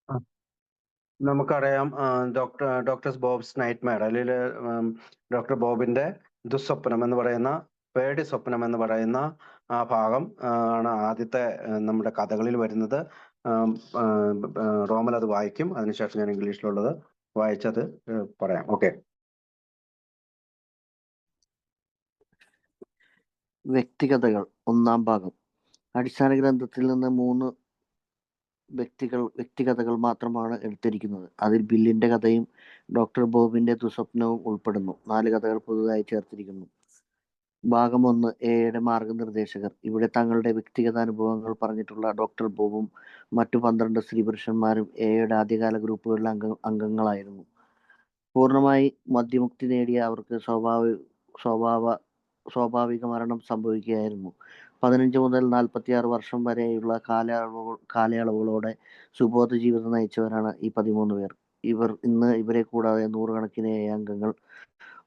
ആ, നമുക്കറിയാം. Doctors bobs nightmare അല്ലെങ്കിൽ ഡോക്ടർ ബോബിന്റെ ദുസ്വപ്നം എന്ന് പറയുന്ന പേടി സ്വപ്നം എന്ന് പറയുന്ന ആ ഭാഗം ആണ് ആദ്യത്തെ നമ്മുടെ കഥകളിൽ വരുന്നത്. ആം, ആ, റോമൽ അത് വായിക്കും. അതിനുശേഷം ഞാൻ ഇംഗ്ലീഷിലുള്ളത് വായിച്ചത് പറയാം. ഓക്കെ. വ്യക്തികഥകൾ ഒന്നാം ഭാഗം. അടിസ്ഥാന ഗ്രന്ഥത്തിൽ നിന്ന് 3 വ്യക്തികഥകൾ മാത്രമാണ് എടുത്തിരിക്കുന്നത്. അതിൽ ബില്ലിന്റെ കഥയും ഡോക്ടർ ബോബിന്റെ ദുസ്വപ്നവും ഉൾപ്പെടുന്നു. 4 കഥകൾ പുതുതായി ചേർത്തിരിക്കുന്നു. ഭാഗം 1. എയുടെ മാർഗനിർദ്ദേശകർ. ഇവിടെ തങ്ങളുടെ വ്യക്തിഗത അനുഭവങ്ങൾ പറഞ്ഞിട്ടുള്ള ഡോക്ടർ ബോബും മറ്റു 12 സ്ത്രീ പുരുഷന്മാരും എയുടെ ആദ്യകാല ഗ്രൂപ്പുകളിലെ അംഗങ്ങളായിരുന്നു. പൂർണ്ണമായി മദ്യമുക്തി നേടിയ അവർക്ക് സ്വാഭാവിക മരണം സംഭവിക്കുകയായിരുന്നു. 15 മുതൽ 46 വർഷം വരെയുള്ള കാലയളവുകളോടെ സുബോധ ജീവിതം നയിച്ചവരാണ് ഈ 13 പേർ. ഇവരെ കൂടാതെ നൂറുകണക്കിന് അംഗങ്ങൾ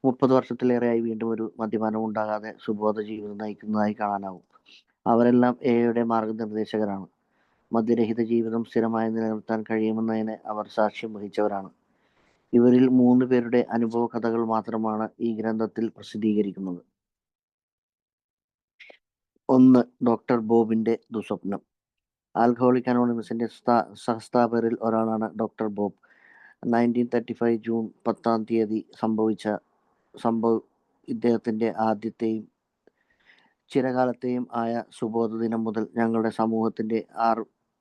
30 വർഷത്തിലേറെയായി വീണ്ടും ഒരു മദ്യപാനം ഉണ്ടാകാതെ സുബോധ ജീവിതം നയിക്കുന്നതായി കാണാനാവും. അവരെല്ലാം എയുടെ മാർഗനിർദ്ദേശകരാണ്. മദ്യരഹിത ജീവിതം സ്ഥിരമായി നിലനിർത്താൻ കഴിയുമെന്നതിന് അവർ സാക്ഷ്യം വഹിച്ചവരാണ്. ഇവരിൽ 3 പേരുടെ അനുഭവ കഥകൾ മാത്രമാണ് ഈ ഗ്രന്ഥത്തിൽ പ്രസിദ്ധീകരിക്കുന്നത്. 1. ഡോക്ടർ ബോബിന്റെ ദുസ്വപ്നം. ആൽക്കഹോളിക് അനോണിമസിന്റെ സഹസ്ഥാപകരിൽ ഒരാളാണ് ഡോക്ടർ ബോബ്. 1935 ജൂൺ 10 ഇദ്ദേഹത്തിന്റെ ആദ്യത്തെയും ചിരകാലത്തെയും ആയ സുബോധ ദിനം മുതൽ ഞങ്ങളുടെ സമൂഹത്തിന്റെ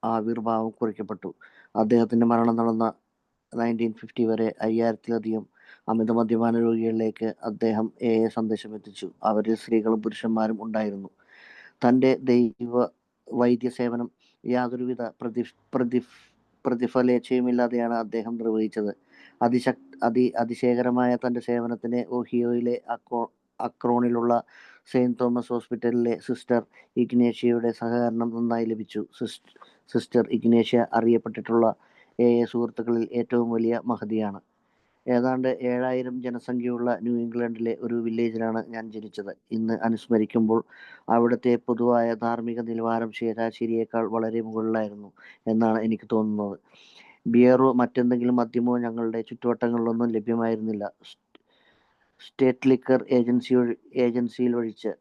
ആവിർഭാവം കുറിക്കപ്പെട്ടു. അദ്ദേഹത്തിന്റെ മരണം നടന്ന 1950 വരെ 5000-ലധികം അമിത മദ്യപാന രോഗികളിലേക്ക് അദ്ദേഹം സന്ദേശം എത്തിച്ചു. അവരിൽ സ്ത്രീകളും പുരുഷന്മാരും ഉണ്ടായിരുന്നു. തൻ്റെ വൈദ്യ സേവനം യാതൊരുവിധ പ്രതിഫലേച്ഛയുമില്ലാതെയാണ് അദ്ദേഹം നിർവഹിച്ചത്. അതിശയകരമായ തൻ്റെ സേവനത്തിന് ഒഹിയോയിലെ അക്രോണിലുള്ള സെയിന്റ് തോമസ് ഹോസ്പിറ്റലിലെ സിസ്റ്റർ ഇഗ്നേഷ്യയുടെ സഹകരണം നന്നായി ലഭിച്ചു. സിസ്റ്റർ ഇഗ്നേഷ്യ അറിയപ്പെട്ടിട്ടുള്ള സുഹൃത്തുക്കളിൽ ഏറ്റവും വലിയ മഹതിയാണ്. ഏതാണ്ട് 7000 ജനസംഖ്യയുള്ള ന്യൂ ഇംഗ്ലണ്ടിലെ ഒരു വില്ലേജിലാണ് ഞാൻ ജനിച്ചത്. ഇന്ന് അനുസ്മരിക്കുമ്പോൾ അവിടുത്തെ പൊതുവായ ധാർമ്മിക നിലവാരം ശരാശരിയേക്കാൾ വളരെ മുകളിലായിരുന്നു എന്നാണ് എനിക്ക് തോന്നുന്നത്. ബിയറോ മറ്റെന്തെങ്കിലും മദ്യമോ ഞങ്ങളുടെ ചുറ്റുവട്ടങ്ങളിലൊന്നും ലഭ്യമായിരുന്നില്ല, സ്റ്റേറ്റ് ലിക്കർ ഏജൻസിയിൽ ഒഴിച്ച്.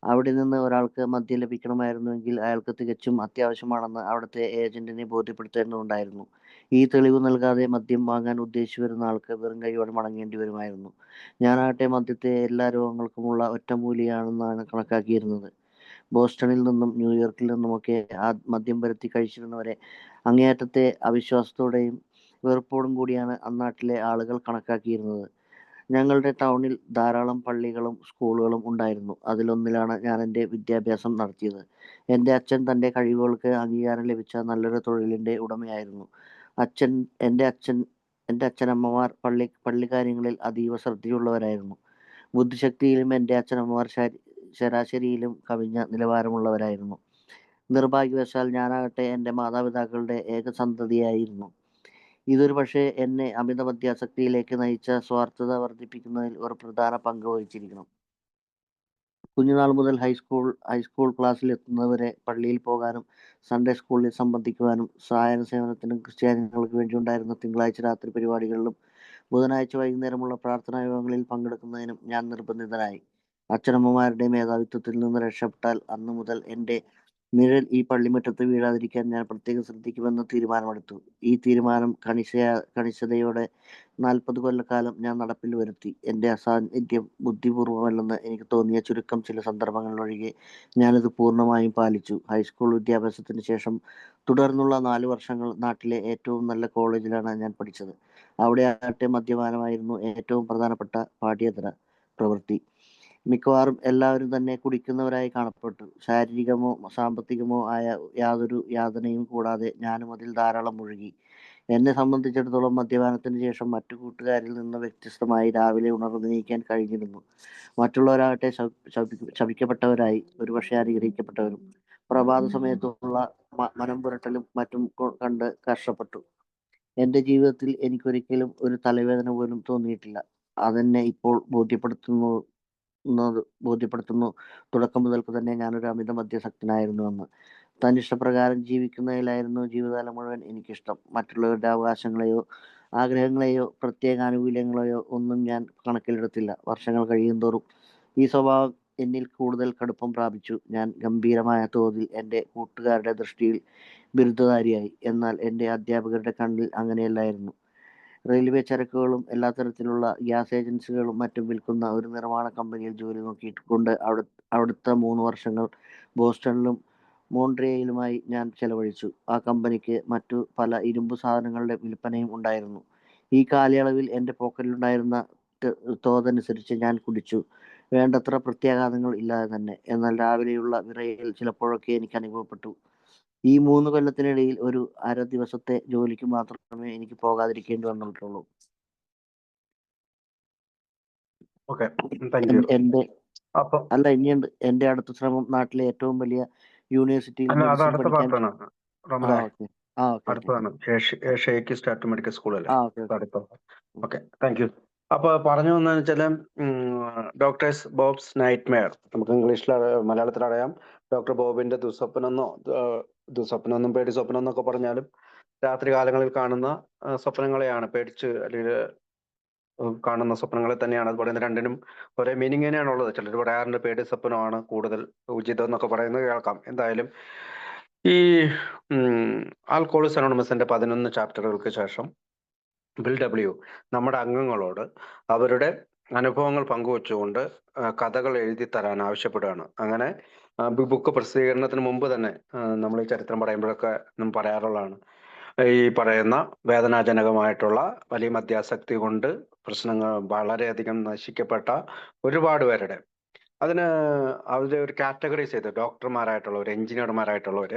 അവിടെ നിന്ന് ഒരാൾക്ക് മദ്യം ലഭിക്കണമായിരുന്നുവെങ്കിൽ അയാൾക്ക് തികച്ചും അത്യാവശ്യമാണെന്ന് അവിടുത്തെ ഏജന്റിനെ ബോധ്യപ്പെടുത്തേണ്ടതുണ്ടായിരുന്നു. ഈ തെളിവ് നൽകാതെ മദ്യം വാങ്ങാൻ ഉദ്ദേശിച്ചു വരുന്ന ആൾക്ക് വെറും കൈയോടെ മടങ്ങേണ്ടി വരുമായിരുന്നു. ഞാനാകട്ടെ മദ്യത്തെ എല്ലാ രോഗങ്ങൾക്കുമുള്ള ഒറ്റമൂലിയാണെന്നാണ് കണക്കാക്കിയിരുന്നത്. ബോസ്റ്റണിൽ നിന്നും ന്യൂയോർക്കിൽ നിന്നുമൊക്കെ മദ്യം വരുത്തി കഴിച്ചിരുന്നവരെ അങ്ങേയറ്റത്തെ അവിശ്വാസത്തോടെയും വെറുപ്പോടും കൂടിയാണ് അന്നാട്ടിലെ ആളുകൾ കണക്കാക്കിയിരുന്നത്. ഞങ്ങളുടെ ടൗണിൽ ധാരാളം പള്ളികളും സ്കൂളുകളും ഉണ്ടായിരുന്നു. അതിലൊന്നിലാണ് ഞാൻ എൻ്റെ വിദ്യാഭ്യാസം നടത്തിയത്. എൻ്റെ അച്ഛൻ തൻ്റെ കഴിവുകൾക്ക് അംഗീകാരം ലഭിച്ച നല്ലൊരു തൊഴിലിൻ്റെ ഉടമയായിരുന്നു. എൻ്റെ അച്ഛനമ്മമാർ പള്ളിക്കാര്യങ്ങളിൽ അതീവ ശ്രദ്ധയുള്ളവരായിരുന്നു. ബുദ്ധിശക്തിയിലും എൻ്റെ അച്ഛനമ്മമാർ ശരാശരിയിലും കവിഞ്ഞ നിലവാരമുള്ളവരായിരുന്നു. നിർഭാഗ്യവശാൽ ഞാനാകട്ടെ എൻ്റെ മാതാപിതാക്കളുടെ ഏക സന്തതിയായിരുന്നു. ഇതൊരു പക്ഷേ എന്നെ അമിത മദ്യാസക്തിയിലേക്ക് നയിച്ച സ്വാർത്ഥത വർദ്ധിപ്പിക്കുന്നതിൽ ഒരു പ്രധാന പങ്ക് വഹിച്ചിരിക്കണം. കുഞ്ഞുനാൾ മുതൽ ഹൈസ്കൂൾ ക്ലാസ്സിൽ എത്തുന്നവരെ പള്ളിയിൽ പോകാനും സൺഡേ സ്കൂളിൽ സംബന്ധിക്കുവാനും സായന സേവനത്തിനും ക്രിസ്ത്യാനികൾക്ക് വേണ്ടിയുണ്ടായിരുന്ന തിങ്കളാഴ്ച രാത്രി പരിപാടികളിലും ബുധനാഴ്ച വൈകുന്നേരമുള്ള പ്രാർത്ഥനാ യോഗങ്ങളിൽ പങ്കെടുക്കുന്നതിനും ഞാൻ നിർബന്ധിതനായി. അച്ഛനമ്മമാരുടെ മേധാവിത്വത്തിൽ നിന്ന് രക്ഷപ്പെട്ടാൽ അന്നു മുതൽ എൻ്റെ നിഴൽ ഈ പള്ളിമുറ്റത്ത് വീഴാതിരിക്കാൻ ഞാൻ പ്രത്യേകം ശ്രദ്ധിക്കുമെന്ന് തീരുമാനമെടുത്തു. ഈ തീരുമാനം കണിശതയോടെ 40 കൊല്ലക്കാലം ഞാൻ നടപ്പിൽ വരുത്തി. എൻ്റെ അസാന്നിധ്യം ബുദ്ധിപൂർവമല്ലെന്ന് എനിക്ക് തോന്നിയ ചുരുക്കം ചില സന്ദർഭങ്ങളിലൊഴികെ ഞാനിത് പൂർണ്ണമായും പാലിച്ചു. ഹൈസ്കൂൾ വിദ്യാഭ്യാസത്തിന് ശേഷം തുടർന്നുള്ള 4 വർഷങ്ങൾ നാട്ടിലെ ഏറ്റവും നല്ല കോളേജിലാണ് ഞാൻ പഠിച്ചത്. അവിടെ ആകട്ടെ മദ്യപാനമായിരുന്നു ഏറ്റവും പ്രധാനപ്പെട്ട പാഠ്യേതര പ്രവൃത്തി. മിക്കവാറും എല്ലാവരും തന്നെ കുടിക്കുന്നവരായി കാണപ്പെട്ടു. ശാരീരികമോ സാമ്പത്തികമോ ആയ യാതൊരു യാതനയും കൂടാതെ ഞാനും അതിൽ ധാരാളം മുഴുകി. എന്നെ സംബന്ധിച്ചിടത്തോളം മദ്യപാനത്തിന് ശേഷം മറ്റു കൂട്ടുകാരിൽ നിന്ന് വ്യത്യസ്തമായി രാവിലെ ഉണർന്നെണീക്കാൻ കഴിഞ്ഞിരുന്നു. മറ്റുള്ളവരാകട്ടെ ശപിക്കപ്പെട്ടവരായി, ഒരുപക്ഷെ അനുഗ്രഹിക്കപ്പെട്ടവരും. പ്രഭാത സമയത്തുള്ള മനം പുരട്ടലും മറ്റും കണ്ട് കഷ്ടപ്പെട്ടു. എൻ്റെ ജീവിതത്തിൽ എനിക്കൊരിക്കലും ഒരു തലവേദന പോലും തോന്നിയിട്ടില്ല. അതെന്നെ ഇപ്പോൾ ബോധ്യപ്പെടുത്തുന്നു തുടക്കം മുതൽക്ക് തന്നെ ഞാനൊരു അമിത മദ്യാസക്തനായിരുന്നുവെന്ന്. തന്നിഷ്ടപ്രകാരം ജീവിക്കുന്നതിലായിരുന്നു ജീവിതകാലം മുഴുവൻ എനിക്കിഷ്ടം. മറ്റുള്ളവരുടെ അവകാശങ്ങളെയോ ആഗ്രഹങ്ങളെയോ പ്രത്യേക ആനുകൂല്യങ്ങളെയോ ഒന്നും ഞാൻ കണക്കിലെടുത്തില്ല. വർഷങ്ങൾ കഴിയുന്തോറും ഈ സ്വഭാവം എന്നിൽ കൂടുതൽ കടുപ്പം പ്രാപിച്ചു. ഞാൻ ഗംഭീരമായ തോതിൽ എൻ്റെ കൂട്ടുകാരുടെ ദൃഷ്ടിയിൽ ബിരുദധാരിയായി. എന്നാൽ എൻ്റെ അധ്യാപകരുടെ കണ്ണിൽ അങ്ങനെയല്ലായിരുന്നു. റെയിൽവേ ചരക്കുകളും എല്ലാ തരത്തിലുള്ള ഗ്യാസ് ഏജൻസികളും മറ്റും വിൽക്കുന്ന ഒരു നിർമ്മാണ കമ്പനിയിൽ ജോലി നോക്കിക്കൊണ്ട് അവിടുത്തെ 3 വർഷങ്ങൾ ബോസ്റ്റണിലും മോൺട്രിയലുമായി ഞാൻ ചെലവഴിച്ചു. ആ കമ്പനിക്ക് മറ്റു പല ഇരുമ്പു സാധനങ്ങളുടെ വിൽപ്പനയും ഉണ്ടായിരുന്നു. ഈ കാലയളവിൽ എൻ്റെ പോക്കറ്റിലുണ്ടായിരുന്ന തോതനുസരിച്ച് ഞാൻ കുടിച്ചു. വേണ്ടത്ര പ്രത്യാഘാതങ്ങൾ ഇല്ലാതെ തന്നെ. എന്നാൽ രാവിലെയുള്ള വിറയൽ ചിലപ്പോഴൊക്കെ എനിക്ക് അനുഭവപ്പെട്ടു. ഈ 3 കൊല്ലത്തിനിടയിൽ ഒരു അര ദിവസത്തെ ജോലിക്ക് മാത്രമേ എനിക്ക് പോകാതിരിക്കേണ്ടി വന്നിട്ടുള്ളൂ. Okay, thank you. എൻ്റെ അപ്പൊ അല്ല ഇനിയുണ്ട്. എൻ്റെ അടുത്ത ശ്രമം നാട്ടിലെ ഏറ്റവും വലിയ യൂണിവേഴ്സിറ്റിയിൽ അല്ല, അത് മെഡിസിൻ അടുത്ത പഠിക്കാൻ. പാർട്ടാണ് ആ റോമലെ, ഓക്കെ ആ ഓക്കെ ഓക്കെ അടുത്തതാണ് ഷെയ്ഖ് സ്റ്റാർട്ട് മെഡിക്കൽ സ്കൂളല്ലേ, ആ ഓക്കെ ഓക്കെ. അടുത്ത. Okay, thank you. അപ്പൊ പറഞ്ഞു വന്നതെന്ന് വെച്ചാല് ഡോക്ടേഴ്സ് ബോബ്സ് നൈറ്റ്മെയർ, നമുക്ക് ഇംഗ്ലീഷിൽ മലയാളത്തിൽ അറിയാം ഡോക്ടർ ബോബിന്റെ ദുസ്വപ്നെന്നോ ദുസ്വപ്നെന്നും പേടി സ്വപ്നം എന്നൊക്കെ പറഞ്ഞാലും രാത്രി കാലങ്ങളിൽ കാണുന്ന സ്വപ്നങ്ങളെയാണ് പേടിച്ച് അല്ലെങ്കിൽ കാണുന്ന സ്വപ്നങ്ങളെ തന്നെയാണ് അത് പറയുന്നത്. രണ്ടിനും ഒരേ മീനിങ് തന്നെയാണ് ഉള്ളത്. ചിലർ പറയാറുണ്ട് പേടി സ്വപ്നമാണ് കൂടുതൽ ഉചിതം എന്നൊക്കെ പറയുന്നത് കേൾക്കാം. എന്തായാലും ഈ ആൽക്കോളിക്സ് അനോണിമസിന്റെ 11 ചാപ്റ്ററുകൾക്ക് ശേഷം ബിൽ ഡബ്ല്യു നമ്മുടെ അംഗങ്ങളോട് അവരുടെ അനുഭവങ്ങൾ പങ്കുവെച്ചുകൊണ്ട് കഥകൾ എഴുതി തരാൻ ആവശ്യപ്പെടുകയാണ്. അങ്ങനെ ബുക്ക് പ്രസിദ്ധീകരണത്തിന് മുമ്പ് തന്നെ നമ്മൾ ഈ ചരിത്രം പറയുമ്പോഴൊക്കെ പറയാറുള്ളതാണ്. ഈ പറയുന്ന വേദനാജനകമായിട്ടുള്ള വലിയ മദ്യാസക്തി കൊണ്ട് പ്രശ്നങ്ങൾ വളരെയധികം നശിക്കപ്പെട്ട ഒരുപാട് പേരുടെ അതിന് അവര് ഒരു കാറ്റഗറൈസ് ചെയ്ത് ഡോക്ടർമാരായിട്ടുള്ളവർ, എഞ്ചിനീയർമാരായിട്ടുള്ളവർ,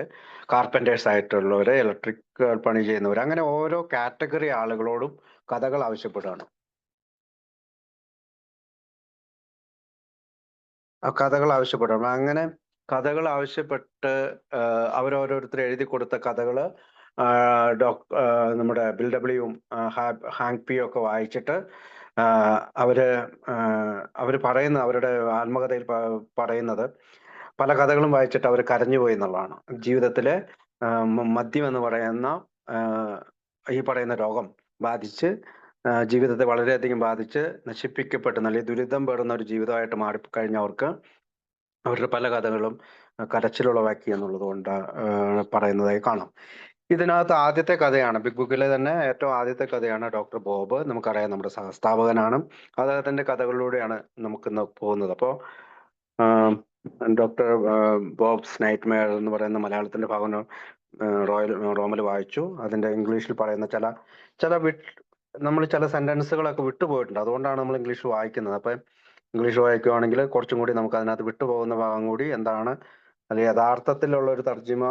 കാർപ്പൻറ്റേഴ്സ് ആയിട്ടുള്ളവർ, ഇലക്ട്രിക് പണി ചെയ്യുന്നവർ, അങ്ങനെ ഓരോ കാറ്റഗറി ആളുകളോടും കഥകൾ ആവശ്യപ്പെടുകയാണ്. ആ കഥകൾ ആവശ്യപ്പെടണം. അങ്ങനെ കഥകൾ ആവശ്യപ്പെട്ട് അവരോരോരുത്തർ എഴുതി കൊടുത്ത കഥകള് നമ്മുടെ ബിൽ ഡബ്ല്യുവും ഹാങ് പിയും ഒക്കെ വായിച്ചിട്ട് അവര് പറയുന്ന അവരുടെ ആത്മകഥയിൽ പറയുന്നത് പല കഥകളും വായിച്ചിട്ട് അവർ കരഞ്ഞുപോയി എന്നുള്ളതാണ്. ജീവിതത്തിലെ മദ്യം എന്ന് പറയുന്ന ഈ പറയുന്ന രോഗം ബാധിച്ച് ജീവിതത്തെ വളരെയധികം ബാധിച്ച് നശിപ്പിക്കപ്പെടുന്ന അല്ലെങ്കിൽ ദുരിതം പേറുന്ന ഒരു ജീവിതമായിട്ട് മാറിക്കഴിഞ്ഞവർക്ക് അവരുടെ പല കഥകളും കരച്ചിലുളവാക്കി എന്നുള്ളത് കൊണ്ട് പറയുന്നതായി കാണാം. ഇതിനകത്ത് ആദ്യത്തെ കഥയാണ്, ബിഗ് ബുക്കിലെ തന്നെ ഏറ്റവും ആദ്യത്തെ കഥയാണ് ഡോക്ടർ ബോബ്. നമുക്കറിയാം, നമ്മുടെ സഹസ്ഥാപകനാണ്. അദ്ദേഹത്തിന്റെ കഥകളിലൂടെയാണ് നമുക്കിന്ന് പോകുന്നത്. അപ്പോൾ ഡോക്ടർ ബോബ്സ് നൈറ്റ്മെയർ എന്ന് പറയുന്ന മലയാളത്തിന്റെ ഭാഗം റോമൽ വായിച്ചു. അതിന്റെ ഇംഗ്ലീഷിൽ പറയുന്ന നമ്മൾ ചില സെന്റൻസുകളൊക്കെ വിട്ടുപോയിട്ടുണ്ട്. അതുകൊണ്ടാണ് നമ്മൾ ഇംഗ്ലീഷ് വായിക്കുന്നത്. അപ്പൊ ഇംഗ്ലീഷ് വായിക്കുകയാണെങ്കിൽ കുറച്ചും കൂടി നമുക്ക് അതിനകത്ത് വിട്ടുപോകുന്ന ഭാഗം കൂടി എന്താണ്, അല്ലെങ്കിൽ യഥാർത്ഥത്തിലുള്ള ഒരു തർജ്ജിമ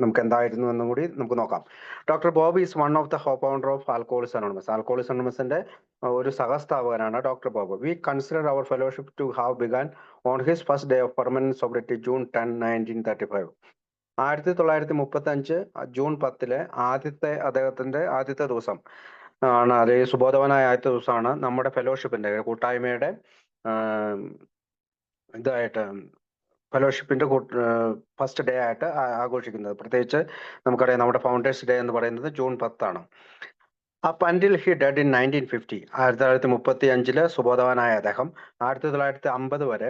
നമുക്ക് എന്തായിരുന്നു എന്നും കൂടി നമുക്ക് നോക്കാം. Doctor Bob is one of the founder of Alcoholics Anonymous. Alcoholics അനോണിമസിന്റെ ഒരു സഹസ്ഥാപകനാണ് doctor Bob. We consider our fellowship to have begun on his first day of permanent sobriety, June 10, 1935. 1935 June 10 അദ്ദേഹത്തിന്റെ ആദ്യത്തെ ദിവസം ആണ്, അല്ലെങ്കിൽ സുബോധവനായ ആദ്യത്തെ ദിവസമാണ് നമ്മുടെ ഫെലോഷിപ്പിന്റെ കൂട്ടായ്മയുടെ ഇതായിട്ട് ഫെലോഷിപ്പിന്റെ ഫസ്റ്റ് ഡേ ആയിട്ട് ആഘോഷിക്കുന്നത്. പ്രത്യേകിച്ച് നമുക്കറിയാം നമ്മുടെ ഫൗണ്ടേഴ്സ് ഡേ എന്ന് പറയുന്നത് June 10. Up until he dead in 1950, 1935 സുബോധവാനായ അദ്ദേഹം 1950 വരെ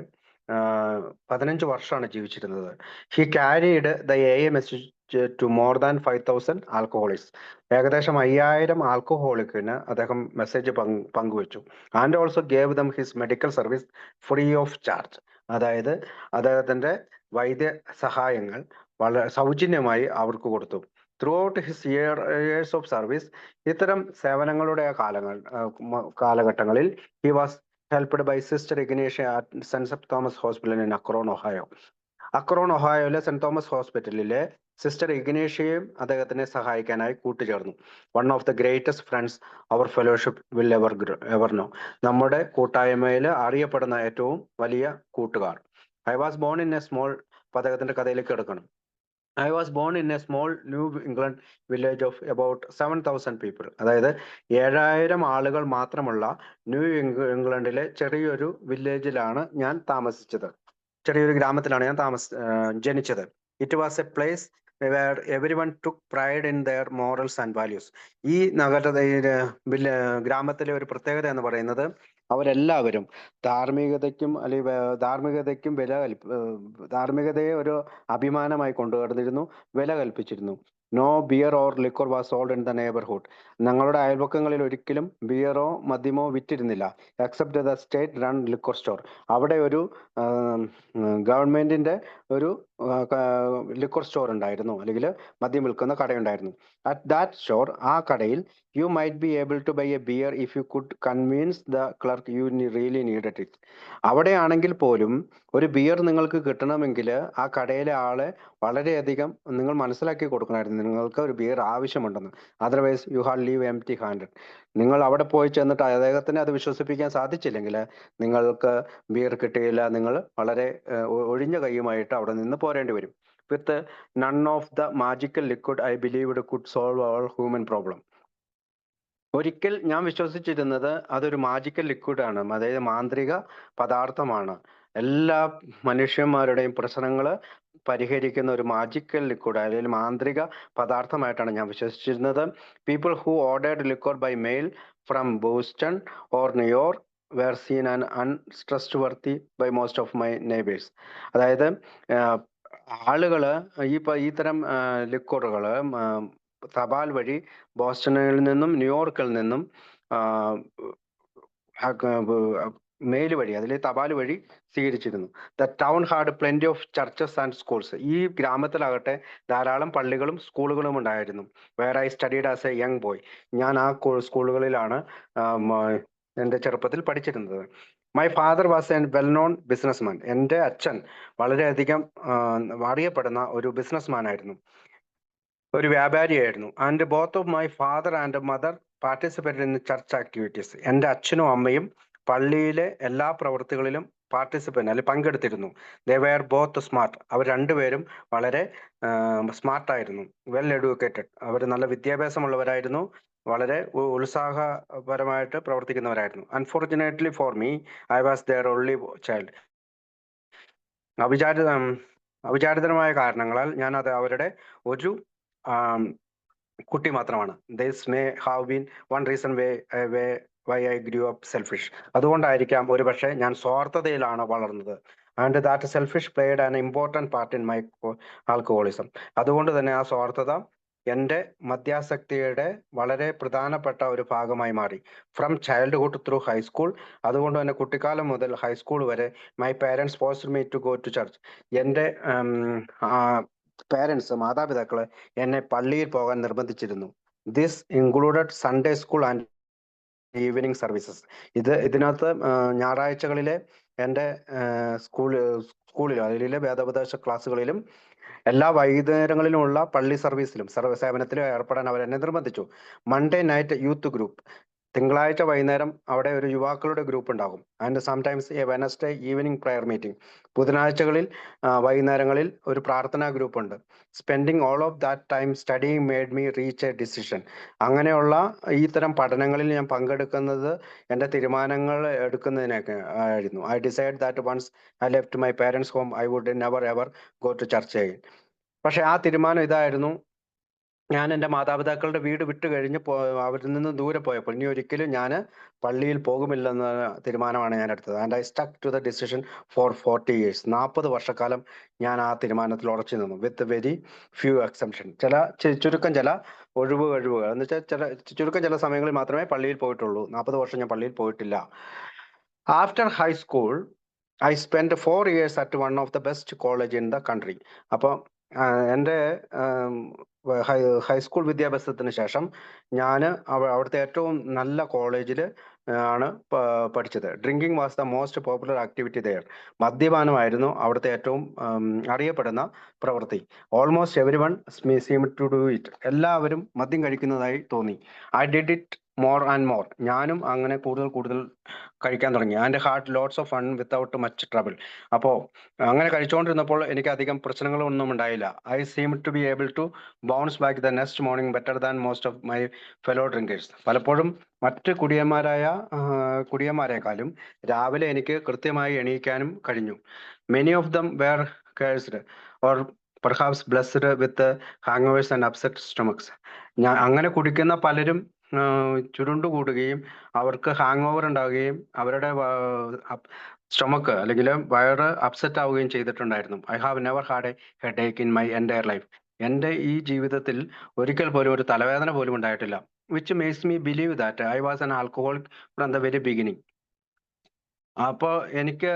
15 വർഷമാണ് ജീവിച്ചിരുന്നത്. He carried the message to more than 5,000 alcoholics. ഏകദേശം 5000 ആൽക്കഹോളിക്കിന് അദ്ദേഹം മെസ്സേജ് പങ്കുവച്ചു. And also gave them his medical service free of charge. അതായത് അദ്ദേഹത്തിന്റെ വൈദ്യ സഹായങ്ങൾ വളരെ സൗജന്യമായി അവർക്ക് കൊടുത്തു. Throughout his years of service, ഇത്തരം സേവനങ്ങളുടെ കാലഘട്ടങ്ങളിൽ he was helped by sister Ignatia at saint Thomas hospital in Akron, Ohio. Akron, ഒഹായോയിലെ സെന്റ് തോമസ് ഹോസ്പിറ്റലിലെ സിസ്റ്റർ ഇഗ്നേഷ്യയും അദ്ദേഹത്തിനെ സഹായിക്കാനായി കൂട്ടുചേർന്നു. One of the greatest friends our fellowship will ever know. നമ്മുടെ കൂട്ടായ്മയിൽ അറിയപ്പെടുന്ന ഏറ്റവും വലിയ കൂട്ടുകാർ. I was born in a small, അദ്ദേഹത്തിന്റെ കഥയിലേക്ക് എടുക്കണം. I was born in a small New England village of about 7,000 people. അതായത് 7,000 ആളുകൾ മാത്രമുള്ള ന്യൂ ഇംഗ്ലണ്ടിലെ ചെറിയൊരു വില്ലേജിലാണ് ഞാൻ താമസിച്ചത്. ചെറിയൊരു ഗ്രാമത്തിലാണ് ഞാൻ ജനിച്ചത്. It was a place where everyone took pride in their morals and values. ഈ ഗ്രാമത്തിലെ ഒരു പ്രത്യേകത എന്ന് പറയുന്നത് അവരെല്ലാവരും ധാർമ്മികതയ്ക്കും ധാർമ്മികതയെ ഒരു അഭിമാനമായി കൊണ്ടുവന്നിരുന്നു, വില കൽപ്പിച്ചിരുന്നു. No beer or liquor was sold in the neighbourhood. ഞങ്ങളുടെ അയൽപക്കങ്ങളിൽ ഒരിക്കലും ബിയറോ മദ്യമോ വിറ്റിരുന്നില്ല, except the state run liquor store. അവിടെ ഒരു ഗവൺമെന്റിന്റെ ഒരു ലിക്വർ സ്റ്റോർ ഉണ്ടായിരുന്നു, അല്ലെങ്കിൽ മദ്യം വിൽക്കുന്ന കടയുണ്ടായിരുന്നു. അറ്റ് ദാറ്റ് സ്റ്റോർ, ആ കടയിൽ, you might be able to buy a beer if you could convince the clerk you really needed it. അവിടെയാണെങ്കിൽ പോലും ഒരു ബിയർ നിങ്ങൾക്ക് കിട്ടണമെങ്കിൽ ആ കടയിലെ ആളെ വളരെയധികം നിങ്ങൾ മനസ്സിലാക്കി കൊടുക്കണമായിരുന്നു നിങ്ങൾക്ക് ഒരു ബിയർ ആവശ്യമുണ്ടെന്ന്. Otherwise you have leave empty handed. നിങ്ങൾ അവിടെ പോയി ചെന്നിട്ട് അദ്ദേഹത്തിന് അത് വിശ്വസിപ്പിക്കാൻ സാധിച്ചില്ലെങ്കിൽ നിങ്ങൾക്ക് ബിയർ കിട്ടുകയില്ല, നിങ്ങൾ വളരെ ഒഴിഞ്ഞ കൈയുമായിട്ട് അവിടെ നിന്ന് പോരേണ്ടി വരും. With none of the magical liquid I believed could solve our human problem. ഒരിക്കൽ ഞാൻ വിശ്വസിച്ചിരുന്നത് അതൊരു മാജിക്കൽ ലിക്വിഡ് ആണ്, അതായത് മാന്ത്രിക പദാർത്ഥമാണ്, എല്ലാ മനുഷ്യന്മാരുടെയും പ്രശ്നങ്ങൾ പരിഹരിക്കുന്ന ഒരു മാജിക്കൽ ലിക്വിഡ് അല്ലെങ്കിൽ മാന്ത്രിക പദാർത്ഥമായിട്ടാണ് ഞാൻ വിശ്വസിച്ചിരുന്നത്. People who ordered liquor by mail from Boston or New York were seen and untrustworthy by most of my neighbours. അതായത് ആളുകൾ ഇത്തരം ലിക്വറുകൾ തപാൽ വഴി ബോസ്റ്റണിൽ നിന്നും ന്യൂയോർക്കിൽ നിന്നും മെയിൽ വഴി, അതിൽ തപാൽ വഴി സ്വീകരിച്ചിരുന്നു. The town had plenty of churches and schools. ഈ ഗ്രാമത്തിലാകട്ടെ ധാരാളം പള്ളികളും സ്കൂളുകളും ഉണ്ടായിരുന്നു. Where I studied as a young boy. ഞാൻ ആ സ്കൂളുകളിലാണ് എൻ്റെ ചെറുപ്പത്തിൽ പഠിച്ചിരുന്നത്. My father was a well known businessman. എൻ്റെ അച്ഛൻ വളരെയധികം അറിയപ്പെടുന്ന ഒരു ബിസിനസ്മാൻ ആയിരുന്നു, ഒരു വ്യാപാരിയായിരുന്നു. And both of my father and mother participated in church activities. എൻ്റെ അച്ഛനും അമ്മയും പള്ളിയിലെ എല്ലാ പ്രവൃത്തികളിലും പങ്കെടുത്തിരുന്നു. They were both smart. അവർ രണ്ടുപേരും വളരെ സ്മാർട്ടായിരുന്നു. Well educated. അവർ നല്ല വിദ്യാഭ്യാസമുള്ളവരായിരുന്നു, വളരെ ഉത്സാഹപരമായിട്ട് പ്രവർത്തിക്കുന്നവരായിരുന്നു. Unfortunately for me, I was their only child. അവിചാരിതമായ കാരണങ്ങളാൽ ഞാൻ അവരുടെ ഒരു കുട്ടി മാത്രമാണ്. This may have been one reason why I grew up selfish. അതുകൊണ്ടായിരിക്കാം ഒരുപക്ഷെ ഞാൻ സ്വാർത്ഥതയിലാണ് വളർന്നത്. And that selfish played an important part in my alcoholism. അതുകൊണ്ട് തന്നെ ആ സ്വാർത്ഥത എൻ്റെ മദ്യാസക്തിയുടെ വളരെ പ്രധാനപ്പെട്ട ഒരു ഭാഗമായി മാറി. From childhood through high school. അതുകൊണ്ട് തന്നെ കുട്ടിക്കാലം മുതൽ ഹൈസ്കൂൾ വരെ my parents forced me to go to church. എൻ്റെ പേരൻസ്, മാതാപിതാക്കള് എന്നെ പള്ളിയിൽ പോകാൻ നിർബന്ധിച്ചിരുന്നു. This included Sunday school and evening services. ഇതിനകത്ത് ഞായറാഴ്ചകളിലെ എൻ്റെ സ്കൂളിലും അതിലെ വേദോപദേശ ക്ലാസ്സുകളിലും എല്ലാ വൈകുന്നേരങ്ങളിലുമുള്ള പള്ളി സർവീസിലും സേവനത്തിലും ഏർപ്പെടാൻ അവർ എന്നെ നിർബന്ധിച്ചു. Monday night youth group. തിങ്കളാഴ്ച വൈകുന്നേരം അവിടെ ഒരു യുവാക്കളുടെ ഗ്രൂപ്പ് ഉണ്ടാകും. And sometimes a Wednesday evening prayer meeting. ബുധനാഴ്ചകളിൽ വൈകുന്നേരങ്ങളിൽ ഒരു പ്രാർത്ഥനാ ഗ്രൂപ്പ് ഉണ്ട്. Spending all of that time studying made me reach a decision. അങ്ങനെയുള്ള ഇത്തരം പഠനങ്ങളിൽ ഞാൻ പങ്കെടുക്കുന്നത് എൻ്റെ തീരുമാനങ്ങൾ എടുക്കുന്നതിനൊക്കെ ആയിരുന്നു. I decide that once I left my parents home I would never ever go to church again. പക്ഷെ ആ തീരുമാനം ഇതായിരുന്നു: ഞാൻ എൻ്റെ മാതാപിതാക്കളുടെ വീട് വിട്ട് കഴിഞ്ഞ് അവരിൽ നിന്ന് ദൂരെ പോയപ്പോൾ ഇനി ഒരിക്കലും ഞാൻ പള്ളിയിൽ പോകുമില്ലെന്ന തീരുമാനമാണ് ഞാൻ എടുത്തത്. And I stuck to the decision for 40 years. 40 വർഷക്കാലം ഞാൻ ആ തീരുമാനത്തിൽ ഉറച്ചു നിന്നു. With very few exception. ചുരുക്കം ചില ഒഴിവുകൾ എന്ന് വെച്ചാൽ ചുരുക്കം ചില സമയങ്ങളിൽ മാത്രമേ പള്ളിയിൽ പോയിട്ടുള്ളൂ. 40 വർഷം ഞാൻ പള്ളിയിൽ പോയിട്ടില്ല. After high school I spend 4 years at one of the best college in the country. അപ്പോൾ എൻ്റെ ഹൈസ്കൂൾ വിദ്യാഭ്യാസത്തിന് ശേഷം ഞാൻ അവിടുത്തെ ഏറ്റവും നല്ല കോളേജിൽ ആണ് പഠിച്ചത്. Drinking was the most popular activity there. മദ്യപാനമായിരുന്നു അവിടുത്തെ ഏറ്റവും അറിയപ്പെടുന്ന പ്രവൃത്തി. Almost every one seemed to do it. എല്ലാവരും മദ്യം കഴിക്കുന്നതായി തോന്നി. I did it more and more. ഞാനും അങ്ങനെ കൂടുതൽ കഴിക്കാൻ തുടങ്ങി. And had lots of fun without much trouble. അപ്പോൾ അങ്ങനെ കഴിച്ചുകൊണ്ടിരുന്നപ്പോൾ എനിക്ക് അധികം പ്രശ്നങ്ങളൊന്നും ഉണ്ടായില്ല. I seem to be able to bounce back the next morning better than most of my fellow drinkers. പലപ്പോഴും മറ്റ് കുടിയന്മാരെക്കാളും രാവിലെ എനിക്ക് കൃത്യമായി എണീക്കാനും കഴിഞ്ഞു. Many of them were cursed or perhaps blessed with hang overs and upset സ്റ്റൊമക്സ്. അങ്ങനെ കുടിക്കുന്ന പലരും ചുരുണ്ടുകൂടുകയും അവർക്ക് ഹാങ് ഓവർ ഉണ്ടാവുകയും അവരുടെ സ്റ്റൊമക്ക് അല്ലെങ്കിൽ വയറ് അപ്സെറ്റ് ആവുകയും ചെയ്തിട്ടുണ്ടായിരുന്നു. I have never had a headache in my entire life. എൻ്റെ ഈ ജീവിതത്തിൽ ഒരിക്കൽ പോലും ഒരു തലവേദന പോലും ഉണ്ടായിട്ടില്ല. Which makes me believe that I was an alcoholic from the very beginning. അപ്പോൾ എനിക്ക്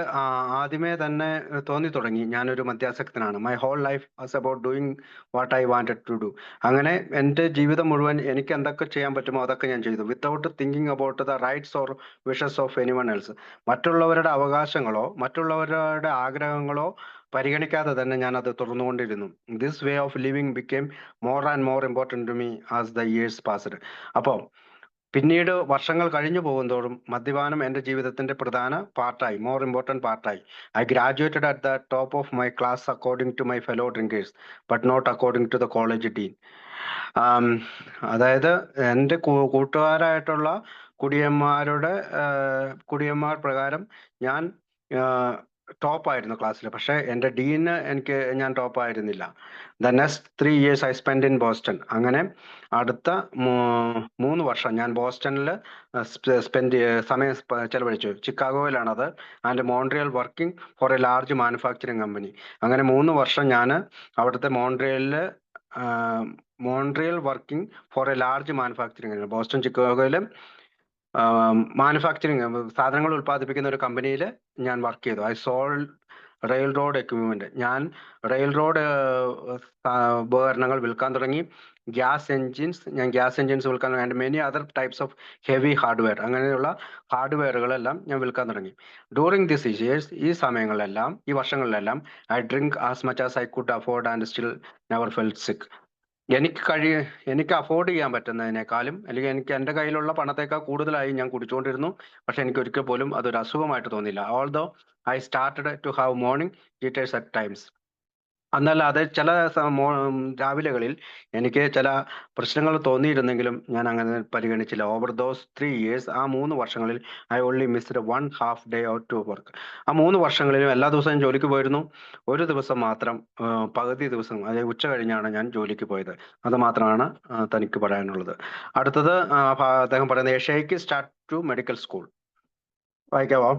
ആദ്യമേ തന്നെ തോന്നി തുടങ്ങി ഞാനൊരു മദ്യാസക്തനാണ്. My whole life was about doing what I wanted to do. അങ്ങനെ എൻ്റെ ജീവിതം മുഴുവൻ എനിക്ക് എന്തൊക്കെ ചെയ്യാൻ പറ്റുമോ അതൊക്കെ ഞാൻ ചെയ്തു. Without thinking about the rights or wishes of anyone else. മറ്റുള്ളവരുടെ അവകാശങ്ങളോ മറ്റുള്ളവരുടെ ആഗ്രഹങ്ങളോ പരിഗണിക്കാതെ തന്നെ ഞാൻ അത് തുറന്നുകൊണ്ടിരുന്നു. This way of living became more and more important to me as the years passed. അപ്പോൾ പിന്നീട് വർഷങ്ങൾ കഴിഞ്ഞു പോകുന്തോറും മദ്യപാനം എൻ്റെ ജീവിതത്തിന്റെ പ്രധാന പാർട്ടായി, മോർ ഇമ്പോർട്ടൻറ്റ് പാർട്ടായി. I graduated at the top of my class according to my fellow drinkers but not according to the college Dean. അതായത് എൻ്റെ കൂട്ടുകാരായിട്ടുള്ള കുടിയന്മാർ പ്രകാരം ഞാൻ ടോപ്പായിരുന്നു ക്ലാസ്സിൽ. പക്ഷേ എൻ്റെ ഞാൻ ടോപ്പായിരുന്നില്ല. The next 3 years I spend in Boston. അങ്ങനെ അടുത്ത 3 വർഷം ഞാൻ ബോസ്റ്റണിൽ ചെലവഴിച്ചു. ചിക്കാഗോയിലാണത്. And Montreal working for a large manufacturing company. അങ്ങനെ 3 വർഷം ഞാൻ അവിടുത്തെ Montreal working for a large manufacturing, Boston ചിക്കാഗോയിൽ മാനുഫാക്ചറിങ് സാധനങ്ങൾ ഉൽപ്പാദിപ്പിക്കുന്ന ഒരു കമ്പനിയിൽ ഞാൻ വർക്ക് ചെയ്തു. I sold railroad equipment. ഞാൻ റെയിൽ റോഡ് ഉപകരണങ്ങൾ വിൽക്കാൻ തുടങ്ങി. ഞാൻ ഗ്യാസ് എൻജിൻസ് വിൽക്കാൻ തുടങ്ങി. And many other types of heavy hardware, അങ്ങനെയുള്ള ഹാർഡ്വെയറുകളെല്ലാം ഞാൻ വിൽക്കാൻ തുടങ്ങി. ഡ്യൂറിങ് ദിസ് ഇയേഴ്സ്, ഈ വർഷങ്ങളിലെല്ലാം I drink as much as I could afford and still never felt sick. എനിക്ക് അഫോർഡ് ചെയ്യാൻ പറ്റുന്നതിനേക്കാളും അല്ലെങ്കിൽ എനിക്ക് എൻ്റെ കയ്യിലുള്ള പണത്തേക്കാൾ കൂടുതലായി ഞാൻ കുടിച്ചുകൊണ്ടിരുന്നു. പക്ഷെ എനിക്ക് ഒരിക്കൽ പോലും അതൊരു അസുഖമായിട്ട് തോന്നിയില്ല. Although I started to have morning jitters at times. എന്നല്ലാതെ ചില രാവിലെകളിൽ എനിക്ക് ചില പ്രശ്നങ്ങൾ തോന്നിയിരുന്നെങ്കിലും ഞാൻ അങ്ങനെ പരിഗണിച്ചില്ല. ഓവർ ദോസ് 3 years, ആ 3 വർഷങ്ങളിൽ I only missed 1/2 day out to work. ആ 3 വർഷങ്ങളിലും എല്ലാ ദിവസവും ജോലിക്ക് പോയിരുന്നു. ഒരു ദിവസം മാത്രം പകുതി ദിവസം, അതായത് ഉച്ച കഴിഞ്ഞാണ് ഞാൻ ജോലിക്ക് പോയത്. അത് മാത്രമാണ് തനിക്ക് പറയാനുള്ളത്. അടുത്തത് അദ്ദേഹം പറയുന്നത് ഏഷ്യയ്ക്ക് സ്റ്റാർട്ട് ടു മെഡിക്കൽ സ്കൂൾ. വായിക്കാവോ?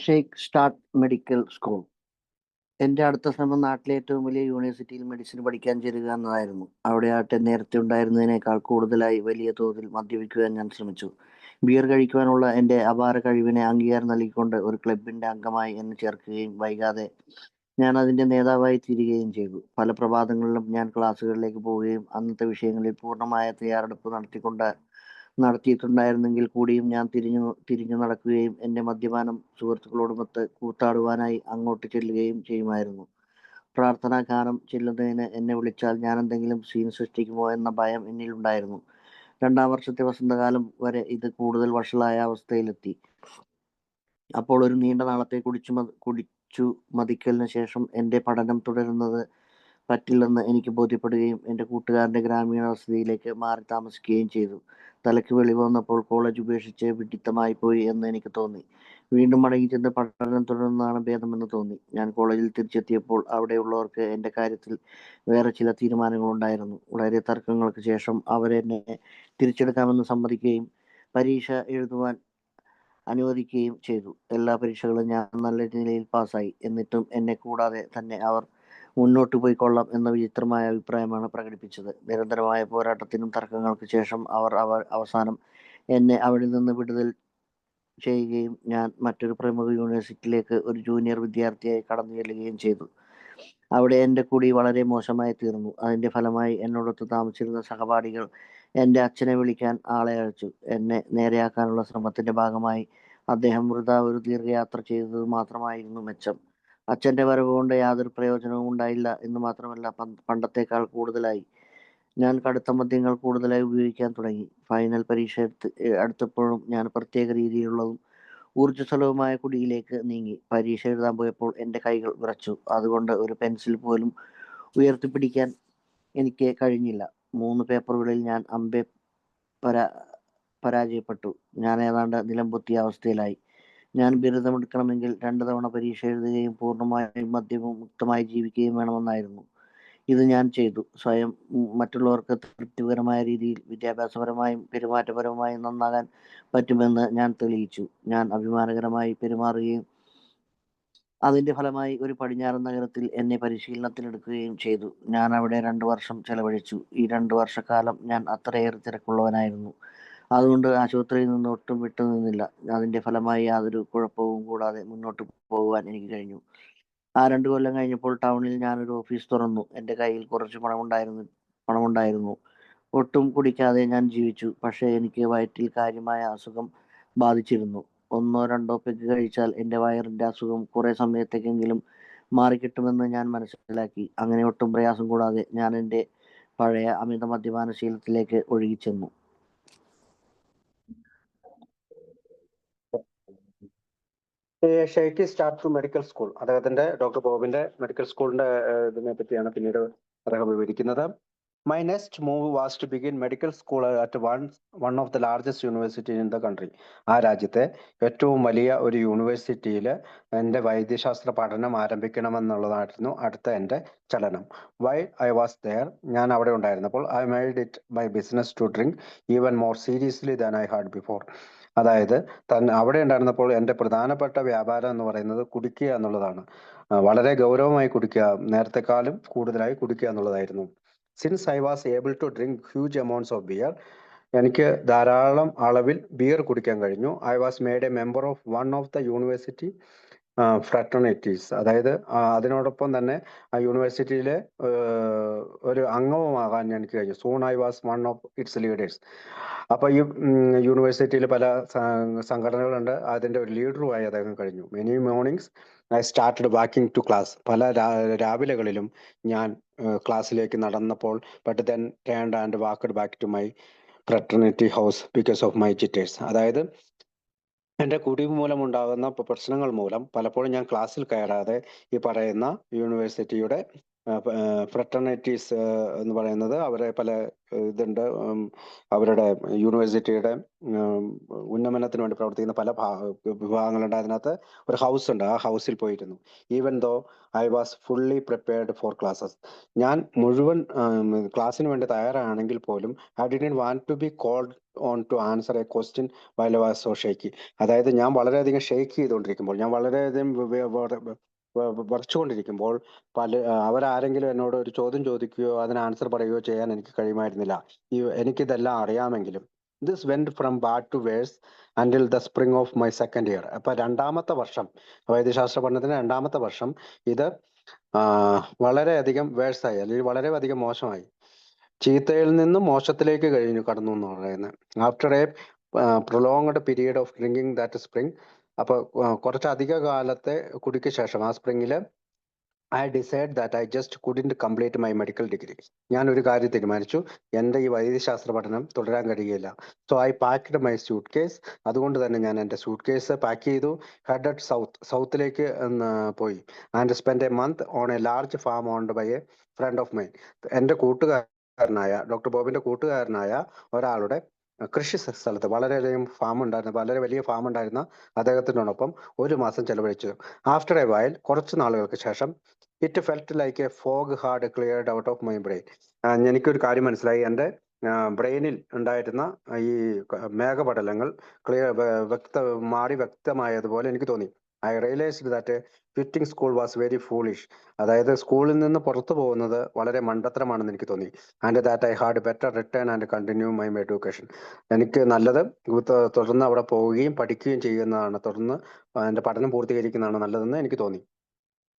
ഷെയ്ഖ് സ്റ്റാർട്ട് മെഡിക്കൽ സ്കൂൾ. എൻ്റെ അടുത്ത ശ്രമം നാട്ടിലെ ഏറ്റവും വലിയ യൂണിവേഴ്സിറ്റിയിൽ മെഡിസിൻ പഠിക്കാൻ ചേരുക എന്നതായിരുന്നു. അവിടെ ആട്ടെ നേരത്തെ ഉണ്ടായിരുന്നതിനേക്കാൾ കൂടുതലായി വലിയ തോതിൽ മദ്യപിക്കുവാൻ ഞാൻ ശ്രമിച്ചു. ബിയർ കഴിക്കുവാനുള്ള എൻ്റെ അപാര കഴിവിനെ അംഗീകാരം നൽകിക്കൊണ്ട് ഒരു ക്ലബിൻ്റെ അംഗമായി എന്നെ ചേർക്കുകയും വൈകാതെ ഞാൻ അതിൻ്റെ നേതാവായി തീരുകയും ചെയ്തു. പല പ്രഭാതങ്ങളിലും ഞാൻ ക്ലാസ്സുകളിലേക്ക് പോവുകയും അന്നത്തെ വിഷയങ്ങളിൽ പൂർണ്ണമായ തയ്യാറെടുപ്പ് നടത്തിയിട്ടുണ്ടായിരുന്നെങ്കിൽ കൂടിയും ഞാൻ തിരിഞ്ഞു നടക്കുകയും എൻ്റെ മദ്യപാനം സുഹൃത്തുക്കളോടുമൊത്ത് കൂത്താടുവാനായി അങ്ങോട്ട് ചെല്ലുകയും ചെയ്യുമായിരുന്നു. പ്രാർത്ഥനാ ഗാനം ചെല്ലുന്നതിന് എന്നെ വിളിച്ചാൽ ഞാൻ എന്തെങ്കിലും സീൻ സൃഷ്ടിക്കുമോ എന്ന ഭയം എന്നിലുണ്ടായിരുന്നു. 2ാം വർഷത്തെ വസന്തകാലം വരെ ഇത് കൂടുതൽ വഷളായ അവസ്ഥയിലെത്തി. അപ്പോൾ ഒരു നീണ്ട നാളത്തെ കുടിച്ചു മതിക്കലിന് ശേഷം എൻ്റെ പഠനം തുടരുന്നത് പറ്റില്ലെന്ന് എനിക്ക് ബോധ്യപ്പെടുകയും എൻ്റെ കൂട്ടുകാരൻ്റെ ഗ്രാമീണ വസതിയിലേക്ക് മാറി താമസിക്കുകയും ചെയ്തു. തലയ്ക്ക് വെളിവ് വന്നപ്പോൾ കോളേജ് ഉപേക്ഷിച്ച് വിഡ്ഢിത്തമായി പോയി എന്ന് എനിക്ക് തോന്നി. വീണ്ടും മടങ്ങിച്ചെന്ന് പഠനം തുടരുന്നതാണ് ഭേദമെന്ന് തോന്നി. ഞാൻ കോളേജിൽ തിരിച്ചെത്തിയപ്പോൾ അവിടെയുള്ളവർക്ക് എൻ്റെ കാര്യത്തിൽ വേറെ ചില തീരുമാനങ്ങളുണ്ടായിരുന്നു. വളരെ തർക്കങ്ങൾക്ക് ശേഷം അവരെന്നെ തിരിച്ചെടുക്കാമെന്ന് സമ്മതിക്കുകയും പരീക്ഷ എഴുതുവാൻ അനുവദിക്കുകയും ചെയ്തു. എല്ലാ പരീക്ഷകളും ഞാൻ നല്ല നിലയിൽ പാസ്സായി. എന്നിട്ടും എന്നെ കൂടാതെ തന്നെ അവർ മുന്നോട്ട് പോയിക്കൊള്ളാം എന്ന വിചിത്രമായ അഭിപ്രായമാണ് പ്രകടിപ്പിച്ചത്. നിരന്തരമായ പോരാട്ടത്തിനും തർക്കങ്ങൾക്ക് ശേഷം അവർ അവസാനം എന്നെ അവിടെ നിന്ന് വിടുതൽ ചെയ്യുകയും ഞാൻ മറ്റൊരു പ്രമുഖ യൂണിവേഴ്സിറ്റിയിലേക്ക് ഒരു ജൂനിയർ വിദ്യാർത്ഥിയായി കടന്നു ചെല്ലുകയും ചെയ്തു. അവിടെ എൻ്റെ കൂടി വളരെ മോശമായി തീർന്നു. അതിൻ്റെ ഫലമായി എന്നോടൊത്ത് താമസിച്ചിരുന്ന സഹപാഠികൾ എൻ്റെ അച്ഛനെ വിളിക്കാൻ ആളെ അയച്ചു. എന്നെ നേരെയാക്കാനുള്ള ശ്രമത്തിൻ്റെ ഭാഗമായി അദ്ദേഹം വൃഥാ ഒരു ദീർഘയാത്ര ചെയ്തത് മാത്രമായിരുന്നു മെച്ചം. അച്ഛൻ്റെ വരവ് കൊണ്ട് യാതൊരു പ്രയോജനവും ഉണ്ടായില്ല എന്ന് മാത്രമല്ല, പണ്ടത്തേക്കാൾ കൂടുതലായി ഞാൻ കടുത്ത മദ്യങ്ങൾ കൂടുതലായി ഉപയോഗിക്കാൻ തുടങ്ങി. ഫൈനൽ പരീക്ഷ അടുത്തപ്പോഴും ഞാൻ പ്രത്യേക രീതിയിലുള്ളതും ഊർജ്ജസ്വലവുമായ കുടിയിലേക്ക് നീങ്ങി. പരീക്ഷ എഴുതാൻ പോയപ്പോൾ എൻ്റെ കൈകൾ വിറച്ചു. അതുകൊണ്ട് ഒരു പെൻസിൽ പോലും ഉയർത്തിപ്പിടിക്കാൻ എനിക്ക് കഴിഞ്ഞില്ല. 3 പേപ്പറുകളിൽ ഞാൻ അമ്പെ പരാജയപ്പെട്ടു. ഞാൻ ഏതാണ്ട് നിലംപൊത്തിയ അവസ്ഥയിലായി. ഞാൻ ബിരുദമെടുക്കണമെങ്കിൽ 2 തവണ പരീക്ഷ എഴുതുകയും പൂർണ്ണമായും മദ്യമുക്തമായി ജീവിക്കുകയും വേണമെന്നായിരുന്നു. ഇത് ഞാൻ ചെയ്തു. സ്വയം മറ്റുള്ളവർക്ക് തൃപ്തികരമായ രീതിയിൽ വിദ്യാഭ്യാസപരമായും പെരുമാറ്റപരമായും നന്നാകാൻ പറ്റുമെന്ന് ഞാൻ തെളിയിച്ചു. ഞാൻ അഭിമാനകരമായി പെരുമാറുകയും അതിന്റെ ഫലമായി ഒരു പടിഞ്ഞാറൻ നഗരത്തിൽ എന്നെ പരിശീലനത്തിനെടുക്കുകയും ചെയ്തു. ഞാൻ അവിടെ 2 വർഷം ചെലവഴിച്ചു. ഈ 2 വർഷക്കാലം ഞാൻ അത്രയേറെ തിരക്കുള്ളവനായിരുന്നു. അതുകൊണ്ട് ആശുപത്രിയിൽ നിന്ന് ഒട്ടും വിട്ടുനിന്നില്ല. അതിന്റെ ഫലമായി യാതൊരു കുഴപ്പവും കൂടാതെ മുന്നോട്ട് പോകുവാൻ എനിക്ക് കഴിഞ്ഞു. ആ 2 കൊല്ലം കഴിഞ്ഞപ്പോൾ ടൗണിൽ ഞാനൊരു ഓഫീസ് തുറന്നു. എൻ്റെ കയ്യിൽ കുറച്ച് പണമുണ്ടായിരുന്നു. ഒട്ടും കുടിക്കാതെ ഞാൻ ജീവിച്ചു. പക്ഷേ എനിക്ക് വയറ്റിൽ കാര്യമായ അസുഖം ബാധിച്ചിരുന്നു. 1-2 പെഗ് കഴിച്ചാൽ എൻ്റെ വയറിൻ്റെ അസുഖം കുറേ സമയത്തേക്കെങ്കിലും മാറിക്കിട്ടുമെന്ന് ഞാൻ മനസ്സിലാക്കി. അങ്ങനെ ഒട്ടും പ്രയാസം കൂടാതെ ഞാൻ എൻ്റെ പഴയ അമിത മദ്യപാന ശീലത്തിലേക്ക് ഒഴുകിച്ചെന്നു. ഷെയ്ഖി സ്റ്റാർട്ട് ടു മെഡിക്കൽ സ്കൂൾ, അദ്ദേഹത്തിന്റെ ഡോക്ടർ ബോബിന്റെ മെഡിക്കൽ സ്കൂളിന്റെ ഇതിനെ പറ്റിയാണ് പിന്നീട് അദ്ദേഹം വിവരിക്കുന്നത്. My next move was to begin medical school at one of the largest university in the country. ആ രാജ്യത്തെ ഏറ്റവും വലിയ ഒരു യൂണിവേഴ്സിറ്റിയിൽ എൻ്റെ വൈദ്യശാസ്ത്ര പഠനം ആരംഭിക്കണമെന്നുള്ളതായിരുന്നു അടുത്ത എൻ്റെ ചലനം. വൈ ഐ വാസ് ദെയർ, ഞാൻ അവിടെ ഉണ്ടായിരുന്നപ്പോൾ I made it my business to drink even more seriously than I had before. അതായത് അവിടെ ഉണ്ടായിരുന്നപ്പോൾ എൻ്റെ പ്രധാനപ്പെട്ട വ്യാപാരം എന്ന് പറയുന്നത് കുടിക്കുക എന്നുള്ളതാണ്. വളരെ ഗൗരവമായി കുടിക്കുക, നേരത്തെക്കാളും കൂടുതലായി കുടിക്കുക എന്നുള്ളതായിരുന്നു. Since I was able to drink huge amounts of beer, എനിക്ക് ധാരാളം അളവിൽ ബിയർ കുടിക്കാൻ കഴിഞ്ഞു. I was made a member of one of the university fraternities, അതായത് അതിനോടൊപ്പം തന്നെ ആ യൂണിവേഴ്സിറ്റിയിലെ ഒരു അംഗവുമാകാൻ എനിക്ക് കഴിഞ്ഞു. Soon I was one of its leaders. അപ്പോൾ ഈ യൂണിവേഴ്സിറ്റിയിൽ പല സംഘടനകളുണ്ട്, അതിൻ്റെ ഒരു ലീഡറുമായി അദ്ദേഹം കഴിഞ്ഞു. Many mornings I started walking to class, പല രാവിലെകളിലും ഞാൻ ക്ലാസ്സിലേക്ക് നടന്നപ്പോൾ but then turned and walked back to my fraternity house because of my jitters. അതായത് എൻ്റെ കുടി മൂലമുണ്ടാകുന്ന പ്രശ്നങ്ങൾ മൂലം പലപ്പോഴും ഞാൻ ക്ലാസ്സിൽ കയറാതെ ഈ പറയുന്ന യൂണിവേഴ്സിറ്റിയുടെ ഫ്രട്ടർണിറ്റീസ് എന്ന് പറയുന്നത് അവരെ പല ഇതുണ്ട്, അവരുടെ യൂണിവേഴ്സിറ്റിയുടെ ഉന്നമനത്തിന് വേണ്ടി പ്രവർത്തിക്കുന്ന പല വിഭാഗങ്ങളുണ്ട്. അതിനകത്ത് ഒരു ഹൗസ് ഉണ്ട്, ആ ഹൗസിൽ പോയിരുന്നു. Even though I was fully prepared for classes, ഞാൻ മുഴുവൻ ക്ലാസ്സിന് വേണ്ടി തയ്യാറാണെങ്കിൽ പോലും I didn't want to be called on to answer a question while I was so shaky. അതായത് ഞാൻ വളരെയധികം ഷേക്ക് ചെയ്തുകൊണ്ടിരിക്കുമ്പോൾ, ഞാൻ വളരെയധികം വിറച്ചുകൊണ്ടിരിക്കുമ്പോൾ അവരാരെങ്കിലും എന്നോട് ഒരു ചോദ്യം ചോദിക്കുകയോ അതിന് ആൻസർ പറയുകയോ ചെയ്യാൻ എനിക്ക് കഴിയുമായിരുന്നില്ല. എനിക്കിതെല്ലാം അറിയാമെങ്കിലും. This went from bad to worse until the spring of my second year. അപ്പൊ 2ാമത്തെ വർഷം, വൈദ്യശാസ്ത്ര പഠനത്തിന് 2ാമത്തെ വർഷം, ഇത് വളരെയധികം വേഴ്സായി, അല്ലെങ്കിൽ വളരെയധികം മോശമായി. ചീത്തയിൽ നിന്നും മോശത്തിലേക്ക് കടന്നു എന്ന് പറയുന്നത്. After a prolonged period of drinking that spring, അപ്പോൾ കുറച്ചധിക കാലത്തെ കുടിക്ക് ശേഷം ആ സ്പ്രിങ്ങിൽ I decide that I just couldn't complete my medical degree. ഞാൻ ഒരു കാര്യം തീരുമാനിച്ചു, എൻ്റെ ഈ വൈദ്യശാസ്ത്ര പഠനം തുടരാൻ കഴിയില്ല. So I packed my suitcase. അതുകൊണ്ട് തന്നെ ഞാൻ എൻ്റെ സ്യൂട്ട് കേസ് പാക്ക് ചെയ്തു. ഹെഡഡ് സൗത്തിലേക്ക് പോയി. And spend a month on a large farm owned by a friend of mine. എൻ്റെ ഡോക്ടർ ബോബിന്റെ കൂട്ടുകാരനായ ഒരാളുടെ കൃഷി സ്ഥലത്ത് വളരെയധികം ഫാം ഉണ്ടായിരുന്ന, വളരെ വലിയ ഫാം ഉണ്ടായിരുന്ന അദ്ദേഹത്തിനോടൊപ്പം 1 മാസം ചെലവഴിച്ചു. ആഫ്റ്റർ എ വൈൽ, കുറച്ച് നാളുകൾക്ക് ശേഷം, it felt like A fog had cleared out of my brain. എനിക്കൊരു കാര്യം മനസ്സിലായി, എൻ്റെ ബ്രെയിനിൽ ഉണ്ടായിരുന്ന ഈ മേഘപടലങ്ങൾ വ്യക്തമായതുപോലെ എനിക്ക് തോന്നി. I realized that quitting school was very foolish. അതായത് സ്കൂളിൽ നിന്ന് പുറത്തു പോകുന്നത് വളരെ മണ്ടത്തരമാണെന്ന് എനിക്ക് തോന്നി. And that I had better return and continue my education. എനിക്ക് നല്ലത് തുടർന്ന് അവിടെ പോവുകയും പഠിക്കുകയും ചെയ്യുന്നതാണ്, തുടർന്ന് എൻ്റെ പഠനം പൂർത്തീകരിക്കുന്നതാണ് നല്ലതെന്ന് എനിക്ക് തോന്നി.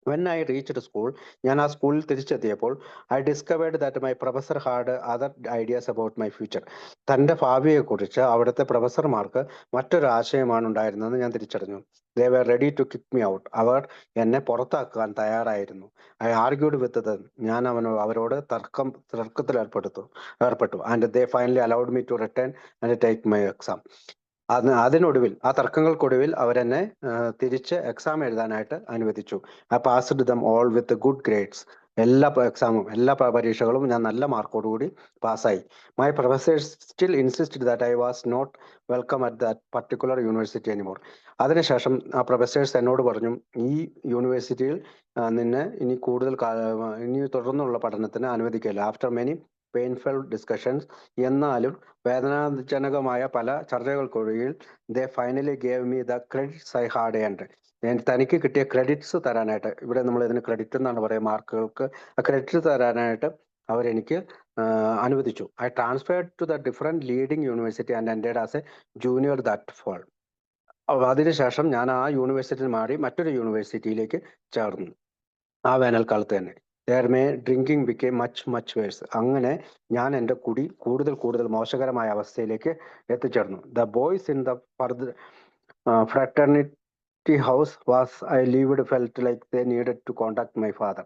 When I reached school, ഞാൻ ആ സ്കൂളിൽ തിരിച്ചെത്തിയപ്പോൾ I discovered that my professor had other ideas about my future. തൻ്റെ ഭാവിയെക്കുറിച്ച് അവിടുത്തെ പ്രൊഫസർമാർക്ക് മറ്റൊരു ആശയമാണ് ഉണ്ടായിരുന്നതെന്ന് ഞാൻ തിരിച്ചറിഞ്ഞു. They were ready to kick me out. അവർ എന്നെ പുറത്താക്കാൻ തയ്യാറായിരുന്നു. I argued with them. ഞാൻ അവരോട് തർക്കത്തിൽ ഏർപ്പെട്ടു. And they finally allowed me to return and take my exam. അതിനൊടുവിൽ ആ തർക്കങ്ങൾക്കൊടുവിൽ അവരെന്നെ തിരിച്ച് എക്സാം എഴുതാനായിട്ട് അനുവദിച്ചു. I passed them all with good grades. എല്ലാ പരീക്ഷകളും ഞാൻ നല്ല മാർക്കോടുകൂടി പാസ്സായി. My professors still insisted that I was not welcome at that particular university anymore. അതിനുശേഷം ആ പ്രൊഫസേഴ്സ് എന്നോട് പറഞ്ഞു, ഈ യൂണിവേഴ്സിറ്റിയിൽ നിന്നെ ഇനി തുടർന്നുള്ള പഠനത്തിന് അനുവദിക്കില്ല. ആഫ്റ്റർ മെനി പെയിൻഫുൾ ഡിസ്കഷൻസ്, എന്നാലും വേദനാജനകമായ പല ചർച്ചകൾക്കൊടുവിൽ they finally gave me the credits I had earned. തനിക്ക് കിട്ടിയ ക്രെഡിറ്റ്സ് തരാനായിട്ട്, ഇവിടെ നമ്മൾ ഇതിന് ക്രെഡിറ്റ് എന്നാണ് പറയുക, മാർക്കുകൾക്ക് ക്രെഡിറ്റ് തരാനായിട്ട് അവരെനിക്ക് അനുവദിച്ചു. I transferred to the different leading university and ended as a junior that fall. അതിനുശേഷം ഞാൻ ആ യൂണിവേഴ്സിറ്റിയിൽ മാറി മറ്റൊരു യൂണിവേഴ്സിറ്റിയിലേക്ക് ചേർന്നു ആ വേനൽക്കാലത്ത് തന്നെ. Drinking became much worse. അങ്ങനെ ഞാൻ എൻ്റെ കുടി കൂടുതൽ മോശകരമായ അവസ്ഥയിലേക്ക് എത്തിച്ചേർന്നു. The boys in the fraternity house I lived felt like they needed to contact my father.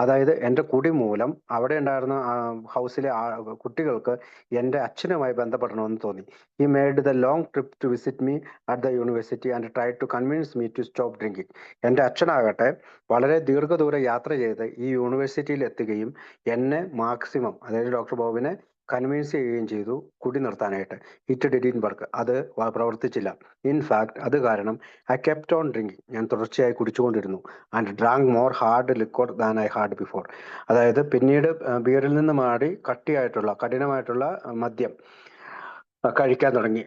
അതായത് എൻ്റെ കുടി മൂലം അവിടെ ഉണ്ടായിരുന്ന ഹൗസിലെ കുട്ടികൾക്ക് എൻ്റെ അച്ഛനുമായി ബന്ധപ്പെടണമെന്ന് തോന്നി. He made the long trip to visit me at the university and tried to convince me to stop drinking. എൻ്റെ അച്ഛനാകട്ടെ വളരെ ദീർഘദൂര യാത്ര ചെയ്ത് ഈ യൂണിവേഴ്സിറ്റിയിൽ എത്തുകയും എന്നെ മാക്സിമം, അതായത് ഡോക്ടർ ബോബിനെ കൺവിൻസ് ചെയ്യുകയും ചെയ്തു കുടി നിർത്താനായിട്ട്. It didn't work. അത് പ്രവർത്തിച്ചില്ല. ഇൻഫാക്ട് അത് കാരണം I kept on drinking. ഞാൻ തുടർച്ചയായി കുടിച്ചുകൊണ്ടിരുന്നു. And drank more hard liquor than I had before. അതായത് പിന്നീട് ബിയറിൽ നിന്ന് മാറി കഠിനമായിട്ടുള്ള മദ്യം കഴിക്കാൻ തുടങ്ങി.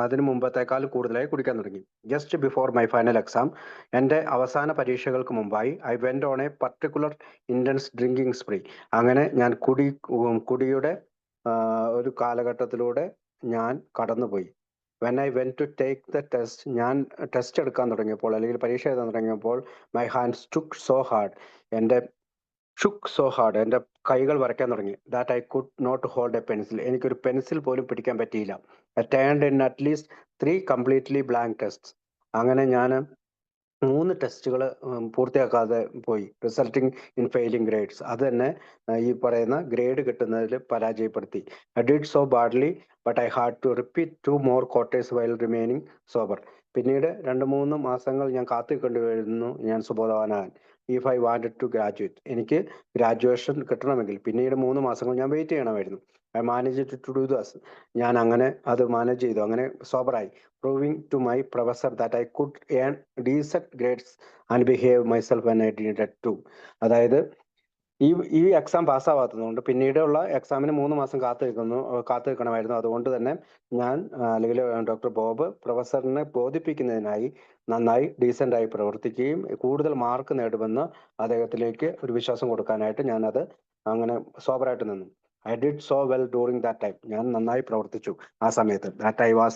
അതിനു മുമ്പത്തേക്കാൾ കൂടുതലായി കുടിക്കാൻ തുടങ്ങി. Just before my final exam, എൻ്റെ അവസാന പരീക്ഷകൾക്ക് മുമ്പായി I went on a particular intense drinking spree. അങ്ങനെ ഞാൻ കുടിയുടെ ഒരു കാലഘട്ടത്തിലൂടെ ഞാൻ കടന്നുപോയി. When I went to take the test, ഞാൻ ടെസ്റ്റ് എടുക്കാൻ തുടങ്ങിയപ്പോൾ അല്ലെങ്കിൽ പരീക്ഷ എഴുതാൻ തുടങ്ങിയപ്പോൾ my hands shook so hard. എൻ്റെ കൈകൾ വരയ്ക്കാൻ തുടങ്ങി. That I could not hold a pencil. എനിക്കൊരു പെൻസിൽ പോലും പിടിക്കാൻ പറ്റിയില്ല. I turned in at least 3 completely blank tests. അങ്ങനെ ഞാൻ 3 ടെസ്റ്റുകൾ പൂർത്തിയാക്കാതെ പോയി. Resulting in failing grades. അത് തന്നെ ഈ പറയുന്ന ഗ്രേഡ് കിട്ടുന്നതിൽ പരാജയപ്പെടുത്തി. I did so badly, but I had to repeat 2 more quarters while remaining sober. പിന്നീട് 2-3 മാസങ്ങൾ ഞാൻ കാത്തിരിക്കേണ്ടി വരുന്നു ഞാൻ സുബോധവാനാകാൻ. If I wanted to graduate, എനിക്ക് ഗ്രാജുവേഷൻ കിട്ടണമെങ്കിൽ പിന്നീട് 3 മാസങ്ങൾ ഞാൻ വെയിറ്റ് ചെയ്യണമായിരുന്നു. I manage to do this. ഞാൻ അങ്ങനെ അത് മാനേജ് ചെയ്തു, അങ്ങനെ സോബറായി. Proving to my professor that I could earn decent grades and behave myself when I needed to. അതായത് ഈ എക്സാം പാസ്സാവാത്തതുകൊണ്ട് പിന്നീടുള്ള എക്സാമിന് 3 മാസം കാത്തിരിക്കണമായിരുന്നു. അതുകൊണ്ട് തന്നെ ഞാൻ അല്ലെങ്കിൽ ഡോക്ടർ ബോബ് പ്രൊഫസറിനെ ബോധിപ്പിക്കുന്നതിനായി നന്നായി ഡീസൻ്റായി പ്രവർത്തിക്കുകയും കൂടുതൽ മാർക്ക് നേടുമെന്ന് അദ്ദേഹത്തിലേക്ക് ഒരു വിശ്വാസം കൊടുക്കാനായിട്ട് ഞാനത് അങ്ങനെ സോബറായിട്ട് നിന്നു. I did so well during that time. ഞാൻ നന്നായി പ്രവർത്തിച്ചു ആ സമയത്ത്. That I was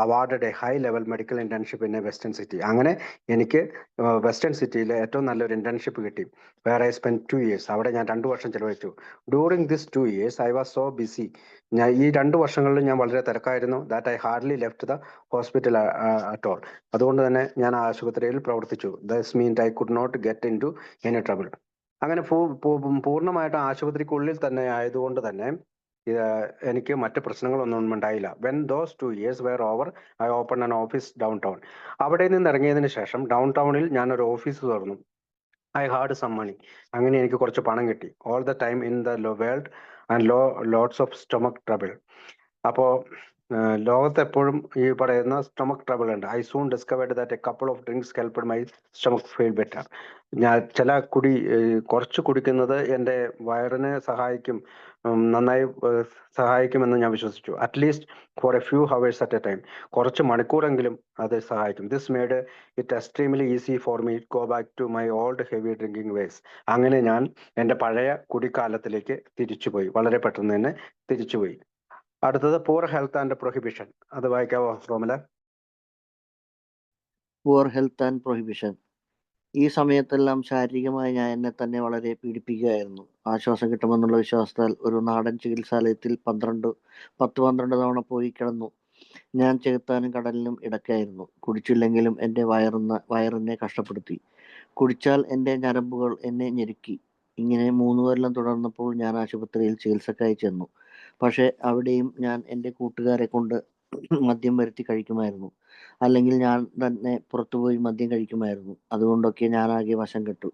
awarded a high level medical internship in a western city. അങ്ങനെ എനിക്ക് വെസ്റ്റേൺ സിറ്റിയിലെ ഏറ്റവും നല്ലൊരു ഇന്റേൺഷിപ്പ് കിട്ടി. Where I spent 2 years. അവിടെ ഞാൻ 2 വർഷം ചെലവഴിച്ചു. During this 2 years I was so busy. ഈ 2 വർഷങ്ങളിൽ ഞാൻ വളരെ തിരക്കായിരുന്നു. That I hardly left the hospital at all. അതുകൊണ്ട് തന്നെ ഞാൻ ആശുപത്രിയിൽ പ്രവർത്തിച്ചു. This meant I could not get into any trouble. അങ്ങനെ പൂർണ്ണമായിട്ട് ആശുപത്രിക്കുള്ളിൽ തന്നെ ആയതുകൊണ്ട് തന്നെ എനിക്ക് മറ്റ് പ്രശ്നങ്ങളൊന്നും ഉണ്ടായില്ല. When those 2 years were over, I opened an office downtown. അവിടെ നിന്ന് ഇറങ്ങിയതിന് ശേഷം ഡൗൺ ടൗണിൽ ഞാൻ ഒരു ഓഫീസ് തുറന്നു. I had some money. അങ്ങനെ എനിക്ക് കുറച്ച് പണം കിട്ടി. All the time in the world and lots of stomach trouble. അപ്പോൾ ലോകത്ത് എപ്പോഴും ഈ പറയുന്ന സ്റ്റൊമക് ട്രബിൾ ഉണ്ട്. I soon discovered that a couple of drinks helped my stomach feel better. ഞാൻ കുറച്ച് കുടിക്കുന്നത് എൻ്റെ വയറിനെ നന്നായി സഹായിക്കുമെന്ന് ഞാൻ വിശ്വസിച്ചു. At least for a few hours at a time. കുറച്ച് മണിക്കൂറെങ്കിലും അത് സഹായിക്കും. This made it extremely easy for me go back to my old heavy drinking ways. അങ്ങനെ ഞാൻ എൻ്റെ പഴയ കുടിക്കാലത്തിലേക്ക് തിരിച്ചുപോയി, വളരെ പെട്ടെന്ന് തന്നെ തിരിച്ചുപോയി. അടുത്തത് പൂർ ഹെൽത്ത് ആൻഡ് പ്രൊഹിബിഷൻ. അത് വായിക്കാവോ റോമല? Poor health and prohibition. ഈ സമയത്തെല്ലാം ശാരീരികമായി ഞാൻ എന്നെ തന്നെ വളരെ പീഡിപ്പിക്കുകയായിരുന്നു. ആശ്വാസം കിട്ടുമെന്നുള്ള വിശ്വാസത്താൽ ഒരു നാടൻ ചികിത്സാലയത്തിൽ 10-12 തവണ പോയി കിടന്നു. ഞാൻ ചെകുത്താനും കടലിനും ഇടയ്ക്കായിരുന്നു. കുടിച്ചില്ലെങ്കിലും എൻ്റെ വയറെന്നെ കഷ്ടപ്പെടുത്തി. കുടിച്ചാൽ എൻ്റെ ഞരമ്പുകൾ എന്നെ ഞെരുക്കി. ഇങ്ങനെ 3 കൊല്ലം തുടർന്നപ്പോൾ ഞാൻ ആശുപത്രിയിൽ ചികിത്സക്കായി ചെന്നു. പക്ഷേ അവിടെയും ഞാൻ എൻ്റെ കൂട്ടുകാരെ കൊണ്ട് മദ്യം വരുത്തി കഴിക്കുമായിരുന്നു. അല്ലെങ്കിൽ ഞാൻ തന്നെ പുറത്തുപോയി മദ്യം കഴിക്കുമായിരുന്നു. അതുകൊണ്ടൊക്കെ ഞാനാകെ വശം കെട്ടു.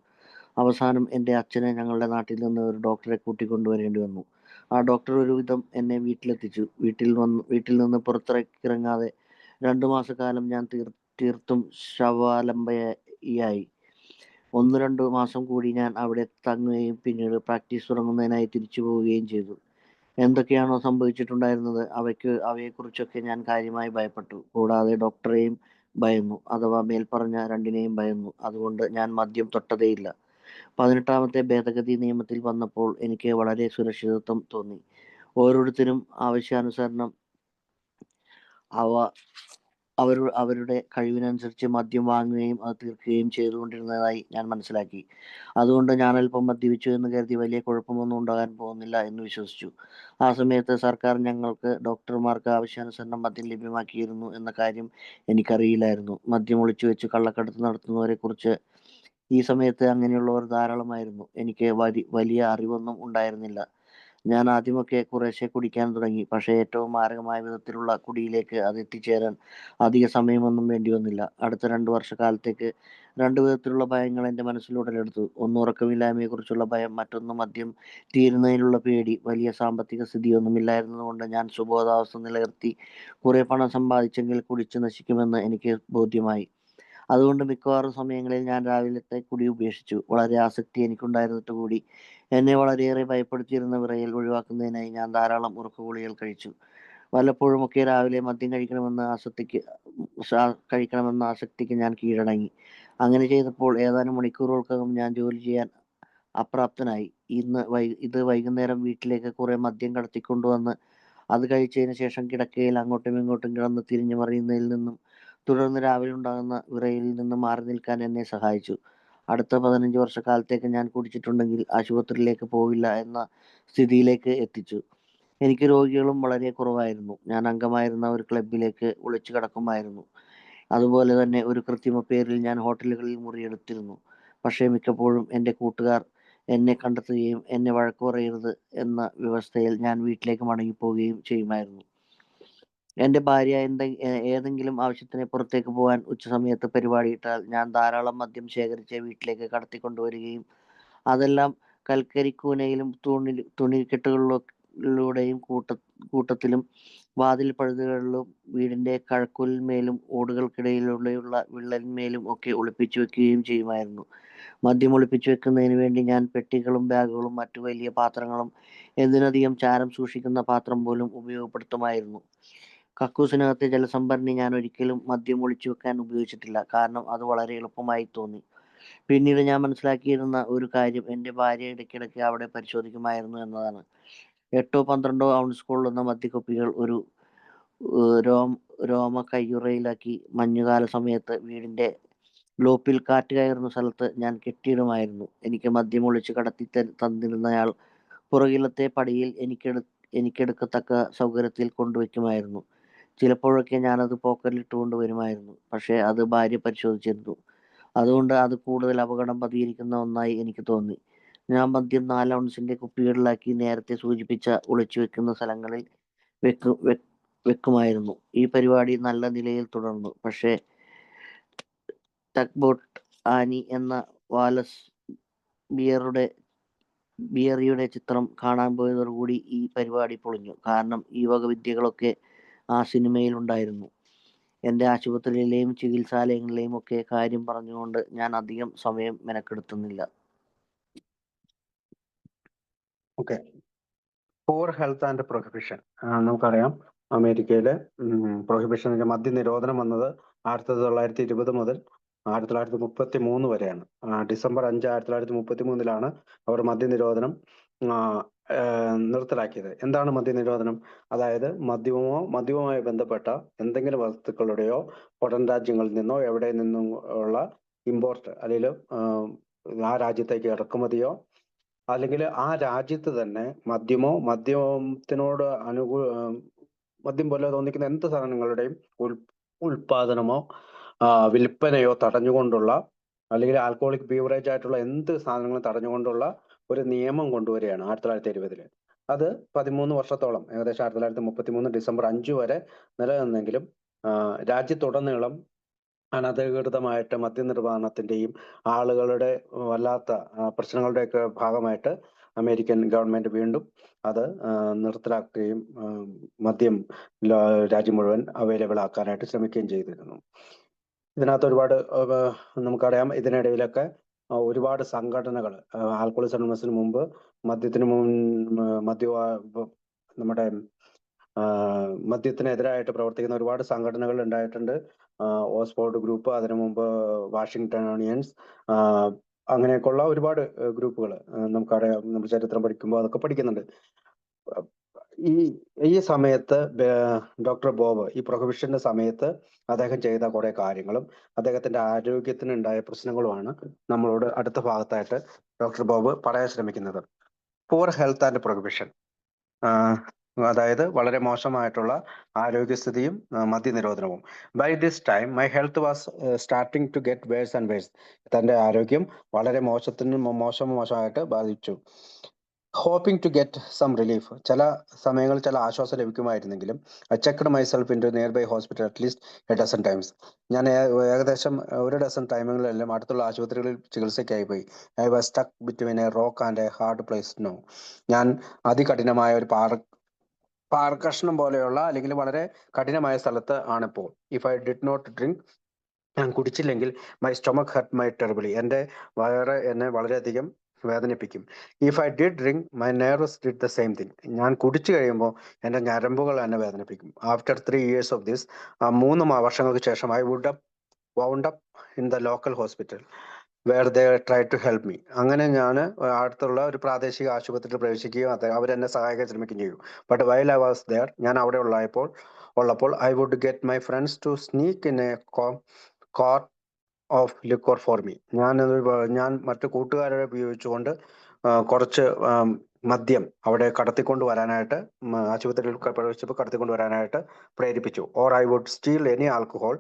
അവസാനം എൻ്റെ അച്ഛനെ ഞങ്ങളുടെ നാട്ടിൽ നിന്ന് ഒരു ഡോക്ടറെ കൂട്ടിക്കൊണ്ടുവരേണ്ടി വന്നു. ആ ഡോക്ടർ ഒരുവിധം എന്നെ വീട്ടിലെത്തിച്ചു. വീട്ടിൽ നിന്ന് പുറത്തിറങ്ങാതെ 2 മാസക്കാലം ഞാൻ തീർത്തും ശവാലംബയായി. 1-2 മാസം കൂടി ഞാൻ അവിടെ തങ്ങുകയും പിന്നീട് പ്രാക്ടീസ് തുടങ്ങുന്നതിനായി തിരിച്ചു പോവുകയും ചെയ്തു. എന്തൊക്കെയാണോ സംഭവിച്ചിട്ടുണ്ടായിരുന്നത് അവയെക്കുറിച്ചൊക്കെ ഞാൻ കാര്യമായി ഭയപ്പെട്ടു. കൂടാതെ ഡോക്ടറെയും ഭയന്നു, അഥവാ മേൽപ്പറഞ്ഞ രണ്ടിനെയും ഭയന്നു. അതുകൊണ്ട് ഞാൻ മദ്യം തൊട്ടതേയില്ല. 18ാമത്തെ ഭേദഗതി നിയമത്തിൽ വന്നപ്പോൾ എനിക്ക് വളരെ സുരക്ഷിതത്വം തോന്നി. ഓരോരുത്തരും ആവശ്യാനുസരണം അവ അവരുടെ കഴിവിനനുസരിച്ച് മദ്യം വാങ്ങുകയും അത് തീർക്കുകയും ചെയ്തുകൊണ്ടിരുന്നതായി ഞാൻ മനസ്സിലാക്കി. അതുകൊണ്ട് ഞാൻ അല്പം മദ്യപിച്ചു എന്ന് കരുതി വലിയ കുഴപ്പമൊന്നും ഉണ്ടാകാൻ പോകുന്നില്ല എന്ന് വിശ്വസിച്ചു. ആ സമയത്ത് സർക്കാർ ഞങ്ങൾക്ക് ഡോക്ടർമാർക്ക് ആവശ്യാനുസരണം മദ്യം ലഭ്യമാക്കിയിരുന്നു എന്ന കാര്യം എനിക്കറിയില്ലായിരുന്നു. മദ്യം ഒളിച്ചു വെച്ച് കള്ളക്കടത്ത് നടത്തുന്നവരെ കുറിച്ച് ഈ സമയത്ത് അങ്ങനെയുള്ളവർ ധാരാളമായിരുന്നു. എനിക്ക് വലിയ അറിവൊന്നും ഉണ്ടായിരുന്നില്ല. ഞാൻ ആദ്യമൊക്കെ കുറേശ്ശെ കുടിക്കാൻ തുടങ്ങി. പക്ഷേ ഏറ്റവും മാരകമായ വിധത്തിലുള്ള കുടിയിലേക്ക് അത് എത്തിച്ചേരാൻ അധിക സമയമൊന്നും വേണ്ടി വന്നില്ല. അടുത്ത 2 വർഷക്കാലത്തേക്ക് 2 വിധത്തിലുള്ള ഭയങ്ങൾ എൻ്റെ മനസ്സിൽ ഉടലെടുത്തു. ഒന്ന് ഉറക്കമില്ലായ്മയെക്കുറിച്ചുള്ള ഭയം, മറ്റൊന്ന് മദ്യം തീരുന്നതിനുള്ള പേടി. വലിയ സാമ്പത്തിക സ്ഥിതിയൊന്നുമില്ലായിരുന്നതുകൊണ്ട് ഞാൻ സുബോധാവസ്ഥ നിലനിർത്തി കുറെ പണം സമ്പാദിച്ചെങ്കിൽ കുടിച്ച് നശിക്കുമെന്ന് എനിക്ക് ബോധ്യമായി. അതുകൊണ്ട് മിക്കവാറും സമയങ്ങളിൽ ഞാൻ രാവിലത്തെ കുടി ഉപേക്ഷിച്ചു. വളരെ ആസക്തി എനിക്കുണ്ടായിരുന്നിട്ട് കൂടി എന്നെ വളരെയേറെ ഭയപ്പെടുത്തിയിരുന്ന വിറയൽ ഒഴിവാക്കുന്നതിനായി ഞാൻ ധാരാളം ഉറക്കഗുളികകൾ കഴിച്ചു. വല്ലപ്പോഴുമൊക്കെ രാവിലെ മദ്യം കഴിക്കണമെന്ന ആസക്തിക്ക് ഞാൻ കീഴടങ്ങി. അങ്ങനെ ചെയ്തപ്പോൾ ഏതാനും മണിക്കൂറുകൾക്കകം ഞാൻ ജോലി ചെയ്യാൻ അപ്രാപ്തനായി. ഇത് വൈകുന്നേരം വീട്ടിലേക്ക് കുറെ മദ്യം കടത്തിക്കൊണ്ടുവന്ന് അത് കഴിച്ചതിന് ശേഷം കിടക്കയിൽ അങ്ങോട്ടും ഇങ്ങോട്ടും കിടന്ന് തിരിഞ്ഞു മറിയുന്നതിൽ നിന്നും തുടർന്ന് രാവിലെ ഉണ്ടാകുന്ന വിറയലിൽ നിന്നും മാറി നിൽക്കാൻ എന്നെ സഹായിച്ചു. അടുത്ത 15 വർഷക്കാലത്തേക്ക് ഞാൻ കുടിച്ചിട്ടുണ്ടെങ്കിൽ ആശുപത്രിയിലേക്ക് പോവില്ല എന്ന സ്ഥിതിയിലേക്ക് എത്തിച്ചു. എനിക്ക് രോഗികളും വളരെ കുറവായിരുന്നു. ഞാൻ അംഗമായിരുന്ന ഒരു ക്ലബിലേക്ക് ഒളിച്ചു കടക്കുമായിരുന്നു. അതുപോലെ തന്നെ ഒരു കൃത്രിമ പേരിൽ ഞാൻ ഹോട്ടലുകളിൽ മുറിയെടുത്തിരുന്നു. പക്ഷേ മിക്കപ്പോഴും എൻ്റെ കൂട്ടുകാർ എന്നെ കണ്ടെത്തുകയും എന്നെ വഴക്കു പറയരുത് എന്ന വ്യവസ്ഥയിൽ ഞാൻ വീട്ടിലേക്ക് മടങ്ങിപ്പോവുകയും ചെയ്യുമായിരുന്നു. എൻ്റെ ഭാര്യ ഏതെങ്കിലും ആവശ്യത്തിന് പുറത്തേക്ക് പോകാൻ ഉച്ചസമയത്ത് പരിപാടിയിട്ടാൽ ഞാൻ ധാരാളം മദ്യം ശേഖരിച്ച് വീട്ടിലേക്ക് കടത്തിക്കൊണ്ടുവരികയും അതെല്ലാം കൽക്കരിക്കൂനയിലും തുണിക്കെട്ടുകളിലൂടെയും കൂട്ടത്തിലും വാതിൽ പഴുതുകളിലും വീടിൻ്റെ കഴക്കുലിന്മേലും ഓടുകൾക്കിടയിലുള്ള വിള്ളലിന്മേലും ഒക്കെ ഒളിപ്പിച്ചു വെക്കുകയും ചെയ്യുമായിരുന്നു. മദ്യം ഒളിപ്പിച്ചു വെക്കുന്നതിന് വേണ്ടി ഞാൻ പെട്ടികളും ബാഗുകളും മറ്റു വലിയ പാത്രങ്ങളും എന്തിനധികം ചാരം സൂക്ഷിക്കുന്ന പാത്രം പോലും ഉപയോഗപ്പെടുത്തുമായിരുന്നു. കക്കൂസിനകത്തെ ജലസംഭരണി ഞാൻ ഒരിക്കലും മദ്യം ഒളിച്ചു വെക്കാൻ ഉപയോഗിച്ചിട്ടില്ല. കാരണം അത് വളരെ എളുപ്പമായി തോന്നി. പിന്നീട് ഞാൻ മനസ്സിലാക്കിയിരുന്ന ഒരു കാര്യം എൻ്റെ ഭാര്യ ഇടയ്ക്കിടയ്ക്ക് അവിടെ പരിശോധിക്കുമായിരുന്നു എന്നതാണ്. 8-12 ഔൺസ് കൊള്ളുന്ന മദ്യക്കുപ്പികൾ ഒരു രോമ കയ്യുറയിലാക്കി മഞ്ഞുകാല സമയത്ത് വീടിൻ്റെ ലോപ്പിൽ കാറ്റ് കയറുന്ന സ്ഥലത്ത് ഞാൻ കെട്ടിയിടുമായിരുന്നു. എനിക്ക് മദ്യം ഒളിച്ച് കടത്തി തന്നിരുന്നയാൾ പുറകിലത്തെ പടിയിൽ എനിക്കെടുക്കത്തക്ക സൗകര്യത്തിൽ കൊണ്ടുവയ്ക്കുമായിരുന്നു. ചിലപ്പോഴൊക്കെ ഞാനത് പോക്കറ്റിലിട്ടുകൊണ്ട് വരുമായിരുന്നു. പക്ഷേ അത് ഭാര്യ പരിശോധിച്ചിരുന്നു. അതുകൊണ്ട് അത് കൂടുതൽ അപകടം പതിയിരിക്കുന്ന ഒന്നായി എനിക്ക് തോന്നി. ഞാൻ മദ്യം 4 ഔൺസിന്റെ കുപ്പികളിലാക്കി നേരത്തെ സൂചിപ്പിച്ച ഒളിച്ചു വെക്കുന്ന സ്ഥലങ്ങളിൽ വെക്കുമായിരുന്നു. ഈ പരിപാടി നല്ല നിലയിൽ തുടർന്നു. പക്ഷേ ടഗ് ബോട്ട് ആനി എന്ന വാലസ് ബിയറിയുടെ ചിത്രം കാണാൻ പോയതോടുകൂടി ഈ പരിപാടി പൊളിഞ്ഞു. കാരണം ഈ വക വിദ്യകളൊക്കെ ആ സിനിമയിൽ ഉണ്ടായിരുന്നു. എൻ്റെ ആശുപത്രിയിലെയും ചികിത്സാലയങ്ങളിലെയും ഒക്കെ കാര്യം പറഞ്ഞുകൊണ്ട് ഞാൻ അധികം സമയം മെനക്കെടുത്തുന്നില്ല. Okay. Poor health and prohibition. നമുക്കറിയാം, അമേരിക്കയിലെ പ്രൊഹിബിഷൻ മദ്യനിരോധനം വന്നത് 1920 മുതൽ 1933 വരെയാണ്. ഡിസംബർ 5, 1933 അവർ മദ്യനിരോധനം നിർത്തലാക്കിയത്. എന്താണ് മദ്യനിരോധനം? അതായത് മദ്യവുമായി ബന്ധപ്പെട്ട എന്തെങ്കിലും വസ്തുക്കളുടെയോ പുറം രാജ്യങ്ങളിൽ നിന്നോ എവിടെ നിന്നും ഉള്ള ഇമ്പോർട്ട് അല്ലെങ്കിൽ ആ രാജ്യത്തേക്ക് ഇറക്കുമതിയോ അല്ലെങ്കിൽ ആ രാജ്യത്ത് തന്നെ മദ്യത്തിനോട് മദ്യം പോലെ തോന്നിക്കുന്ന എന്ത് സാധനങ്ങളുടെയും ഉൽപാദനമോ വിൽപ്പനയോ തടഞ്ഞുകൊണ്ടുള്ള അല്ലെങ്കിൽ ആൽക്കഹോളിക് ബീവറേജ് ആയിട്ടുള്ള എന്ത് സാധനങ്ങളും തടഞ്ഞുകൊണ്ടുള്ള ഒരു നിയമം കൊണ്ടുവരികയാണ് 1970. അത് 13 വർഷത്തോളം, ഏകദേശം 1933 ഡിസംബർ 5 വരെ നിലനിന്നെങ്കിലും രാജ്യത്തുടനീളം അനധികൃതമായിട്ട് മദ്യനിർമ്മാണത്തിന്റെയും ആളുകളുടെ വല്ലാത്ത പ്രശ്നങ്ങളുടെയൊക്കെ ഭാഗമായിട്ട് അമേരിക്കൻ ഗവൺമെന്റ് വീണ്ടും അത് നിർത്തലാക്കുകയും മദ്യം രാജ്യം മുഴുവൻ അവൈലബിൾ ആക്കാനായിട്ട് ശ്രമിക്കുകയും ചെയ്തിരുന്നു. ഇതിനകത്ത് ഒരുപാട് നമുക്കറിയാം, ഇതിനിടയിലൊക്കെ ഒരുപാട് സംഘടനകൾ ആൽക്കഹോളിസം അനോണിമസിന് മുമ്പ് നമ്മുടെ മദ്യത്തിനെതിരായിട്ട് പ്രവർത്തിക്കുന്ന ഒരുപാട് സംഘടനകൾ ഉണ്ടായിട്ടുണ്ട്. ഓക്സ്ഫോർഡ് ഗ്രൂപ്പ്, അതിനു മുമ്പ് വാഷിംഗ്ടൺ ഓണിയൻസ്, അങ്ങനെയൊക്കെയുള്ള ഒരുപാട് ഗ്രൂപ്പുകൾ നമുക്കറിയാം. നമ്മൾ ചരിത്രം പഠിക്കുമ്പോൾ അതൊക്കെ പഠിക്കുന്നുണ്ട്. ഈ സമയത്ത് ഡോക്ടർ ബോബ് ഈ പ്രൊഹിബിഷന്റെ സമയത്ത് അദ്ദേഹം ചെയ്ത കുറെ കാര്യങ്ങളും അദ്ദേഹത്തിന്റെ ആരോഗ്യത്തിന് ഉണ്ടായ പ്രശ്നങ്ങളുമാണ് നമ്മളോട് അടുത്ത ഭാഗത്തായിട്ട് ഡോക്ടർ ബോബ് പറയാൻ ശ്രമിക്കുന്നത്. പൂർ ഹെൽത്ത് ആൻഡ് പ്രൊഹിബിഷൻ, അതായത് വളരെ മോശമായിട്ടുള്ള ആരോഗ്യസ്ഥിതിയും മദ്യനിരോധനവും. By this time my health was starting to get worse and worse. തന്റെ ആരോഗ്യം വളരെ മോശമായിട്ട് ബാധിച്ചു. Hoping to get some relief, ചില സമയങ്ങളിൽ ചില ആശ്വാസം ലഭിക്കുമായിരുന്നെങ്കിലും I checked myself into nearby hospital at least a dozen times. ഞാൻ ഏകദേശം ഒരു ഡസൻ ടൈമുകളിലെല്ലാം അടുത്തുള്ള ആശുപത്രികളിൽ ചികിത്സയ്ക്കായി പോയി. I was stuck between a rock and a hard place no. ഞാൻ അതികഠിനമായ ഒരു പാറക്കഷ്ണം പോലെയുള്ള അല്ലെങ്കിൽ വളരെ കഠിനമായ സ്ഥലത്ത് ആണിപ്പോൾ. If I did not drink, ഞാൻ കുടിച്ചില്ലെങ്കിൽ my stomach hurt my terribly, എൻ്റെ വയറ് എന്നെ വളരെയധികം വേദനിപ്പിക്കും. If I did drink my nerves did the same thing. ഞാൻ കുടിച്ചു കഴിയുമ്പോൾ എൻ്റെ ഞരമ്പുകൾ എന്നെ വേദനിപ്പിക്കും. ആഫ്റ്റർ 3 years ഓഫ് ദിസ്, 3 വർഷങ്ങൾക്ക് ശേഷം I would wound up in the local hospital where they tried to help me. അങ്ങനെ ഞാൻ അടുത്തുള്ള ഒരു പ്രാദേശിക ആശുപത്രിയിൽ പ്രവേശിക്കുകയും അവരെന്നെ സഹായിക്കാൻ ശ്രമിക്കുകയും ചെയ്തു. But while I was there, ഞാൻ അവിടെ ഉള്ളപ്പോൾ I would get my friends to sneak in a quart of liquor for me. ഞാൻ മറ്റു കൂട്ടുകാരെ ഉപയോഗിച്ചുകൊണ്ട് കുറച്ച് മദ്യം അവിടെ കടത്തിക്കൊണ്ട് വരാനായിട്ട്, ആശുപത്രിയിൽ പ്രവേശിച്ചപ്പോൾ കടത്തിക്കൊണ്ട് വരാനായിട്ട് പ്രേരിപ്പിച്ചു. Or I would steal any alcohol,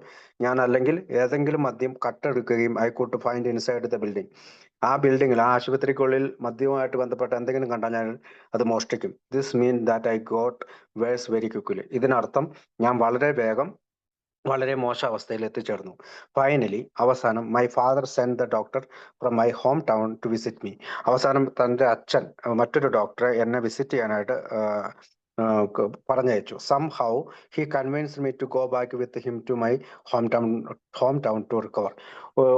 ഞാൻ അല്ലെങ്കിൽ ഏതെങ്കിലും മദ്യം കട്ടെടുക്കുകയും I could find inside the building. ആ ബിൽഡിങ്ങിൽ, ആ ആശുപത്രിക്കുള്ളിൽ മദ്യവുമായിട്ട് ബന്ധപ്പെട്ട എന്തെങ്കിലും കണ്ടാൽ ഞാൻ അത് മോഷ്ടിക്കും. This mean that I got worse very quickly. ഇതിനർത്ഥം ഞാൻ വളരെ മോശം അവസ്ഥയിൽ എത്തിച്ചേർന്നു. ഫൈനലി, അവസാനം my father send the doctor from my home town to visit me. അവസാനം തൻ്റെ അച്ഛൻ മറ്റൊരു ഡോക്ടറെ എന്നെ വിസിറ്റ് ചെയ്യാനായിട്ട് പറഞ്ഞയച്ചു. Somehow he convinced me to go back with him to my home town to recover.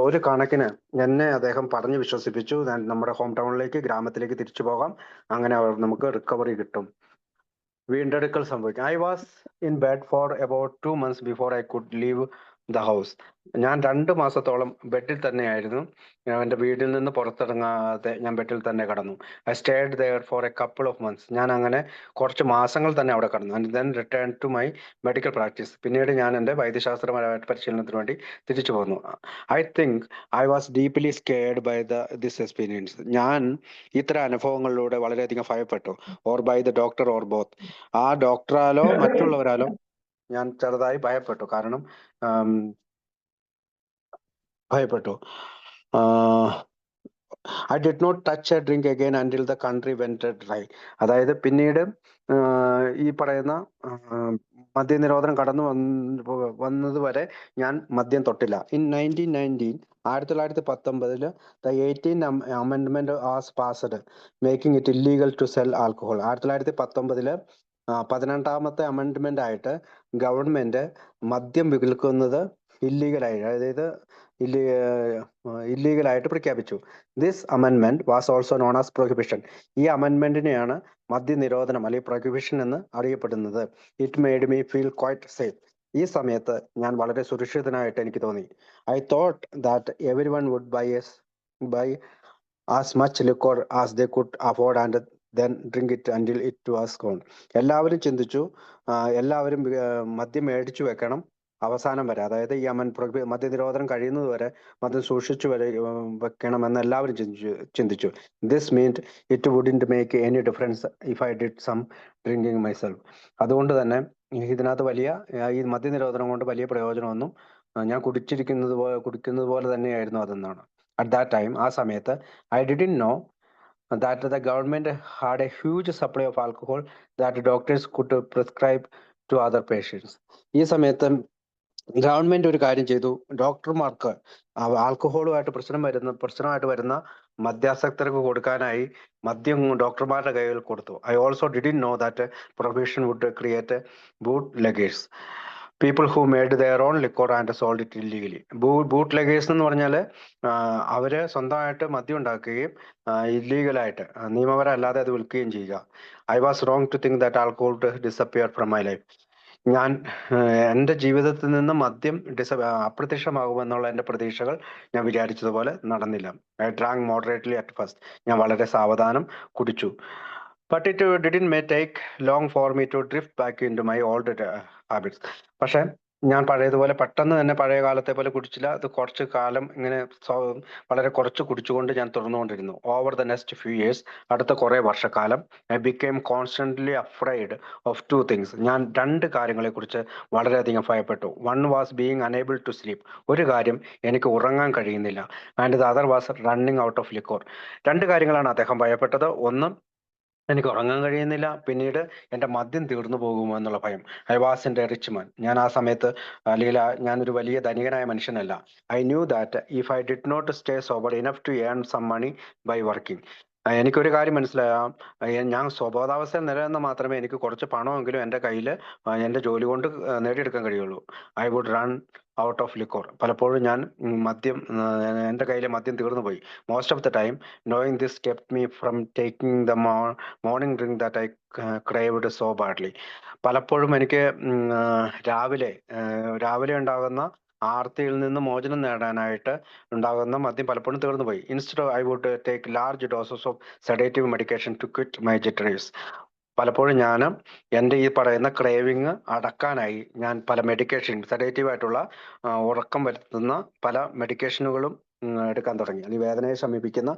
ഒരു കണക്കിന് എന്നെ അദ്ദേഹം പറഞ്ഞു വിശ്വസിപ്പിച്ചു, നമ്മുടെ ഹോം ടൗണിലേക്ക്, ഗ്രാമത്തിലേക്ക് തിരിച്ചു പോകാം, അങ്ങനെ നമുക്ക് റിക്കവറി കിട്ടും, വീണ്ടെടുക്കൽ സംഭവിക്കും. I was in bed for about 2 months before I could leave the house. ഞാൻ 2 മാസത്തോളം ബെഡിൽ തന്നെയായിരുന്നു. എൻ്റെ വീട്ടിൽ നിന്ന് പുറത്തിറങ്ങാതെ ഞാൻ ബെഡിൽ തന്നെ കടന്നു. I stayed there for a couple of months. ഞാൻ അങ്ങനെ കുറച്ച് മാസങ്ങൾ തന്നെ അവിടെ കടന്നു. And then return to my medical practice. പിന്നീട് ഞാൻ എൻ്റെ വൈദ്യശാസ്ത്രപരമായിട്ട് പരിശീലനത്തിന് വേണ്ടി തിരിച്ചു പോന്നു. I think I was deeply scared by this experience. ഞാൻ ഇത്തരം അനുഭവങ്ങളിലൂടെ വളരെയധികം ഭയപ്പെട്ടു. Or by the doctor or both. ആ ഡോക്ടറാലോ മറ്റുള്ളവരാലോ ഞാൻ ചെറുതായി ഭയപ്പെട്ടു. കാരണം I did not touch a drink again until the country went dry. അതായത് പിന്നീട് ഈ പറയുന്ന മദ്യനിരോധനം കടന്നു വന്നത് വരെ ഞാൻ മദ്യം തൊട്ടില്ല. In 1919 the 18th amendment was passed making it illegal to sell alcohol. 1919 18ാമത്തെ അമെൻഡ്മെന്റ് ആയിട്ട് ഗവൺമെന്റ് മദ്യം വിൽക്കുന്നത് ഇല്ലീഗലായി, അതായത് ഇല്ലീഗലായിട്ട് പ്രഖ്യാപിച്ചു. ദിസ് അമെൻമെന്റ് was also known as prohibition. ഈ അമെൻമെന്റിനെയാണ് മദ്യനിരോധനം അല്ലെങ്കിൽ പ്രൊഹിബിഷൻ എന്ന് അറിയപ്പെടുന്നത്. It made me feel quite safe. ഈ സമയത്ത് ഞാൻ വളരെ സുരക്ഷിതനായിട്ട് എനിക്ക് തോന്നി. I thought that every one would buy as much liquor as they could afford and then drink it until it was gone. എല്ലാവരും ചിന്തിച്ചു, എല്ലാവരും മദ്യം മേടിച്ചു വെക്കണം, അവസാനം വരെ, അതായത് ഈ മദ്യനിരോധനം കഴിയുന്നത് വരെ മദ്യം സൂക്ഷിച്ചു വരെ വെക്കണമെന്ന് എല്ലാവരും ചിന്തിച്ചു. This meant it wouldn't make any difference if I did some drinking myself. അതുകൊണ്ട് തന്നെ ഇതിനകത്ത് ഈ മദ്യനിരോധനം കൊണ്ട് വലിയ പ്രയോജനമൊന്നും ഞാൻ കുടിക്കുന്നത് പോലെ തന്നെയായിരുന്നു അതെന്നാണ്. അറ്റ് ദാറ്റ് ടൈം, ആ സമയത്ത്, I didn't know that the government had a huge supply of alcohol that doctors could prescribe to other patients. ഈ സമയത്ത് ഗവൺമെന്റ് ഒരു കാര്യം ചെയ്തു, ഡോക്ടർമാർക്ക് ആൽക്കഹോളുമായിട്ട് പ്രശ്നമായിട്ട് വരുന്ന മദ്യാസക്തർക്ക് കൊടുക്കാനായി മദ്യം ഡോക്ടർമാരുടെ കയ്യിൽ കൊടുത്തു. I also didn't know that prohibition would create bootleggers, people who made their own liquor and sold it illegally. Bootleggers എന്ന് പറഞ്ഞാൽ അവര് സ്വന്തമായിട്ട് മദ്യം ഉണ്ടാക്കുകയും ഇല്ലീഗലായിട്ട് നിയമപരമല്ലാതെ അത് വിൽക്കുകയും ചെയ്യുക. I was wrong to think that alcohol disappear from my life. എൻ്റെ ജീവിതത്തിൽ നിന്ന് മദ്യം അപ്രത്യക്ഷമാകുമെന്നുള്ള എൻ്റെ പ്രതീക്ഷകൾ ഞാൻ വിചാരിച്ചതുപോലെ നടന്നില്ല. I drank moderately at first. ഞാൻ വളരെ സാവധാനം കുടിച്ചു. ബട്ട് ഇറ്റ് ഡിഡിൻ മേ take long for me to drift back into my old habits. പക്ഷെ ഞാൻ പഴയതുപോലെ പെട്ടെന്ന് തന്നെ പഴയ കാലത്തെ പോലെ കുടിച്ചില്ല. അത് കുറച്ച് കാലം ഇങ്ങനെ വളരെ കുറച്ച് കുടിച്ചുകൊണ്ട് ഞാൻ തുടർന്നുകൊണ്ടിരുന്നു. Over the next few years, അടുത്ത കുറേ വർഷക്കാലം, I became constantly afraid of two things. ഞാൻ രണ്ട് കാര്യങ്ങളെക്കുറിച്ച് വളരെയധികം ഭയപ്പെട്ടു. One was being unable to sleep. ഒരു കാര്യം, എനിക്ക് ഉറങ്ങാൻ കഴിയുന്നില്ല. And the other was running out of liquor. രണ്ട് കാര്യങ്ങളാണ് അദ്ദേഹം ഭയപ്പെട്ടത്. ഒന്ന്, എനിക്ക് ഉറങ്ങാൻ കഴിയുന്നില്ല. പിന്നീട് എൻ്റെ മദ്യം തീർന്നു പോകുമോ എന്നുള്ള ഭയം. I was in a rich man. ഞാൻ ആ സമയത്ത്, അല്ലെങ്കിൽ ഞാനൊരു വലിയ ധനികനായ മനുഷ്യനല്ല. I knew that if I did not stay sober enough to earn some money by working. എനിക്കൊരു കാര്യം മനസ്സിലാകാം, ഞാൻ സ്വബോധാവസ്ഥയിൽ നിലനിന്ന് മാത്രമേ എനിക്ക് കുറച്ച് പണമെങ്കിലും എൻ്റെ കയ്യിൽ എൻ്റെ ജോലി കൊണ്ട് നേടിയെടുക്കാൻ കഴിയുള്ളൂ. I would run out of liquor. പലപ്പോഴും ഞാൻ എൻ്റെ കയ്യിലെ മദ്യം തീർന്നു പോയി. Most of the time knowing this kept me from taking the morning drink that I craved so badly. പലപ്പോഴും എനിക്ക് രാവിലെ ഉണ്ടാകുന്ന ആർത്തിയിൽ നിന്ന് മോചനം നേടാനായിട്ട് ഉണ്ടാകുന്ന മദ്യം പലപ്പോഴും തീർന്നു പോയി. Instead I would take large doses of sedative medication to quit my jitters. പലപ്പോഴും ഞാൻ എൻ്റെ ഈ പറയുന്ന ക്രേവിങ് അടക്കാനായി ഞാൻ പല സെഡേറ്റീവ് ആയിട്ടുള്ള ഉറക്കം വരുത്തുന്ന പല മെഡിക്കേഷനുകളും എടുക്കാൻ തുടങ്ങി. അല്ലെങ്കിൽ വേദനയെ ശമിപ്പിക്കുന്ന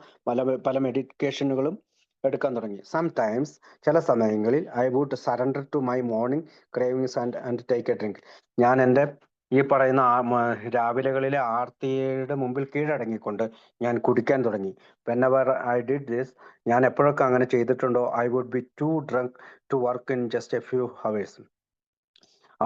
പല മെഡിക്കേഷനുകളും എടുക്കാൻ തുടങ്ങി. സംടൈംസ്, ചില സമയങ്ങളിൽ, I would surrender to my morning cravings and take a drink. ഞാൻ എൻ്റെ ഈ പറയുന്ന രാവിലെകളിലെ ആർത്തിയുടെ മുമ്പിൽ കീഴടങ്ങിക്കൊണ്ട് ഞാൻ കുടിക്കാൻ തുടങ്ങി. വെനെവർ ഐ ഡിഡ് ദിസ്, ഞാൻ എപ്പോഴൊക്കെ അങ്ങനെ ചെയ്തിട്ടുണ്ടോ, I would be too drunk to work in just a few hours.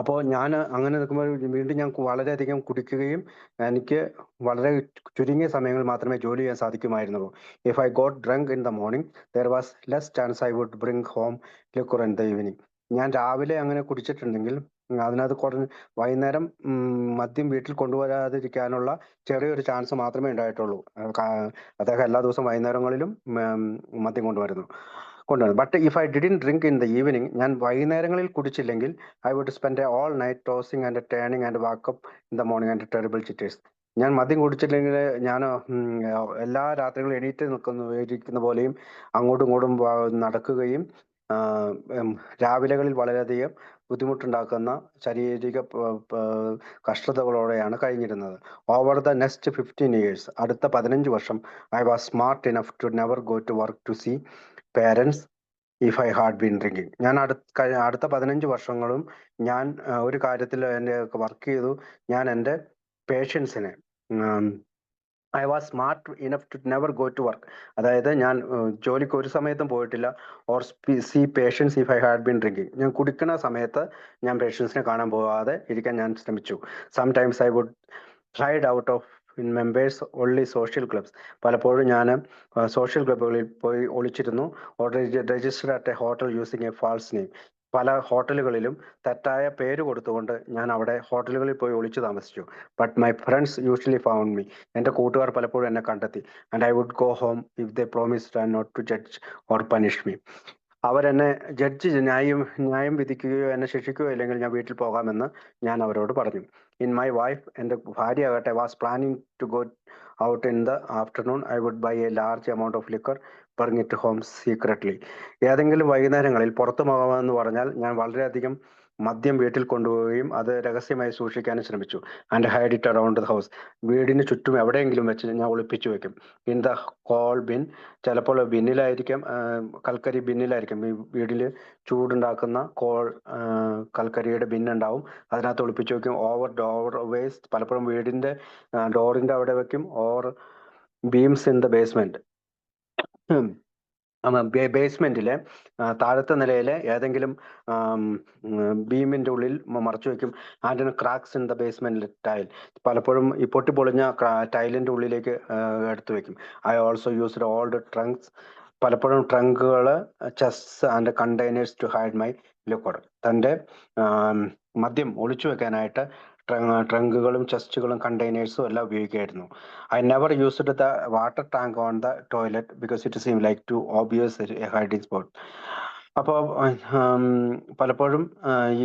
അപ്പോൾ ഞാൻ അങ്ങനെ നിൽക്കുമ്പോൾ വീണ്ടും ഞാൻ വളരെയധികം കുടിക്കുകയും എനിക്ക് വളരെ ചുരുങ്ങിയ സമയങ്ങൾ മാത്രമേ ജോലി ചെയ്യാൻ സാധിക്കുമായിരുന്നുള്ളൂ. If I got drunk in the morning, there was less chance I would bring home liquor in the evening. ഞാൻ രാവിലെ അങ്ങനെ കുടിച്ചിട്ടുണ്ടെങ്കിൽ അതിനകത്ത് വൈകുന്നേരം മദ്യം വീട്ടിൽ കൊണ്ടുവരാതിരിക്കാനുള്ള ചെറിയൊരു ചാൻസ് മാത്രമേ ഉണ്ടായിട്ടുള്ളൂ. അദ്ദേഹം എല്ലാ ദിവസവും വൈകുന്നേരങ്ങളിലും മദ്യം കൊണ്ടുവരുന്നു. But if I didn't drink in the evening, ഞാൻ വൈകുന്നേരങ്ങളിൽ കുടിച്ചില്ലെങ്കിൽ, I would spend all night tossing and turning and wake up in the morning and terrible jitters. ഞാൻ മദ്യം കുടിച്ചില്ലെങ്കിൽ ഞാൻ എല്ലാ രാത്രികളും ഇരിക്കുന്ന പോലെയും അങ്ങോട്ടും ഇങ്ങോട്ടും നടക്കുകയും രാവിലെകളിൽ വളരെയധികം ബുദ്ധിമുട്ടുണ്ടാക്കുന്ന ശാരീരിക കഷ്ടതകളോടെയാണ് കഴിഞ്ഞിരുന്നത്. ഓവർ ദ നെക്സ്റ്റ് 15 years, അടുത്ത 15 വർഷം, I was smart enough to never go to work to see parents if I had been drinking. ഞാൻ അടുത്ത 15 വർഷങ്ങളും ഞാൻ ഒരു കാര്യത്തിൽ എൻ്റെ വർക്ക് ചെയ്തു. ഞാൻ എൻ്റെ പേഷ്യൻസിനെ, I was smart enough to never go to work, അതായത് ഞാൻ ജോലിക്ക് ഒരു സമയത്തും പോയിട്ടില്ല. Or see patients if I had been drinking. ഞാൻ കുടിക്കുന്ന സമയത്ത് ഞാൻ പേഷ്യൻസിനെ കാണാൻ പോകാതെ ഇരിക്കാൻ ഞാൻ ശ്രമിച്ചു. Sometimes I would hide out of in members only social clubs. പലപ്പോഴും ഞാൻ സോഷ്യൽ ക്ലബ്ബുകളിൽ പോയി ഒളിച്ചിരുന്നു. Or register at a hotel using a false name. പല ഹോട്ടലുകളിലും തെറ്റായ പേര് കൊടുത്തുകൊണ്ട് ഞാൻ അവിടെ ഹോട്ടലുകളിൽ പോയി ഒളിച്ചു താമസിച്ചു. But my friends usually found me. എൻ്റെ കൂട്ടുകാർ പലപ്പോഴും എന്നെ കണ്ടെത്തി. And I would go home if they promised not to judge or punish me. അവരെന്നെ ന്യായം വിധിക്കുകയോ എന്നെ ശിക്ഷിക്കുകയോ ഇല്ലെങ്കിൽ ഞാൻ വീട്ടിൽ പോകാമെന്ന് ഞാൻ അവരോട് പറഞ്ഞു. ഇൻ മൈ വൈഫ്, എൻ്റെ ഭാര്യ ആകട്ടെ, was planning to go out in the afternoon. I would buy a large amount of liquor, bring it home secretly. ഏതെങ്കിലും വൈകുന്നേരങ്ങളിൽ പുറത്തു പോകാമെന്ന് പറഞ്ഞാൽ ഞാൻ വളരെയധികം മദ്യം വീട്ടിൽ കൊണ്ടുപോവുകയും അത് രഹസ്യമായി സൂക്ഷിക്കാനും ശ്രമിച്ചു. And hide it around the house. വീടിന് ചുറ്റും എവിടെയെങ്കിലും വെച്ച് ഞാൻ ഒളിപ്പിച്ചു വെക്കും. ഇൻ ദ കോൾ ബിൻ, ചിലപ്പോൾ ബിന്നിലായിരിക്കും, കൽക്കരി ബിന്നിലായിരിക്കും. ഈ വീട്ടിൽ ചൂടുണ്ടാക്കുന്ന കൽക്കരിയുടെ ബിന്നുണ്ടാവും, അതിനകത്ത് ഒളിപ്പിച്ചു വെക്കും. ഓവർ ഡോർ വേസ്റ്റ്, പലപ്പോഴും വീടിന്റെ ഡോറിന്റെ അവിടെ വെക്കും. Or beams in the basement, ബേസ്മെന്റിലെ താഴത്തെ നിലയിലെ ഏതെങ്കിലും ബീമിന്റെ ഉള്ളിൽ മറച്ചു വെക്കും. And cracks in the basement tile, പലപ്പോഴും ഈ പൊട്ടിപ്പൊളിഞ്ഞ ടൈലിന്റെ ഉള്ളിലേക്ക് എടുത്തു വെക്കും. I also used old trunks, പലപ്പോഴും ട്രങ്കുകൾ, chest and containers to hide my liquid. തൻ്റെ മദ്യം ഒളിച്ചു വെക്കാനായിട്ട് ട്രങ്കുകളും ചെസ്റ്റുകളും കണ്ടെയ്നേഴ്സും എല്ലാം ഉപയോഗിക്കുകയായിരുന്നു. I never used the water tank on the toilet because it seem like too obvious hiding spot. അപ്പോൾ പലപ്പോഴും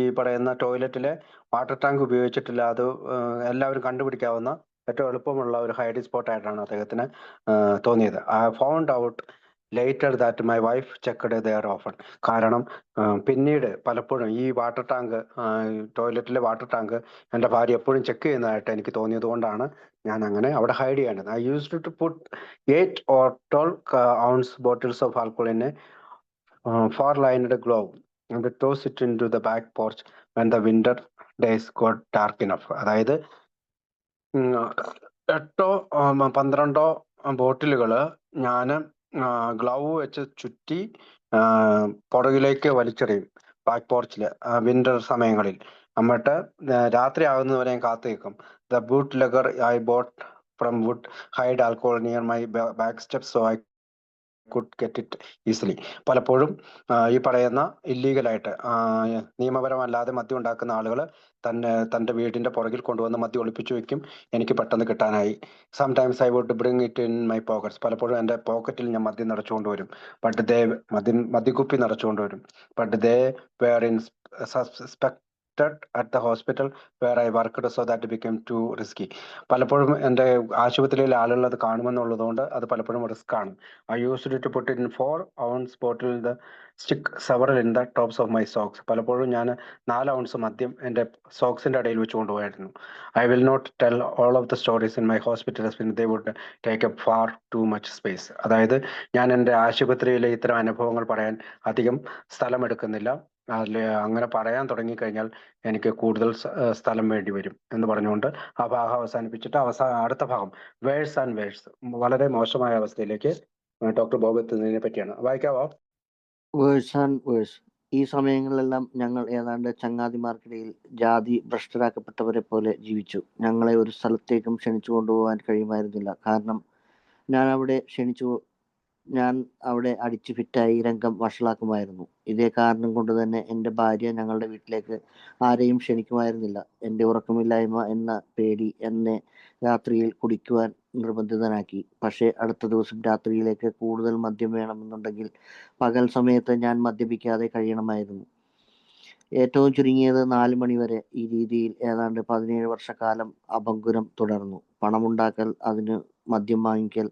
ഈ പറയുന്ന ടോയ്ലറ്റിലെ വാട്ടർ ടാങ്ക് ഉപയോഗിച്ചിട്ടില്ല, അത് എല്ലാവരും കണ്ടുപിടിക്കാവുന്ന ഏറ്റവും എളുപ്പമുള്ള ഒരു ഹൈഡിങ് സ്പോട്ട് ആയിട്ടാണ് അദ്ദേഹത്തിന് തോന്നിയത്. I found out later that my wife checked there often. കാരണം പിന്നീട് പലപ്പോഴും ഈ വാട്ടർ ടാങ്ക്, ടോയ്ലറ്റിലെ വാട്ടർ ടാങ്ക് എൻ്റെ ഭാര്യ എപ്പോഴും ചെക്ക് ചെയ്യുന്നതായിട്ട് എനിക്ക് തോന്നിയത് കൊണ്ടാണ് ഞാൻ അങ്ങനെ അവിടെ ഹൈഡ് ചെയ്യേണ്ടത്. I used to put 8 or 12 ounce bottles of alcohol in a four-lined glove and toss it into the back porch when the winter days got dark enough. അതായത് 8 12 ബോട്ടിലുകൾ ഞാൻ ഗ്ലൗവ് വെച്ച് ചുറ്റി പുറകിലേക്ക് വലിച്ചെറിയും ബാക്ക് പോർച്ചില് വിന്റർ സമയങ്ങളിൽ. എന്നിട്ട് രാത്രി ആകുന്നതുവരെ ഞാൻ കാത്തു നിൽക്കും. The bootlegger I bought from would hide alcohol near my back steps so I could get it easily. പലപ്പോഴും ഈ പറയുന്ന ഇല്ലീഗലായിട്ട്, നിയമപരമല്ലാതെ മദ്യം ഉണ്ടാക്കുന്ന ആളുകൾ തൻ്റെ വീടിന്റെ പുറകിൽ കൊണ്ടുവന്ന് മദ്യം ഒളിപ്പിച്ചു വെക്കും, എനിക്ക് പെട്ടെന്ന് കിട്ടാനായി. Sometimes I would bring it in my pockets, പലപ്പോഴും എൻ്റെ പോക്കറ്റിൽ ഞാൻ മദ്യം നിറച്ചുകൊണ്ട് വരും. മദ്യക്കുപ്പി നിറച്ചുകൊണ്ട് വരും. But they were in at the hospital where I worked, so that it became too risky. പലപ്പോഴും എൻ്റെ ആശുപത്രിയിലെ ആളുകൾ അത് കാണുമെന്നുള്ളതുകൊണ്ട് അത് പലപ്പോഴും റിസ്ക് ആണ്. I used to put it in 4 ounce bottle the stick several in the tops of my socks. പലപ്പോഴും ഞാൻ 4 ounce മദ്യം എൻ്റെ സോക്സിന്റെ ഇടയിൽ വെച്ച് കൊണ്ടുപോയായിരുന്നു. I will not tell all of the stories in my hospital as they would take up far too much space. അതായത് ഞാൻ എൻ്റെ ആശുപത്രിയിലെ ഇത്തരം അനുഭവങ്ങൾ പറയാൻ അധികം സ്ഥലമെടുക്കുന്നില്ല. അങ്ങനെ പറയാൻ തുടങ്ങിക്കഴിഞ്ഞാൽ എനിക്ക് കൂടുതൽ സ്ഥലം വേണ്ടി വരും എന്ന് പറഞ്ഞുകൊണ്ട് ആ ഭാഗം അവസാനിപ്പിച്ചിട്ട് അടുത്ത ഭാഗം വേഴ്സ് ആൻഡ് വേഴ്സ്, വളരെ മോശമായ അവസ്ഥയിലേക്ക് ഡോക്ടർ ബോബ് എത്തുന്നതിനെ പറ്റിയാണ്. വായിക്കാവോ? Worse and worse. ഈ സമയങ്ങളിലെല്ലാം ഞങ്ങൾ ഏതാണ്ട് ചങ്ങാതിമാർക്കിടയിൽ ജാതി ഭ്രഷ്ടരാക്കപ്പെട്ടവരെ പോലെ ജീവിച്ചു. ഞങ്ങളെ ഒരു സ്ഥലത്തേക്കും ക്ഷണിച്ചു കൊണ്ടുപോകാൻ കഴിയുമായിരുന്നില്ല. കാരണം ഞാൻ അവിടെ അടിച്ചു ഫിറ്റായി രംഗം വഷളാക്കുമായിരുന്നു. ഇതേ കാരണം കൊണ്ട് തന്നെ എൻ്റെ ഭാര്യ ഞങ്ങളുടെ വീട്ടിലേക്ക് ആരെയും ക്ഷണിക്കുമായിരുന്നില്ല. എൻ്റെ ഉറക്കമില്ലായ്മ എന്ന പേടി എന്നെ രാത്രിയിൽ കുടിക്കുവാൻ നിർബന്ധിതനാക്കി. പക്ഷേ അടുത്ത ദിവസം രാത്രിയിലേക്ക് കൂടുതൽ മദ്യം വേണമെന്നുണ്ടെങ്കിൽ പകൽ സമയത്ത് ഞാൻ മദ്യപിക്കാതെ കഴിയണമായിരുന്നു. ഏറ്റവും ചുരുങ്ങിയത് 4 മണി വരെ ഈ രീതിയിൽ ഏതാണ്ട് 17 വർഷക്കാലം അഭംഗുരം തുടർന്നു. പണമുണ്ടാക്കൽ, അതിന് മദ്യം വാങ്ങിക്കൽ,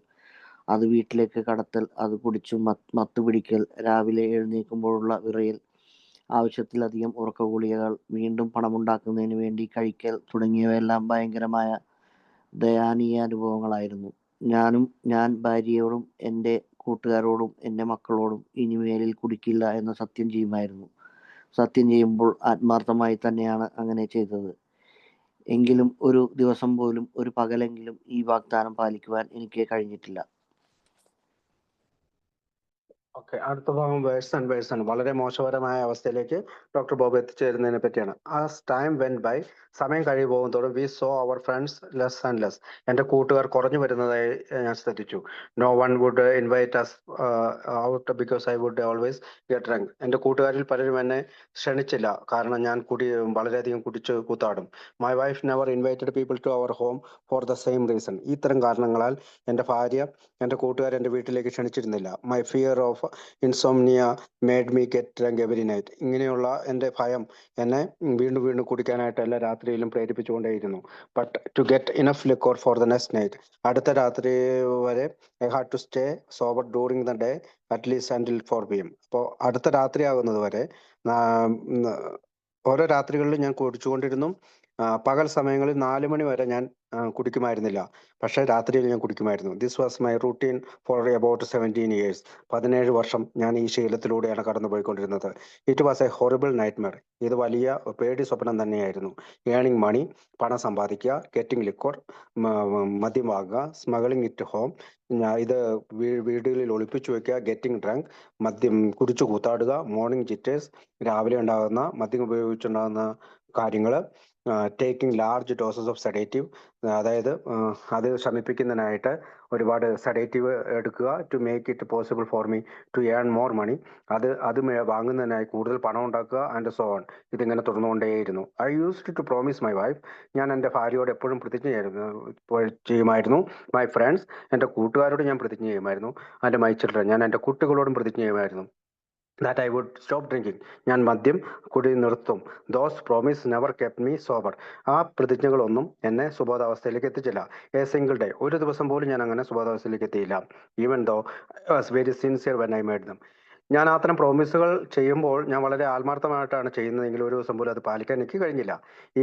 അത് വീട്ടിലേക്ക് കടത്തൽ, അത് കുടിച്ചു മത്തുപിടിക്കൽ, രാവിലെ എഴുന്നേൽക്കുമ്പോഴുള്ള വിറയൽ, ആവശ്യത്തിലധികം ഉറക്കഗുളികകൾ, വീണ്ടും പണമുണ്ടാക്കുന്നതിന് വേണ്ടി കഴിക്കൽ തുടങ്ങിയവയെല്ലാം ഭയങ്കരമായ ദയനീയ അനുഭവങ്ങളായിരുന്നു. ഞാൻ ഭാര്യയോടും എൻ്റെ കൂട്ടുകാരോടും എൻ്റെ മക്കളോടും ഇനിമേലിൽ കുടിക്കില്ല എന്ന് സത്യം ചെയ്യുമായിരുന്നു. സത്യം ചെയ്യുമ്പോൾ ആത്മാർത്ഥമായി തന്നെയാണ് അങ്ങനെ ചെയ്തത്. എങ്കിലും ഒരു ദിവസം പോലും, ഒരു പകലെങ്കിലും ഈ വാഗ്ദാനം പാലിക്കുവാൻ എനിക്ക് കഴിഞ്ഞിട്ടില്ല. ഓക്കെ, അടുത്ത ഭാഗം വേഴ്സ് ആൻഡ് വേഴ്സ് ആണ്. വളരെ മോശപരമായ അവസ്ഥയിലേക്ക് ഡോക്ടർ ബോബ് എത്തിച്ചേരുന്നതിനെ പറ്റിയാണ്. ആസ് ടൈം വെന്റ് ബൈ, സമയം കഴിയും പോകുന്നതോറും we saw our friends less and less, എൻ്റെ കൂട്ടുകാർ കുറഞ്ഞു വരുന്നതായി ഞാൻ ശ്രദ്ധിച്ചു. No one would invite us out because I would always get drunk. എൻ്റെ കൂട്ടുകാരിൽ പലരും എന്നെ ക്ഷണിച്ചില്ല, കാരണം ഞാൻ വളരെയധികം കുടിച്ച് കൂത്താടും. My wife never invited people to our home for the same reason. ഇത്തരം കാരണങ്ങളാൽ എൻ്റെ ഭാര്യ എൻ്റെ കൂട്ടുകാർ എൻ്റെ വീട്ടിലേക്ക് ക്ഷണിച്ചിരുന്നില്ല. My fear of insomnia made me get drunk every night. ഇങ്ങനെയുള്ള എൻ്റെ ഭയം എന്നെ വീണ്ടും വീണ്ടും കുടിക്കാനായിട്ട് എല്ലാ രാത്രിയിലും പ്രേരിപ്പിച്ചുകൊണ്ടേയിരുന്നു. But to get enough liquor for the next night, അടുത്ത രാത്രി വരെ I had to stay sober during the day at least until 4 PM. അപ്പോൾ അടുത്ത രാത്രി ആകുന്നത് വരെ ഓരോ രാത്രികളിലും ഞാൻ കുടിച്ചുകൊണ്ടിരുന്നു. പകൽ സമയങ്ങളിൽ 4 മണി വരെ ഞാൻ കുടിക്കുമായിരുന്നില്ല. പക്ഷേ രാത്രിയിൽ ഞാൻ കുടിക്കുമായിരുന്നു. This was my routine for about 17 years. 17 വർഷം ഞാൻ ഈ ശീലത്തിലൂടെയാണ് കടന്നുപോയിക്കൊണ്ടിരുന്നത്. It was a horrible nightmare. ഇത് വലിയ പേടി സ്വപ്നം തന്നെയായിരുന്നു. ഏണിംഗ് മണി, പണം സമ്പാദിക്കുക, ഗെറ്റിംഗ് ലിക്വർ, മദ്യം വാങ്ങുക, സ്മഗ്ലിംഗ് ഇറ്റ് ഹോം, ഇത് വീടുകളിൽ ഒളിപ്പിച്ചു വെക്കുക, ഗെറ്റിംഗ് ഡ്രങ്ക്, മദ്യം കുടിച്ചു കൂത്താടുക, മോർണിംഗ് ജിറ്റേഴ്സ്, രാവിലെ ഉണ്ടാകുന്ന മദ്യം ഉപയോഗിച്ചുണ്ടാകുന്ന കാര്യങ്ങൾ, taking large doses of sedative, അതായത് അത് ശമിപ്പിക്കുന്നതിനായിട്ട് ഒരുപാട് സെഡേറ്റീവ് എടുക്കുക, to make it possible for me to earn more money, അത് വാങ്ങുന്നതിനായി കൂടുതൽ പണം ഉണ്ടാക്കുക, ആൻഡ് സോ ഓൺ. ഇതിങ്ങനെ തുടർന്നുകൊണ്ടേയിരുന്നു. I used to promise my wife. ഞാൻ എൻ്റെ ഭാര്യയോട് എപ്പോഴും പ്രതിജ്ഞ ചെയ്യുമായിരുന്നു. മൈ ഫ്രണ്ട്സ്, എൻ്റെ കൂട്ടുകാരോട് ഞാൻ പ്രതിജ്ഞ ചെയ്യുമായിരുന്നു. ആൻഡ് മൈ ചിൽഡ്രൻ, ഞാൻ എൻ്റെ കുട്ടികളോടും പ്രതിജ്ഞ ചെയ്യുമായിരുന്നു. that I would stop drinking. ഞാൻ മദ്യം കുടി നിർത്തും. Those promise never kept me sober. ആ പ്രതിജ്ഞകളൊന്നും എന്നെ സുബോധാവസ്ഥയിലേക്ക് എത്തിച്ചില്ല. എ സിംഗിൾ ഡേ, ഒരു ദിവസം പോലും ഞാൻ അങ്ങനെ സുബോധാവസ്ഥയിലേക്ക് എത്തിയില്ല. Even though I was very sincere when I made them. ഞാൻ അത്തരം പ്രോമിസുകൾ ചെയ്യുമ്പോൾ ഞാൻ വളരെ ആത്മാർത്ഥമായിട്ടാണ് ചെയ്യുന്നതെങ്കിൽ ഒരു ദിവസം പോലും അത് പാലിക്കാൻ എനിക്ക് കഴിഞ്ഞില്ല.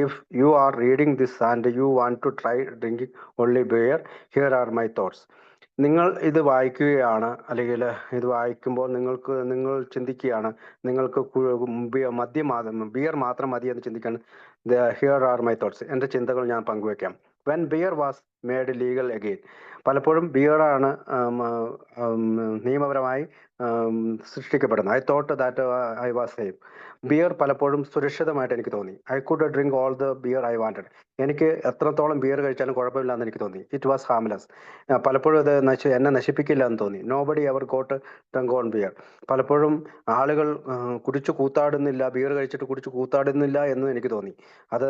If you are reading this and you want to try drinking only beer, here are my thoughts. നിങ്ങൾ ഇത് വായിക്കുകയാണ്, അല്ലെങ്കിൽ ഇത് വായിക്കുമ്പോൾ നിങ്ങൾ ചിന്തിക്കുകയാണ്, നിങ്ങൾക്ക് ബിയർ മാത്രം മതി എന്ന് ചിന്തിക്കാൻ. Here are my thoughts. എൻ്റെ ചിന്തകൾ ഞാൻ പങ്കുവെക്കാം. When beer was made legal again, പലപ്പോഴും ബിയറാണ് നിയമപരമായി സൃഷ്ടിക്കപ്പെടുന്നത്. I thought that I was safe. Beer പലപ്പോഴും സുരക്ഷിതമായിട്ട് എനിക്ക് തോന്നി. I could drink all the beer I wanted. എനിക്ക് എത്രത്തോളം ബിയർ കഴിച്ചാലും കുഴപ്പമില്ല എന്ന് എനിക്ക് തോന്നി. It was harmless. പലപ്പോഴും അത് എന്നെ നശിപ്പിക്കില്ല എന്ന് തോന്നി. Nobody ever got drunk on beer. പലപ്പോഴും ആളുകൾ കുടിച്ചു കൂത്താടുന്നില്ല, ബിയർ കഴിച്ചിട്ട് കുടിച്ചു കൂത്താടുന്നില്ല എന്ന് എനിക്ക് തോന്നി. അത്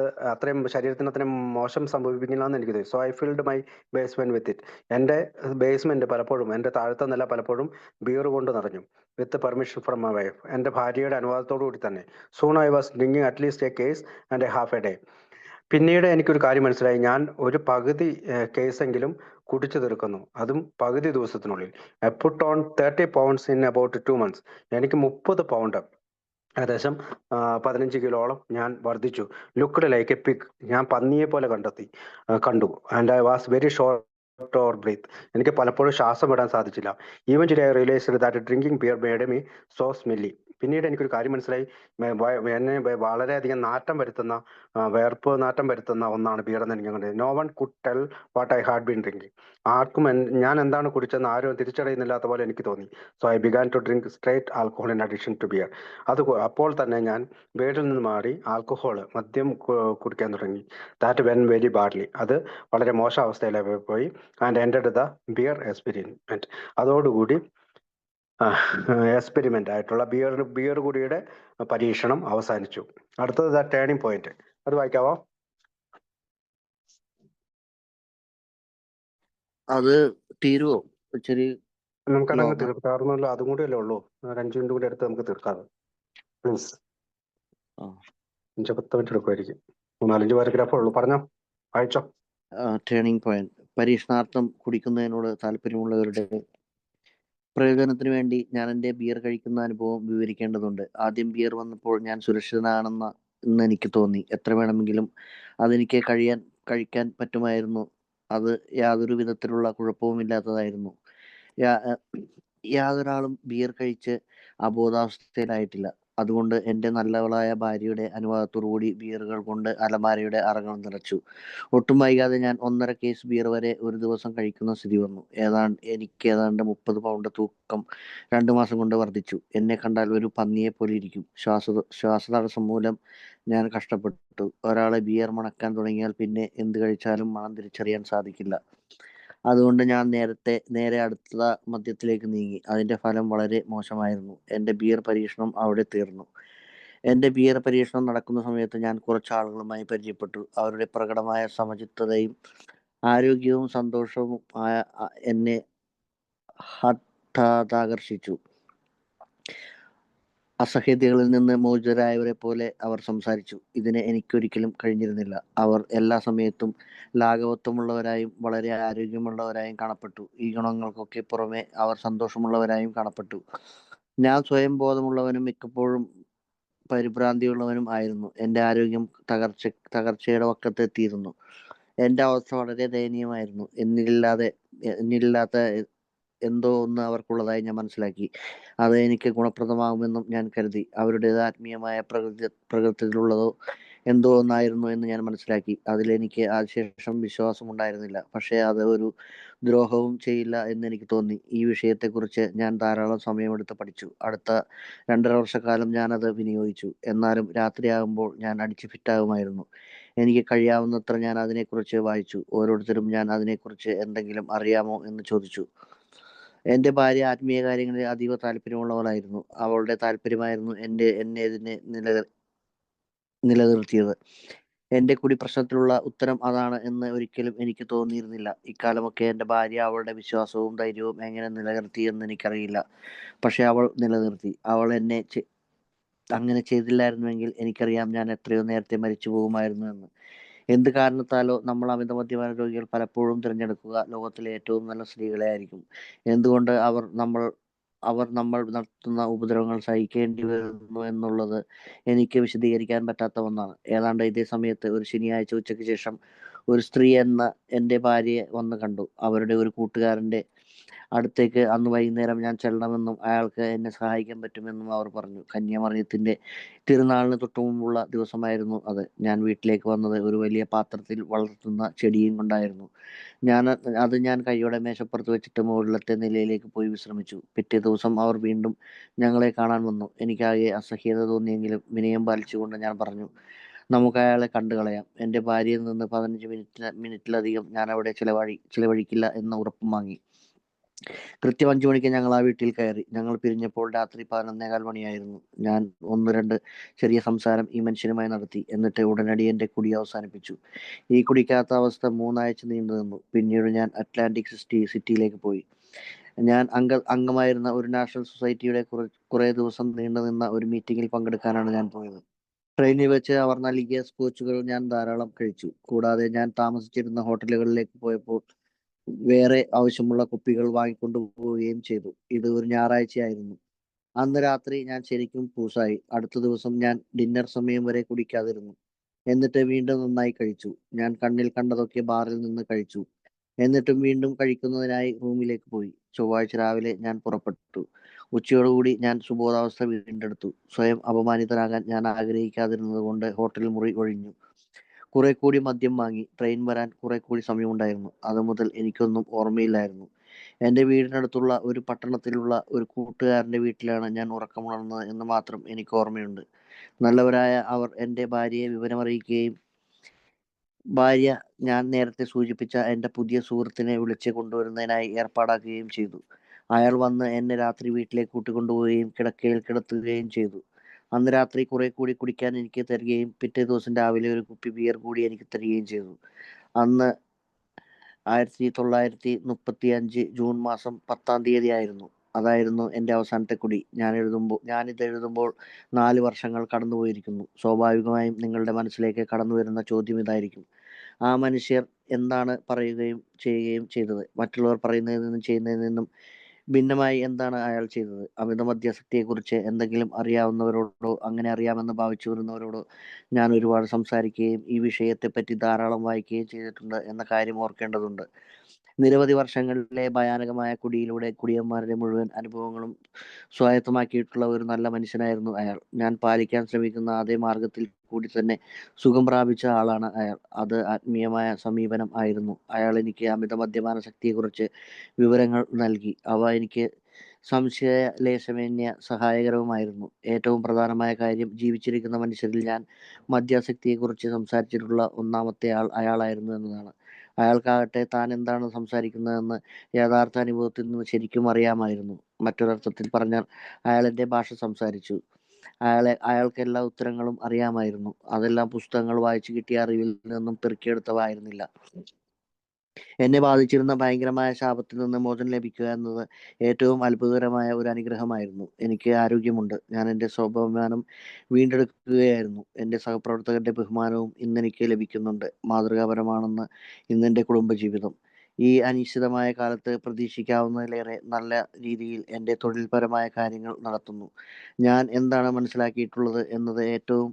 ശരീരത്തിന് അത്രയും മോശം സംഭവിപ്പിക്കില്ല എന്ന് എനിക്ക് തോന്നി. So I filled my basement with it. എൻ്റെ ബേസ്മെന്റ് പലപ്പോഴും, എൻ്റെ താഴത്തെ നില പലപ്പോഴും ബിയർ കൊണ്ട് നിറഞ്ഞു. വിത്ത് പെർമിഷൻ ഫ്രം മൈ വൈഫ്, എൻ്റെ ഭാര്യയുടെ അനുവാദത്തോടു കൂടി തന്നെ. Soon I was drinking at least A case and A half A day. പിന്നീട് എനിക്കൊരു കാര്യം മനസ്സിലായി. ഞാൻ ഒരു പകുതി കേസെങ്കിലും കുടിച്ചു തീർക്കുന്നു, അതും പകുതി ദിവസത്തിനുള്ളിൽ. I put on 30 pounds in about 2 months. എനിക്ക് 30 പൗണ്ട്, ഏകദേശം 15 കിലോളം ഞാൻ വർദ്ധിച്ചു. Looked like a pig. ഞാൻ പന്നിയെ പോലെ കണ്ടു. And I was very short or breath. എനിക്ക് പലപ്പോഴും ശ്വാസം വിടാൻ സാധിച്ചില്ല. Even today I realized that drinking beer made me so smelly. പിന്നീട് എനിക്കൊരു കാര്യം മനസ്സിലായി. എന്നെ വളരെയധികം വേർപ്പ് നാറ്റം വരുത്തുന്ന ഒന്നാണ് ബിയർ എന്ന് എനിക്ക് കണ്ടത്. No one could tell what I had been drinking. ആർക്കും ഞാൻ എന്താണ് കുടിച്ചെന്ന് ആരും തിരിച്ചറിയുന്നില്ലാത്ത പോലെ എനിക്ക് തോന്നി. So I began to drink straight alcohol in addition to beer. അപ്പോൾ തന്നെ ഞാൻ ബിയറിൽ നിന്ന് മാറി മദ്യം കുടിക്കാൻ തുടങ്ങി. That went very badly. അത് വളരെ മോശം അവസ്ഥയിലേക്ക് പോയി. And ended the beer experiment. അതോടുകൂടി എക്സ്പെരിമെന്റ് ആയിട്ടുള്ള ബിയർ കുടിയുടെ പരീക്ഷണം അവസാനിച്ചു. അടുത്തത് ദ ടേണിംഗ് പോയിന്റ്. അത് വായിക്കാവോ? അത് തീരുവോ? ചെറിയ നമുക്കതങ്ങ് തീർക്കാറുന്നല്ലോ. അതും കൂടി അല്ലേ ഉള്ളൂ. 5 മിനിറ്റ് കൂടി എടുത്ത് നമുക്ക് തീർക്കാതെ, പ്ലീസ്. 5-10 മിനിറ്റ് എടുക്കുമായിരിക്കും. 4-5 പാരഗ്രാഫേ ഉള്ളൂ. പറഞ്ഞോ, വായിച്ചോ. Turning point. പരീക്ഷണാർത്ഥം കുടിക്കുന്നതിനോട് താല്പര്യമുള്ളവരുടെ പ്രയോജനത്തിന് വേണ്ടി ഞാൻ എൻ്റെ ബിയർ കഴിക്കുന്ന അനുഭവം വിവരിക്കേണ്ടതുണ്ട്. ആദ്യം ബിയർ വന്നപ്പോൾ ഞാൻ സുരക്ഷിതനാണെന്ന് എനിക്ക് തോന്നി. എത്ര വേണമെങ്കിലും അതെനിക്ക് കഴിക്കാൻ പറ്റുമായിരുന്നു. അത് യാതൊരു വിധത്തിലുള്ള കുഴപ്പവുമില്ലാത്തതായിരുന്നു. യാതൊരാളും ബിയർ കഴിച്ച് അബോധാവസ്ഥയിലായിട്ടില്ല. അതുകൊണ്ട് എൻ്റെ നല്ലവളായ ഭാര്യയുടെ അനുവാദത്തോടുകൂടി ബിയറുകൾ കൊണ്ട് അലമാരയുടെ അറകൾ നിറച്ചു. ഒട്ടും വൈകാതെ ഞാൻ 1.5 കേസ് ബിയർ വരെ ഒരു ദിവസം കഴിക്കുന്ന സ്ഥിതി വന്നു. എനിക്ക് ഏതാണ്ട് 30 പൗണ്ട് തൂക്കം 2 മാസം കൊണ്ട് വർദ്ധിച്ചു. എന്നെ കണ്ടാൽ ഒരു പന്നിയെ പോലെ ഇരിക്കും. ശ്വാസതടസ്സം മൂലം ഞാൻ കഷ്ടപ്പെട്ടു. ഒരാളെ ബിയർ മണക്കാൻ തുടങ്ങിയാൽ പിന്നെ എന്ത് കഴിച്ചാലും മണം തിരിച്ചറിയാൻ സാധിക്കില്ല. അതുകൊണ്ട് ഞാൻ നേരെ അടുത്ത മദ്യത്തിലേക്ക് നീങ്ങി. അതിന്റെ ഫലം വളരെ മോശമായിരുന്നു. എൻ്റെ ബിയർ പരീക്ഷണം അവിടെ തീർന്നു. എൻ്റെ ബിയർ പരീക്ഷണം നടക്കുന്ന സമയത്ത് ഞാൻ കുറച്ച് ആളുകളുമായി പരിചയപ്പെട്ടു. അവരുടെ പ്രകടമായ സമചിത്തതയും ആരോഗ്യവും സന്തോഷവും എന്നെ ഹഠാത്താകർഷിച്ചു. അസഹ്യതകളിൽ നിന്ന് മോചിതരായവരെ പോലെ അവർ സംസാരിച്ചു. ഇതിന് എനിക്കൊരിക്കലും കഴിഞ്ഞിരുന്നില്ല. അവർ എല്ലാ സമയത്തും ലാഘവത്വമുള്ളവരായും വളരെ ആരോഗ്യമുള്ളവരായും കാണപ്പെട്ടു. ഈ ഗുണങ്ങൾക്കൊക്കെ പുറമെ അവർ സന്തോഷമുള്ളവരായും കാണപ്പെട്ടു. ഞാൻ സ്വയം ബോധമുള്ളവനും മിക്കപ്പോഴും പരിഭ്രാന്തിയുള്ളവനും ആയിരുന്നു. എൻ്റെ ആരോഗ്യം തകർച്ചയുടെ വക്കത്തെത്തിയിരുന്നു. എൻ്റെ അവസ്ഥ വളരെ ദയനീയമായിരുന്നു. എന്നിലില്ലാത്ത എന്തോ ഒന്ന് അവർക്കുള്ളതായി ഞാൻ മനസ്സിലാക്കി. അത് എനിക്ക് ഗുണപ്രദമാകുമെന്നും ഞാൻ കരുതി. അവരുടേത് ആത്മീയമായ പ്രകൃതത്തിലുള്ളതോ എന്തോ ഒന്നായിരുന്നു എന്ന് ഞാൻ മനസ്സിലാക്കി. അതിലെനിക്ക് അതിശേഷം വിശ്വാസമുണ്ടായിരുന്നില്ല. പക്ഷേ അത് ഒരു ദ്രോഹവും ചെയ്യില്ല എന്നെനിക്ക് തോന്നി. ഈ വിഷയത്തെക്കുറിച്ച് ഞാൻ ധാരാളം സമയമെടുത്ത് പഠിച്ചു. അടുത്ത 2.5 വർഷക്കാലം ഞാനത് വിനിയോഗിച്ചു. എന്നാലും രാത്രിയാകുമ്പോൾ ഞാൻ അടിച്ച് ഫിറ്റാകുമായിരുന്നു. എനിക്ക് കഴിയാവുന്നത്ര ഞാൻ അതിനെക്കുറിച്ച് വായിച്ചു. ഓരോരുത്തരും ഞാൻ അതിനെക്കുറിച്ച് എന്തെങ്കിലും അറിയാമോ എന്ന് ചോദിച്ചു. എൻ്റെ ഭാര്യ ആത്മീയ കാര്യങ്ങളിൽ അതീവ താല്പര്യമുള്ളവളായിരുന്നു. അവളുടെ താല്പര്യമായിരുന്നു എന്നെ ഇതിനെ നിലനിർത്തിയത്. എൻ്റെ കുടിപ്രശ്നത്തിനുള്ള ഉത്തരം അതാണ് എന്ന് ഒരിക്കലും എനിക്ക് തോന്നിയിരുന്നില്ല. ഇക്കാലമൊക്കെ എൻ്റെ ഭാര്യ അവളുടെ വിശ്വാസവും ധൈര്യവും എങ്ങനെ നിലനിർത്തി എന്ന് എനിക്കറിയില്ല. പക്ഷെ അവൾ നിലനിർത്തി. അവൾ അങ്ങനെ ചെയ്തില്ലായിരുന്നുവെങ്കിൽ എനിക്കറിയാം ഞാൻ എത്രയോ നേരത്തെ മരിച്ചു പോകുമായിരുന്നു എന്ന്. എന്ത് കാരണത്താലോ നമ്മൾ അമിത മദ്യപാന രോഗികൾ പലപ്പോഴും തിരഞ്ഞെടുക്കുക ലോകത്തിലെ ഏറ്റവും നല്ല സ്ത്രീകളെ ആയിരിക്കും. എന്തുകൊണ്ട് അവർ നമ്മൾ നടത്തുന്ന ഉപദ്രവങ്ങൾ സഹിക്കേണ്ടി വരുന്നു എന്നുള്ളത് എനിക്ക് വിശദീകരിക്കാൻ പറ്റാത്ത ഒന്നാണ്. ഏതാണ്ട് ഇതേ സമയത്ത് ഒരു ശനിയാഴ്ച ഉച്ചയ്ക്ക് ശേഷം ഒരു സ്ത്രീ എൻ്റെ ഭാര്യയെ വന്ന് കണ്ടു. അവരുടെ ഒരു കൂട്ടുകാരൻ്റെ അടുത്തേക്ക് അന്ന് വൈകുന്നേരം ഞാൻ ചെല്ലണമെന്നും അയാൾക്ക് എന്നെ സഹായിക്കാൻ പറ്റുമെന്നും അവർ പറഞ്ഞു. കന്യാമറിയത്തിൻ്റെ തിരുനാളിന് തൊട്ടുമുമ്പുള്ള ദിവസമായിരുന്നു അത്. ഞാൻ വീട്ടിലേക്ക് വന്നത് ഒരു വലിയ പാത്രത്തിൽ വളർത്തുന്ന ചെടിയും കൊണ്ടായിരുന്നു. ഞാൻ കൈയോടെ മേശപ്പുറത്ത് വെച്ചിട്ട് മുകളിലത്തെ നിലയിലേക്ക് പോയി വിശ്രമിച്ചു. പിറ്റേ ദിവസം അവർ വീണ്ടും ഞങ്ങളെ കാണാൻ വന്നു. എനിക്കാകെ അസഹ്യത തോന്നിയെങ്കിലും വിനയം പാലിച്ചുകൊണ്ട് ഞാൻ പറഞ്ഞു, നമുക്ക് അയാളെ കണ്ടു കളയാം. എൻ്റെ ഭാര്യയിൽ നിന്ന് 15 മിനിറ്റിലധികം ഞാൻ അവിടെ ചിലവഴിക്കില്ല എന്ന ഉറപ്പും വാങ്ങി. കൃത്യം 5 മണിക്ക് ഞങ്ങൾ ആ വീട്ടിൽ കയറി. ഞങ്ങൾ പിരിഞ്ഞപ്പോൾ രാത്രി 11:15 മണിയായിരുന്നു. ഞാൻ 1-2 ചെറിയ സംസാരം ഈ മനുഷ്യനുമായി നടത്തി. എന്നിട്ട് ഉടനടി എൻ്റെ കുടി അവസാനിപ്പിച്ചു. ഈ കുടിക്കാത്ത അവസ്ഥ 3 ആഴ്ച നീണ്ടു നിന്നു. പിന്നീട് ഞാൻ അറ്റ്ലാന്റിക് സിറ്റിയിലേക്ക് പോയി. ഞാൻ അംഗമായിരുന്ന ഒരു നാഷണൽ സൊസൈറ്റിയുടെ കുറേ ദിവസം നീണ്ടു നിന്ന ഒരു മീറ്റിംഗിൽ പങ്കെടുക്കാനാണ് ഞാൻ പോയത്. ട്രെയിനിൽ വെച്ച് അവർ നൽകിയ സ്കോച്ചുകൾ ഞാൻ ധാരാളം കഴിച്ചു. കൂടാതെ ഞാൻ താമസിച്ചിരുന്ന ഹോട്ടലുകളിലേക്ക് പോയപ്പോൾ വേറെ ആവശ്യമുള്ള കുപ്പികൾ വാങ്ങിക്കൊണ്ടുപോവുകയും ചെയ്തു. ഇത് ഒരു ഞായറാഴ്ചയായിരുന്നു. അന്ന് രാത്രി ഞാൻ ശരിക്കും പൂസായി. അടുത്ത ദിവസം ഞാൻ ഡിന്നർ സമയം വരെ കുടിക്കാതിരുന്നു. എന്നിട്ട് വീണ്ടും നന്നായി കഴിച്ചു. ഞാൻ കണ്ണിൽ കണ്ടതൊക്കെ ബാറിൽ നിന്ന് കഴിച്ചു. എന്നിട്ടും വീണ്ടും കഴിക്കുന്നതിനായി റൂമിലേക്ക് പോയി. ചൊവ്വാഴ്ച രാവിലെ ഞാൻ പുറപ്പെട്ടു. ഉച്ചയോടുകൂടി ഞാൻ സുബോധാവസ്ഥ വീണ്ടെടുത്തു. സ്വയം അപമാനിതനാകാൻ ഞാൻ ആഗ്രഹിക്കാതിരുന്നത് കൊണ്ട് ഹോട്ടൽ മുറി ഒഴിഞ്ഞു. കുറെ കൂടി മദ്യം വാങ്ങി. ട്രെയിൻ വരാൻ കുറെ കൂടി സമയമുണ്ടായിരുന്നു. അത് മുതൽ എനിക്കൊന്നും ഓർമ്മയില്ലായിരുന്നു. എൻ്റെ വീടിനടുത്തുള്ള ഒരു പട്ടണത്തിലുള്ള ഒരു കൂട്ടുകാരൻ്റെ വീട്ടിലാണ് ഞാൻ ഉറക്കമുണർന്നത് എന്ന് മാത്രം എനിക്ക് ഓർമ്മയുണ്ട്. നല്ലവരായ അവർ എൻ്റെ ഭാര്യയെ വിവരമറിയിക്കുകയും ഭാര്യ ഞാൻ നേരത്തെ സൂചിപ്പിച്ച എൻ്റെ പുതിയ സുഹൃത്തിനെ വിളിച്ച് കൊണ്ടുവരുന്നതിനായി ഏർപ്പാടാക്കുകയും ചെയ്തു. അയാൾ വന്ന് എന്നെ രാത്രി വീട്ടിലേക്ക് കൂട്ടിക്കൊണ്ടുപോവുകയും കിടക്കയിൽ കിടത്തുകയും ചെയ്തു. അന്ന് രാത്രി കുറെ കൂടി കുടിക്കാൻ എനിക്ക് തരികയും പിറ്റേ ദിവസം രാവിലെ ഒരു കുപ്പി ബിയർ കൂടി എനിക്ക് തരികയും ചെയ്തു. അന്ന് 1935 ജൂൺ മാസം 10-ാം തീയതി ആയിരുന്നു. അതായിരുന്നു എൻ്റെ അവസാനത്തെ കുടി. ഞാനിത് എഴുതുമ്പോൾ 4 വർഷങ്ങൾ കടന്നുപോയിരിക്കുന്നു. സ്വാഭാവികമായും നിങ്ങളുടെ മനസ്സിലേക്ക് കടന്നു വരുന്ന ചോദ്യം ഇതായിരിക്കും: ആ മനുഷ്യർ എന്താണ് പറയുകയും ചെയ്യുകയും ചെയ്തത്? മറ്റുള്ളവർ പറയുന്നതിൽ നിന്നും ചെയ്യുന്നതിൽ നിന്നും ഭിന്നമായി എന്താണ് അയാൾ ചെയ്തത്? അമിത മദ്യാസക്തിയെക്കുറിച്ച് എന്തെങ്കിലും അറിയാവുന്നവരോടോ അങ്ങനെ അറിയാമെന്ന് ഭാവിച്ചു വരുന്നവരോടോ ഞാൻ ഒരുപാട് സംസാരിക്കുകയും ഈ വിഷയത്തെപ്പറ്റി ധാരാളം വായിക്കുകയും ചെയ്തിട്ടുണ്ട് എന്ന കാര്യം ഓർക്കേണ്ടതുണ്ട്. നിരവധി വർഷങ്ങളിലെ ഭയാനകമായ കുടിയിലൂടെ കുടിയന്മാരുടെ മുഴുവൻ അനുഭവങ്ങളും സ്വായത്തമാക്കിയിട്ടുള്ള ഒരു നല്ല മനുഷ്യനായിരുന്നു അയാൾ. ഞാൻ പാലിക്കാൻ ശ്രമിക്കുന്ന അതേ മാർഗത്തിൽ കൂടി തന്നെ സുഖം പ്രാപിച്ച ആളാണ് അയാൾ. അത് ആത്മീയമായ സമീപനം ആയിരുന്നു. അയാൾ എനിക്ക് അമിത മദ്യപാന ശക്തിയെക്കുറിച്ച് വിവരങ്ങൾ നൽകി. അവ എനിക്ക് സംശയലേശമന്യേ സഹായകരവുമായിരുന്നു. ഏറ്റവും പ്രധാനമായ കാര്യം, ജീവിച്ചിരിക്കുന്ന മനുഷ്യരിൽ ഞാൻ മദ്യാസക്തിയെക്കുറിച്ച് സംസാരിച്ചിട്ടുള്ള ഒന്നാമത്തെ ആൾ അയാളായിരുന്നു എന്നതാണ്. അയാൾക്കാകട്ടെ താൻ എന്താണ് സംസാരിക്കുന്നതെന്ന് യഥാർത്ഥ അനുഭവത്തിൽ നിന്ന് ശരിക്കും അറിയാമായിരുന്നു. മറ്റൊരർത്ഥത്തിൽ പറഞ്ഞാൽ അയാൾ എൻ്റെ ഭാഷ സംസാരിച്ചു. അയാൾക്ക് എല്ലാ ഉത്തരങ്ങളും അറിയാമായിരുന്നു. അതെല്ലാം പുസ്തകങ്ങൾ വായിച്ചു കിട്ടിയ അറിവിൽ നിന്നും പെറുക്കിയെടുത്തവ ആയിരുന്നില്ല. എന്നെ ബാധിച്ചിരുന്ന ഭയങ്കരമായ ശാപത്തിൽ നിന്ന് മോചനം ലഭിക്കുക എന്നത് ഏറ്റവും അത്ഭുതകരമായ ഒരു അനുഗ്രഹമായിരുന്നു. എനിക്ക് ആരോഗ്യമുണ്ട്. ഞാൻ എൻ്റെ സ്വാഭിമാനം വീണ്ടെടുക്കുകയായിരുന്നു. എൻ്റെ സഹപ്രവർത്തകരുടെ ബഹുമാനവും ഇന്നെനിക്ക് ലഭിക്കുന്നുണ്ട്. മാതൃകാപരമാണെന്ന് ഇന്നെൻ്റെ കുടുംബജീവിതം. ഈ അനിശ്ചിതമായ കാലത്ത് പ്രതീക്ഷിക്കാവുന്നതിലേറെ നല്ല രീതിയിൽ എൻ്റെ തൊഴിൽപരമായ കാര്യങ്ങൾ നടത്തുന്നു. ഞാൻ എന്താണ് മനസ്സിലാക്കിയിട്ടുള്ളത് എന്നത് ഏറ്റവും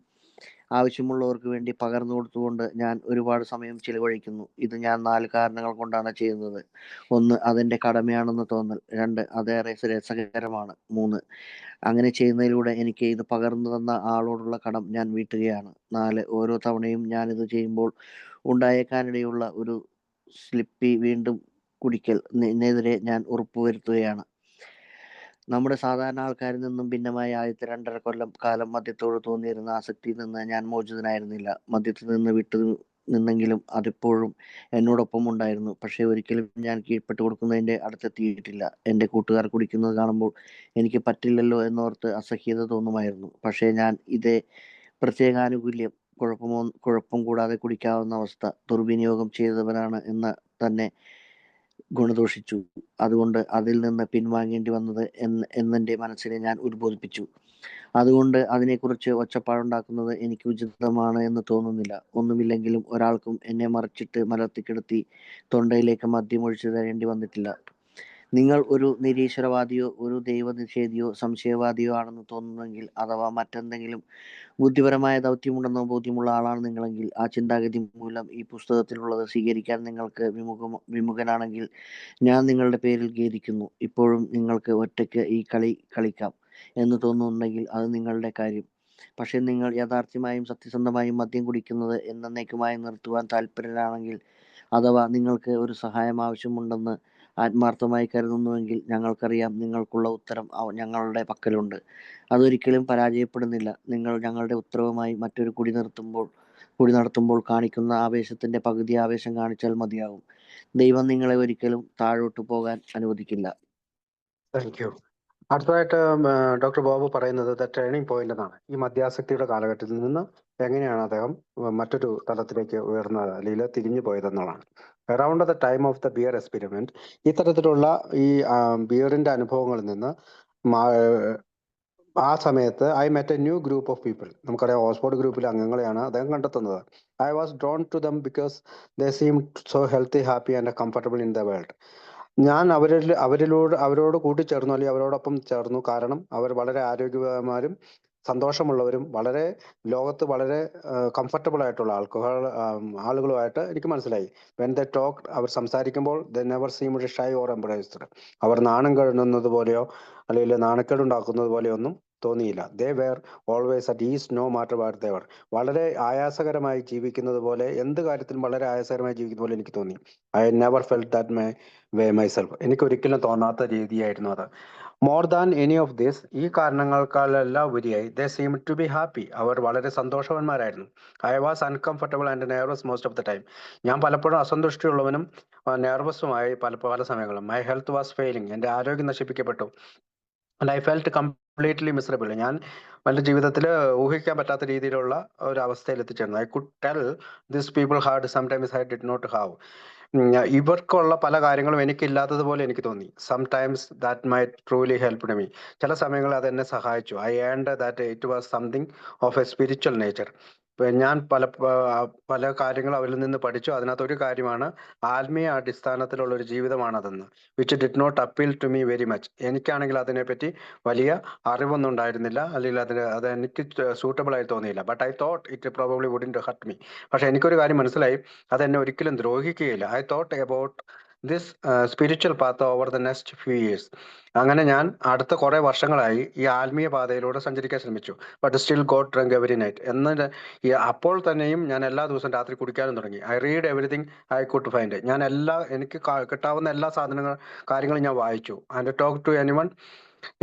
ആവശ്യമുള്ളവർക്ക് വേണ്ടി പകർന്നു കൊടുത്തുകൊണ്ട് ഞാൻ ഒരുപാട് സമയം ചിലവഴിക്കുന്നു. ഇത് ഞാൻ 4 കാരണങ്ങൾ കൊണ്ടാണ് ചെയ്യുന്നത്. 1, അതെൻ്റെ കടമയാണെന്ന് തോന്നൽ. 2, അതേറെ രസകരമാണ്. 3, അങ്ങനെ ചെയ്യുന്നതിലൂടെ എനിക്ക് ഇത് പകർന്നു തന്ന ആളോടുള്ള കടം ഞാൻ വീട്ടുകയാണ്. 4, ഓരോ തവണയും ഞാനിത് ചെയ്യുമ്പോൾ ഉണ്ടായേക്കാനിടയുള്ള ഒരു സ്ലിപ്പി വീണ്ടും കുടിക്കൽ എതിരെ ഞാൻ ഉറപ്പുവരുത്തുകയാണ്. നമ്മുടെ സാധാരണ ആൾക്കാരിൽ നിന്നും ഭിന്നമായ ആദ്യത്തെ 2.5 കൊല്ലം കാലം മദ്യത്തോട് തോന്നിയിരുന്ന ആസക്തിയിൽ നിന്ന് ഞാൻ മോചിതനായിരുന്നില്ല. മദ്യത്തിൽ നിന്ന് വിട്ടു നിന്നെങ്കിലും അതിപ്പോഴും എന്നോടൊപ്പം ഉണ്ടായിരുന്നു. പക്ഷേ ഒരിക്കലും ഞാൻ കീഴ്പ്പെട്ട് കൊടുക്കുന്നതിൻ്റെ അടുത്തെത്തിയിട്ടില്ല. എൻ്റെ കൂട്ടുകാർ കുടിക്കുന്നത് കാണുമ്പോൾ എനിക്ക് പറ്റില്ലല്ലോ എന്നോർത്ത് അസഹ്യത തോന്നുമായിരുന്നു. പക്ഷേ ഞാൻ ഇതേ പ്രത്യേകാനുകൂല്യം കുഴപ്പം കൂടാതെ കുടിക്കാവുന്ന അവസ്ഥ ദുർവിനിയോഗം ചെയ്തവനാണ് എന്ന് തന്നെ ഗുണദോഷിച്ചു. അതുകൊണ്ട് അതിൽ നിന്ന് പിൻവാങ്ങേണ്ടി വന്നത് എന്നെൻ്റെ മനസ്സിനെ ഞാൻ ഉത്ബോധിപ്പിച്ചു. അതുകൊണ്ട് അതിനെക്കുറിച്ച് ഒച്ചപ്പാടുണ്ടാക്കുന്നത് എനിക്ക് ഉചിതമാണ് എന്ന് തോന്നുന്നില്ല. ഒന്നുമില്ലെങ്കിലും ഒരാൾക്കും എന്നെ മറിച്ചിട്ട് മലർത്തിക്കിടത്തി തൊണ്ടയിലേക്ക് മദ്യമൊഴിച്ചു തരേണ്ടി വന്നിട്ടില്ല. നിങ്ങൾ ഒരു നിരീശ്വരവാദിയോ ഒരു ദൈവനിഷേധിയോ സംശയവാദിയോ ആണെന്ന് തോന്നുന്നെങ്കിൽ, അഥവാ മറ്റെന്തെങ്കിലും ബുദ്ധിപരമായ ദൗത്യമുണ്ടെന്നോ ബോധ്യമുള്ള ആളാണ് നിങ്ങളെങ്കിൽ, ആ ചിന്താഗതി മൂലം ഈ പുസ്തകത്തിലുള്ളത് സ്വീകരിക്കാൻ നിങ്ങൾക്ക് വിമുഖനാണെങ്കിൽ ഞാൻ നിങ്ങളുടെ പേരിൽ ഖേദിക്കുന്നു. ഇപ്പോഴും നിങ്ങൾക്ക് ഒറ്റയ്ക്ക് ഈ കളി കളിക്കാം എന്ന് തോന്നുന്നുണ്ടെങ്കിൽ അത് നിങ്ങളുടെ കാര്യം. പക്ഷേ നിങ്ങൾ യാഥാർത്ഥ്യമായും സത്യസന്ധമായും മദ്യം കുടിക്കുന്നത് എന്നേക്കുമായി നിർത്തുവാൻ താല്പര്യരാണെങ്കിൽ, അഥവാ നിങ്ങൾക്ക് ഒരു സഹായം ആവശ്യമുണ്ടെന്ന് ആത്മാർത്ഥമായി കരുതുന്നുവെങ്കിൽ, ഞങ്ങൾക്കറിയാം നിങ്ങൾക്കുള്ള ഉത്തരം ഞങ്ങളുടെ പക്കലുണ്ട്. അതൊരിക്കലും പരാജയപ്പെടുന്നില്ല. നിങ്ങൾ ഞങ്ങളുടെ ഉത്തരവുമായി മറ്റൊരു കുടി നടത്തുമ്പോൾ കാണിക്കുന്ന ആവേശത്തിൻ്റെ പകുതി ആവേശം കാണിച്ചാൽ മതിയാകും. ദൈവം നിങ്ങളെ ഒരിക്കലും താഴോട്ട് പോകാൻ അനുവദിക്കില്ല. Thank you. അടുത്തതായിട്ട് ഡോക്ടർ ബോബ് പറയുന്നത് ദ ടേണിംഗ് പോയിന്റ് എന്നാണ്. ഈ മദ്യാസക്തിയുടെ കാലഘട്ടത്തിൽ നിന്ന് എങ്ങനെയാണ് അദ്ദേഹം മറ്റൊരു തലത്തിലേക്ക് ഉയർന്നത് അല്ലെങ്കിൽ തിരിഞ്ഞു പോയതെന്നുള്ളതാണ്. Around the time of the beer experiment, ഇത്തരത്തിലുള്ള ഈ ബിയറിന്റെ അനുഭവങ്ങളിൽ നിന്ന് ആ സമയത്ത് I met a new group of people. നമുക്കറിയാം ഓക്സ്ഫോർഡ് ഗ്രൂപ്പിലെ അംഗങ്ങളെയാണ് അദ്ദേഹം കണ്ടെത്തുന്നത്. I was drawn to them because they seem so healthy, happy and comfortable in the world. ഞാൻ അവരോട് കൂട്ടിച്ചേർന്നു, അല്ലെങ്കിൽ അവരോടൊപ്പം ചേർന്നു. കാരണം അവർ വളരെ ആരോഗ്യവാന്മാരും സന്തോഷമുള്ളവരും ലോകത്ത് വളരെ കംഫർട്ടബിൾ ആയിട്ടുള്ള ആളുകളുമായിട്ട് എനിക്ക് മനസ്സിലായി. വെൻ ദ ടോക്ക്, അവർ സംസാരിക്കുമ്പോൾ the never seemed shy or embraced. അവർ നാണം കഴുകുന്നത് പോലെയോ അല്ലെങ്കിൽ നാണക്കേടുണ്ടാക്കുന്നത് പോലെയോ ഒന്നും തോന്നിയില്ല. They were always at ease no matter what they were. വളരെ ആയാസകരമായി ജീവിക്കുന്നത് പോലെ, എന്ത് കാര്യത്തിലും വളരെ ആയാസകരമായി ജീവിക്കുന്ന പോലെ എനിക്ക് തോന്നി. I never felt that way myself. എനിക്ക് ഒരിക്കലും തോന്നാത്ത രീതിയായിരുന്നു അത്. More than any of this, ഈ കാരണങ്ങൾക്കാളെല്ലാം ഉപരിയായി they seem to be happy. അവർ വളരെ സന്തോഷവാന്മാരായിരുന്നു. I was uncomfortable and nervous most of the time. ഞാൻ പലപ്പോഴും അസന്തുഷ്ടിയുള്ളവനും നെർവസുമായി പല സമയങ്ങളും. My health was failing. എൻ്റെ ആരോഗ്യം നശിപ്പിക്കപ്പെട്ടു. And I felt completely miserable. ഞാൻ എൻ്റെ ജീവിതത്തിൽ ഊഹിക്കാൻ പറ്റാത്ത രീതിയിലുള്ള ഒരു അവസ്ഥയിൽ എത്തിച്ചേർന്നു. I could tell this people had sometimes I did not have. ഇവർക്കുള്ള പല കാര്യങ്ങളും എനിക്കില്ലാത്തതുപോലെ എനിക്ക് തോന്നി. Sometimes that my truly helped me. ചില സമയങ്ങളിൽ അത് എന്നെ സഹായിച്ചു. I earned that it was something of a spiritual nature. ഞാൻ പല കാര്യങ്ങളും അവരിൽ നിന്ന് പഠിച്ചു. അതിനകത്ത് ഒരു കാര്യമാണ് ആത്മീയ അടിസ്ഥാനത്തിലുള്ള ഒരു ജീവിതമാണതെന്ന്. Which did not appeal to me very much. എനിക്കാണെങ്കിൽ അതിനെപ്പറ്റി വലിയ അറിവൊന്നും ഉണ്ടായിരുന്നില്ല, അല്ലെങ്കിൽ അത് എനിക്ക് സൂട്ടബിൾ ആയി തോന്നിയില്ല. But I thought it probably wouldn't hurt me. പക്ഷെ എനിക്കൊരു കാര്യം മനസ്സിലായി, അതെന്നെ ഒരിക്കലും ദ്രോഹിക്കുകയില്ല. I thought about this spiritual path over the next few years. അങ്ങനെ ഞാൻ അടുത്ത കുറേ വർഷങ്ങളായി ഈ ആത്മീയ പാതയിലൂടെ സഞ്ചരിക്കാൻ ശ്രമിച്ചു. But still got drunk every night. അപ്പോൾ തന്നെയും ഞാൻ എല്ലാ ദിവസവും രാത്രി കുടിക്കാനും തുടങ്ങി. I read everything I could find. ഞാൻ എനിക്ക് കിട്ടാവുന്ന എല്ലാ കാര്യങ്ങളും ഞാൻ വായിച്ചു. And talk to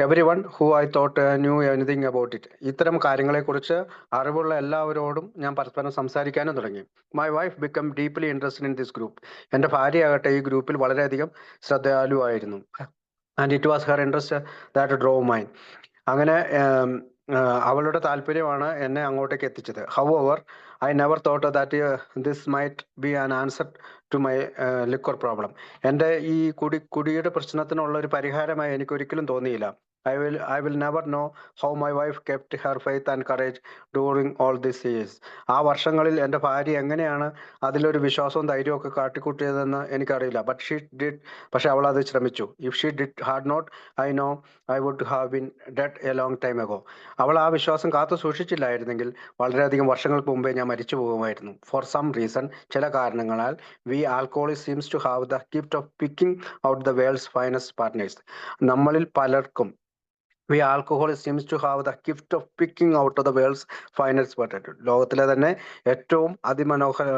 everyone who I thought knew anything about it. ഇത്തരം കാര്യങ്ങളെക്കുറിച്ച് അറിവുള്ള എല്ലാവരോടും ഞാൻ പരസ്പരം സംസാരിക്കാനും തുടങ്ങി. My wife become deeply interested in this group. എൻ്റെ ഭാര്യയാകട്ടെ ഈ ഗ്രൂപ്പിൽ വളരെയധികം ശ്രദ്ധാലുവായിരുന്നു. And it was her interest that drove mine. അങ്ങനെ അവളുടെ താല്പര്യമാണ് എന്നെ അങ്ങോട്ടേക്ക് എത്തിച്ചത്. However I never thought that this might be an answer to my liquor problem. എൻ്റെ ഈ കുടിയുടെ പ്രശ്നത്തിനുള്ള ഒരു പരിഹാരമായി എനിക്ക് ഒരിക്കലും തോന്നിയില്ല. I will never know how my wife kept her faith and courage during all these years. ആ വർഷങ്ങളിൽ എൻ്റെ ഭാര്യ എങ്ങനെയാണ് അതിലൊരു വിശ്വാസവും ധൈര്യവും ഒക്കെ കാട്ടിക്കൂട്ടിയതെന്ന് എനിക്കറിയില്ല. പക്ഷെ അവൾ അത് ശ്രമിച്ചു. If she had not, I know I would have been dead a long time ago. അവൾ ആ വിശ്വാസം കാത്തു സൂക്ഷിച്ചില്ലായിരുന്നെങ്കിൽ വളരെയധികം വർഷങ്ങൾക്ക് മുമ്പേ ഞാൻ മരിച്ചു പോകുമായിരുന്നു. ഫോർ സം റീസൺ, ചില കാരണങ്ങളാൽ, we alcoholics seems to have the gift of picking out the world's finest partners. നമ്മളിൽ പലർക്കും we alcoholic seems to have the gift of picking out of the world's finest partner. ലോകത്തിലെ തന്നെ ഏറ്റവും അതിമനോഹര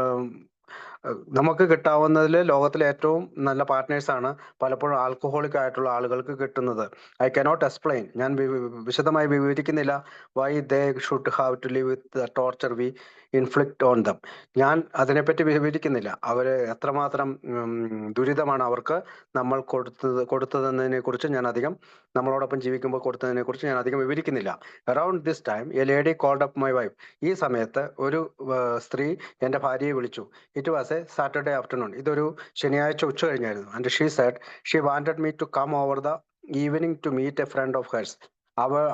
നമുക്ക് കിട്ടാവുന്നതിൽ ലോകത്തിലെ ഏറ്റവും നല്ല പാർട്ട്നേഴ്സാണ് പലപ്പോഴും ആൽക്കഹോളിക് ആയിട്ടുള്ള ആളുകൾക്ക് കിട്ടുന്നത്. ഐ കനോട്ട് എക്സ്പ്ലെയിൻ, ഞാൻ വിശദമായി വിവരിക്കുന്നില്ല, why they should have to live with the torture we inflict on them. ഞാൻ അതിനെപ്പറ്റി വിവരിക്കുന്നില്ല. അവർ എത്രമാത്രം ദുരിതമാണ് അവർക്ക് നമ്മൾ കൊടുത്തതെന്നതിനെ കുറിച്ച് ഞാൻ അധികം, നമ്മളോടൊപ്പം ജീവിക്കുമ്പോൾ കൊടുത്തതിനെ കുറിച്ച് ഞാൻ അധികം വിവരിക്കുന്നില്ല. Around this time a lady called up my wife. ഈ സമയത്ത് ഒരു സ്ത്രീ എൻ്റെ ഭാര്യയെ വിളിച്ചു. It was a Saturday afternoon. ഇതൊരു ശനിയാഴ്ച ഉച്ച കഴിഞ്ഞായിരുന്നു. And she said she wanted me to come over the evening to meet a friend of hers.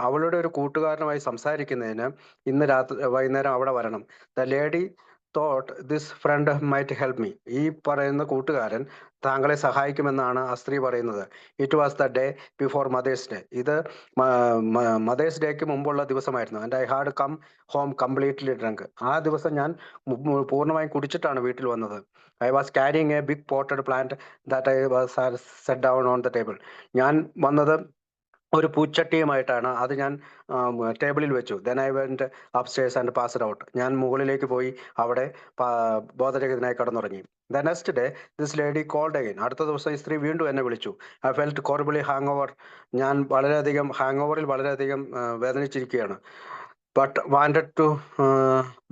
അവളുടെ ഒരു കൂട്ടുകാരനുമായി സംസാരിക്കുന്നതിന് ഇന്ന് വൈകുന്നേരം അവിടെ വരണം. The lady thought this friend might help me. ഈ പറയുന്ന കൂട്ടുകാരൻ താങ്കളെ സഹായിക്കുമെന്നാണ് ആ സ്ത്രീ പറയുന്നത്. It was the day before Mother's Day. ഇത് മദേഴ്സ് ഡേക്ക് മുമ്പുള്ള ദിവസമായിരുന്നു. And I had come home completely drunk. ആ ദിവസം ഞാൻ പൂർണ്ണമായും കുടിച്ചിട്ടാണ് വീട്ടിൽ വന്നത്. I was carrying a big potted plant that I was set down on the table. ഞാൻ വന്നത് ഒരു പൂച്ചട്ടിയുമായിട്ടാണ്. അത് ഞാൻ ടേബിളിൽ വെച്ചു. Then I went upstairs and passed out. ഞാൻ മുകളിലേക്ക് പോയി അവിടെ ബോധരഹിതനായി കടന്നുറങ്ങി. The next day this lady called again. അടുത്ത ദിവസം ഈ സ്ത്രീ വീണ്ടും എന്നെ വിളിച്ചു. I felt horribly hung over. ഞാൻ വളരെയധികം വളരെയധികം വേദനിച്ചിരിക്കുകയാണ്. But wanted to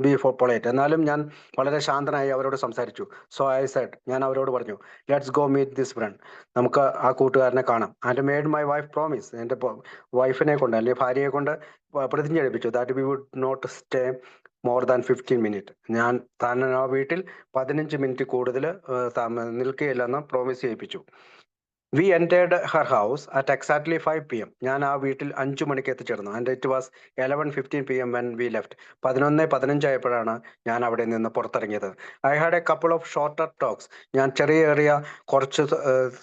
be for polite. എന്നാലും ഞാൻ വളരെ ശാന്തനായി അവരോട് സംസാരിച്ചു. സോ ഐ സെഡ്, ഞാൻ അവരോട് പറഞ്ഞു, let's go meet this friend. നമുക്ക് ആ കൂട്ടുകാരനെ കാണാം. And made my wife promise. എൻ്റെ വൈഫിനെ കൊണ്ട്, അല്ലെങ്കിൽ ഭാര്യയെ കൊണ്ട് പ്രതിജ്ഞ എടുപ്പിച്ചു. That we would not stay more than 15 minute. ഞാൻ ആ വീട്ടിൽ 15 മിനിറ്റ് കൂടുതൽ നിൽക്കുകയില്ലെന്ന് പ്രോമിസ് ചെയ്യിപ്പിച്ചു. We entered her house at exactly 5 PM. ഞാൻ ആ വീട്ടിൽ 5 മണിക്ക് എത്തിച്ചേർന്നു. And it was 11:15 PM when we left. 11:15 ആയപ്പോഴാണ് ഞാൻ അവിടെ നിന്ന് പുറത്തിറങ്ങിയത്. I had a couple of shorter talks. ഞാൻ ചെറിയ കുറച്ച്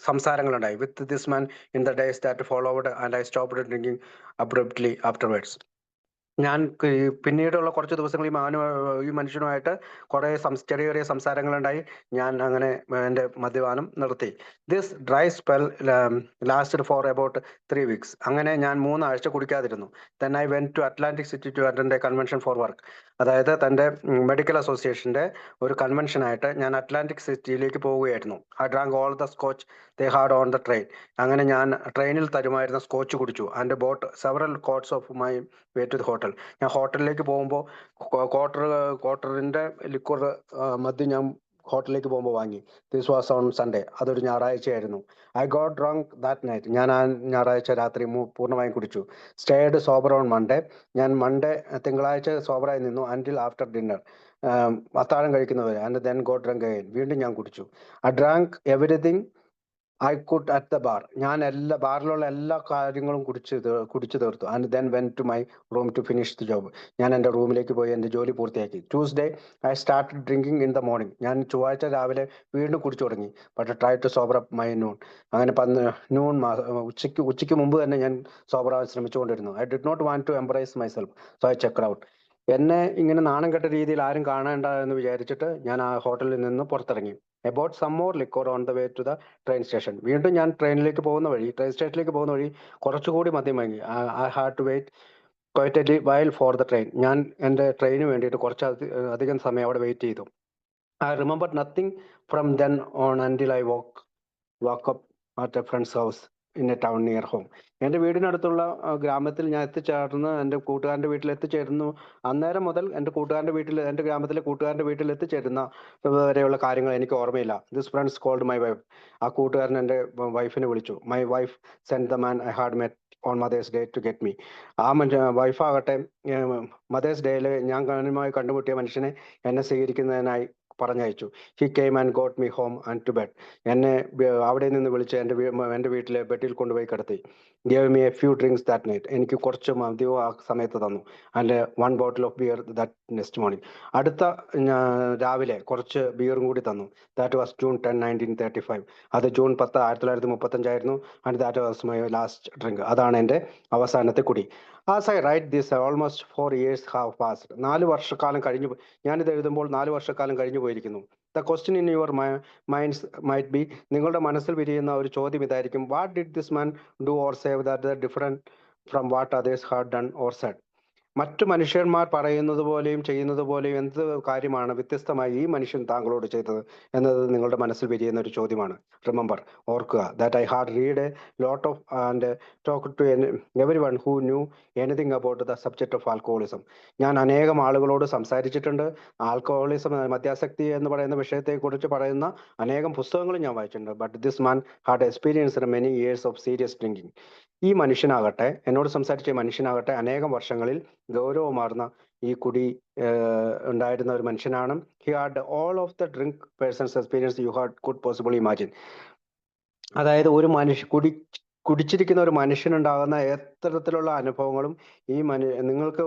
സംസാരങ്ങളുണ്ടായി with this man in the days that followed and I stopped drinking abruptly afterwards. ഞാൻ പിന്നീടുള്ള കുറച്ച് ദിവസങ്ങൾ ഈ മനുഷ്യനുമായിട്ട് കുറേ ചെറിയ സംസാരങ്ങളുണ്ടായി. ഞാൻ അങ്ങനെ എൻ്റെ മദ്യപാനം നിർത്തി. This dry spell lasted for about 3 weeks. അങ്ങനെ ഞാൻ 3 ആഴ്ച കുടിക്കാതിരുന്നു. Then I went to Atlantic City to attend a convention for work. അതായത് തൻ്റെ മെഡിക്കൽ അസോസിയേഷൻ്റെ ഒരു കൺവെൻഷനായിട്ട് ഞാൻ അറ്റ്ലാന്റിക് സിറ്റിയിലേക്ക് പോവുകയായിരുന്നു. I drank all the scotch they had on the train. അങ്ങനെ ഞാൻ ട്രെയിനിൽ തരുമായിരുന്ന സ്കോച്ച് കുടിച്ചു. And bought several quarts of my way to the hotel. ഞാൻ ഹോട്ടലിലേക്ക് പോകുമ്പോൾ ക്വാർട്ടറിൻ്റെ ലിക്വർ മദ്യം ഞാൻ ഹോട്ടലിലേക്ക് പോകുമ്പോൾ വാങ്ങി. This was on Sunday. അതൊരു ഞായറാഴ്ചയായിരുന്നു. I got drunk that night. ഞാൻ ആ ഞായറാഴ്ച രാത്രി പൂർണ്ണമായും കുടിച്ചു. Stayed sober on Monday. ഞാൻ തിങ്കളാഴ്ച സോബറായി നിന്നു അൻറ്റിൽ ആഫ്റ്റർ ഡിന്നർ. അത്താഴം കഴിക്കുന്നവരെ. And then got drunk again. വീണ്ടും ഞാൻ കുടിച്ചു. I drank everything I could at the bar. ഞാൻ ബാറിലുള്ള എല്ലാ കാര്യങ്ങളും കുടിച്ചു തീർത്തു. And then when to my room to finish the job. ഞാൻ എൻ്റെ റൂമിലേക്ക് പോയി എൻ്റെ ജോലി പൂർത്തിയാക്കി. Tuesday I start drinking in the morning. ഞാൻ ചൊവ്വാഴ്ച രാവിലെ വീണ്ടും കുടിച്ചു തുടങ്ങി. But try to sober up my noon. അങ്ങനെ ഉച്ചയ്ക്ക് മുമ്പ് തന്നെ ഞാൻ സോബറാവാൻ ശ്രമിച്ചുകൊണ്ടിരുന്നു. I did not want to embrace myself, so I check out. എന്നെ ഇങ്ങനെ നാണം കെട്ട രീതിയിൽ ആരും കാണേണ്ട എന്ന് വിചാരിച്ചിട്ട് ഞാൻ ആ ഹോട്ടലിൽ നിന്ന് പുറത്തിറങ്ങി. About some more liquor on the way to the train station. വീണ്ടും ഞാൻ ട്രെയിൻ സ്റ്റേഷനിലേക്ക് പോകുന്ന വഴി കുറച്ചുകൂടി മദ്യം വാങ്ങി. I had to wait quite a while for the train. ഞാൻ എൻ്റെ ട്രെയിന് വേണ്ടിയിട്ട് അധികം സമയം അവിടെ വെയിറ്റ് ചെയ്തു. I remember nothing from then on until I woke up at a friend's house in a town near home. എൻ്റെ വീടിനടുത്തുള്ള ഗ്രാമത്തിൽ ഞാൻ എൻ്റെ കൂട്ടുകാരൻ്റെ വീട്ടിൽ എത്തിച്ചേരുന്നു. അന്നേരം മുതൽ എൻ്റെ ഗ്രാമത്തിലെ കൂട്ടുകാരൻ്റെ വീട്ടിൽ എത്തിച്ചേരുന്ന വരെയുള്ള കാര്യങ്ങൾ എനിക്ക് ഓർമ്മയില്ല. This friends called my wife. ആ കൂട്ടുകാരൻ എൻ്റെ വൈഫിനെ വിളിച്ചു. My wife send the man I had met on Mother's day to get me. ആ വൈഫാകട്ടെ മദേഴ്സ് ഡേയിൽ ഞാൻ കണ്ടുമുട്ടിയ മനുഷ്യനെ എന്നെ സ്വീകരിക്കുന്നതിനായി പറഞ്ഞയച്ചു. He came and got me home and to bed. എന്നെ അവിടെ നിന്ന് വിളിച്ച് എൻ്റെ വീട്ടിലെ ബെഡിൽ കൊണ്ടുപോയി കിടത്തി. Gave me a few drinks that night. എനിക്ക് കുറച്ച് മദ്യവും ആ സമയത്ത് തന്നു. And 1 bottle of beer that next morning. അടുത്ത രാവിലെ കുറച്ച് ബിയറും കൂടി തന്നു. That was June 10, 1935. അത് ജൂൺ 10, 1935 ആയിരുന്നു. And that was my last drink. അതാണ് എൻ്റെ അവസാനത്തെ കുടി. As I write this almost 4 years have passed. 4 വർഷക്കാലം കഴിഞ്ഞു. ഞാനിത് എഴുതുമ്പോൾ 4 വർഷക്കാലം കഴിഞ്ഞു പോയിരിക്കുന്നു. The question in your minds might be, നിങ്ങളുടെ മനസ്സിൽ വിരിയുന്ന ഒരു ചോദ്യം ഇതായിരിക്കും: what did this man do or save that different from what others had done or said? മറ്റു മനുഷ്യന്മാർ പറയുന്നത് പോലെയും ചെയ്യുന്നത് പോലെയും എന്ത് കാര്യമാണ് വ്യത്യസ്തമായി ഈ മനുഷ്യൻ താങ്കളോട് ചെയ്തത് എന്നത് നിങ്ങളുടെ മനസ്സിൽ വിരിയുന്ന ഒരു ചോദ്യമാണ്. റിമെമ്പർ, ഓർക്കുക, that I had read a lot of and talk to everyone who knew anything about the subject of alcoholism. ഞാൻ അനേകം ആളുകളോട് സംസാരിച്ചിട്ടുണ്ട്. ആൽക്കഹോളിസം, മദ്യാസക്തി എന്ന് പറയുന്ന വിഷയത്തെക്കുറിച്ച് പറയുന്ന അനേകം പുസ്തകങ്ങളും ഞാൻ വായിച്ചിട്ടുണ്ട്. But this man had experienced many years of serious drinking. ഈ മനുഷ്യനാകട്ടെ, എന്നോട് സംസാരിച്ച മനുഷ്യനാകട്ടെ, അനേകം വർഷങ്ങളിൽ ഗൗരവമാർന്ന ഈ കുടി ഉണ്ടായിരുന്ന ഒരു മനുഷ്യനാണ്. He had all of the drink persons experience you had could possible imagine. അതായത് ഒരു കുടിച്ചിരിക്കുന്ന ഒരു മനുഷ്യനുണ്ടാകുന്ന എത്തരത്തിലുള്ള അനുഭവങ്ങളും നിങ്ങൾക്ക്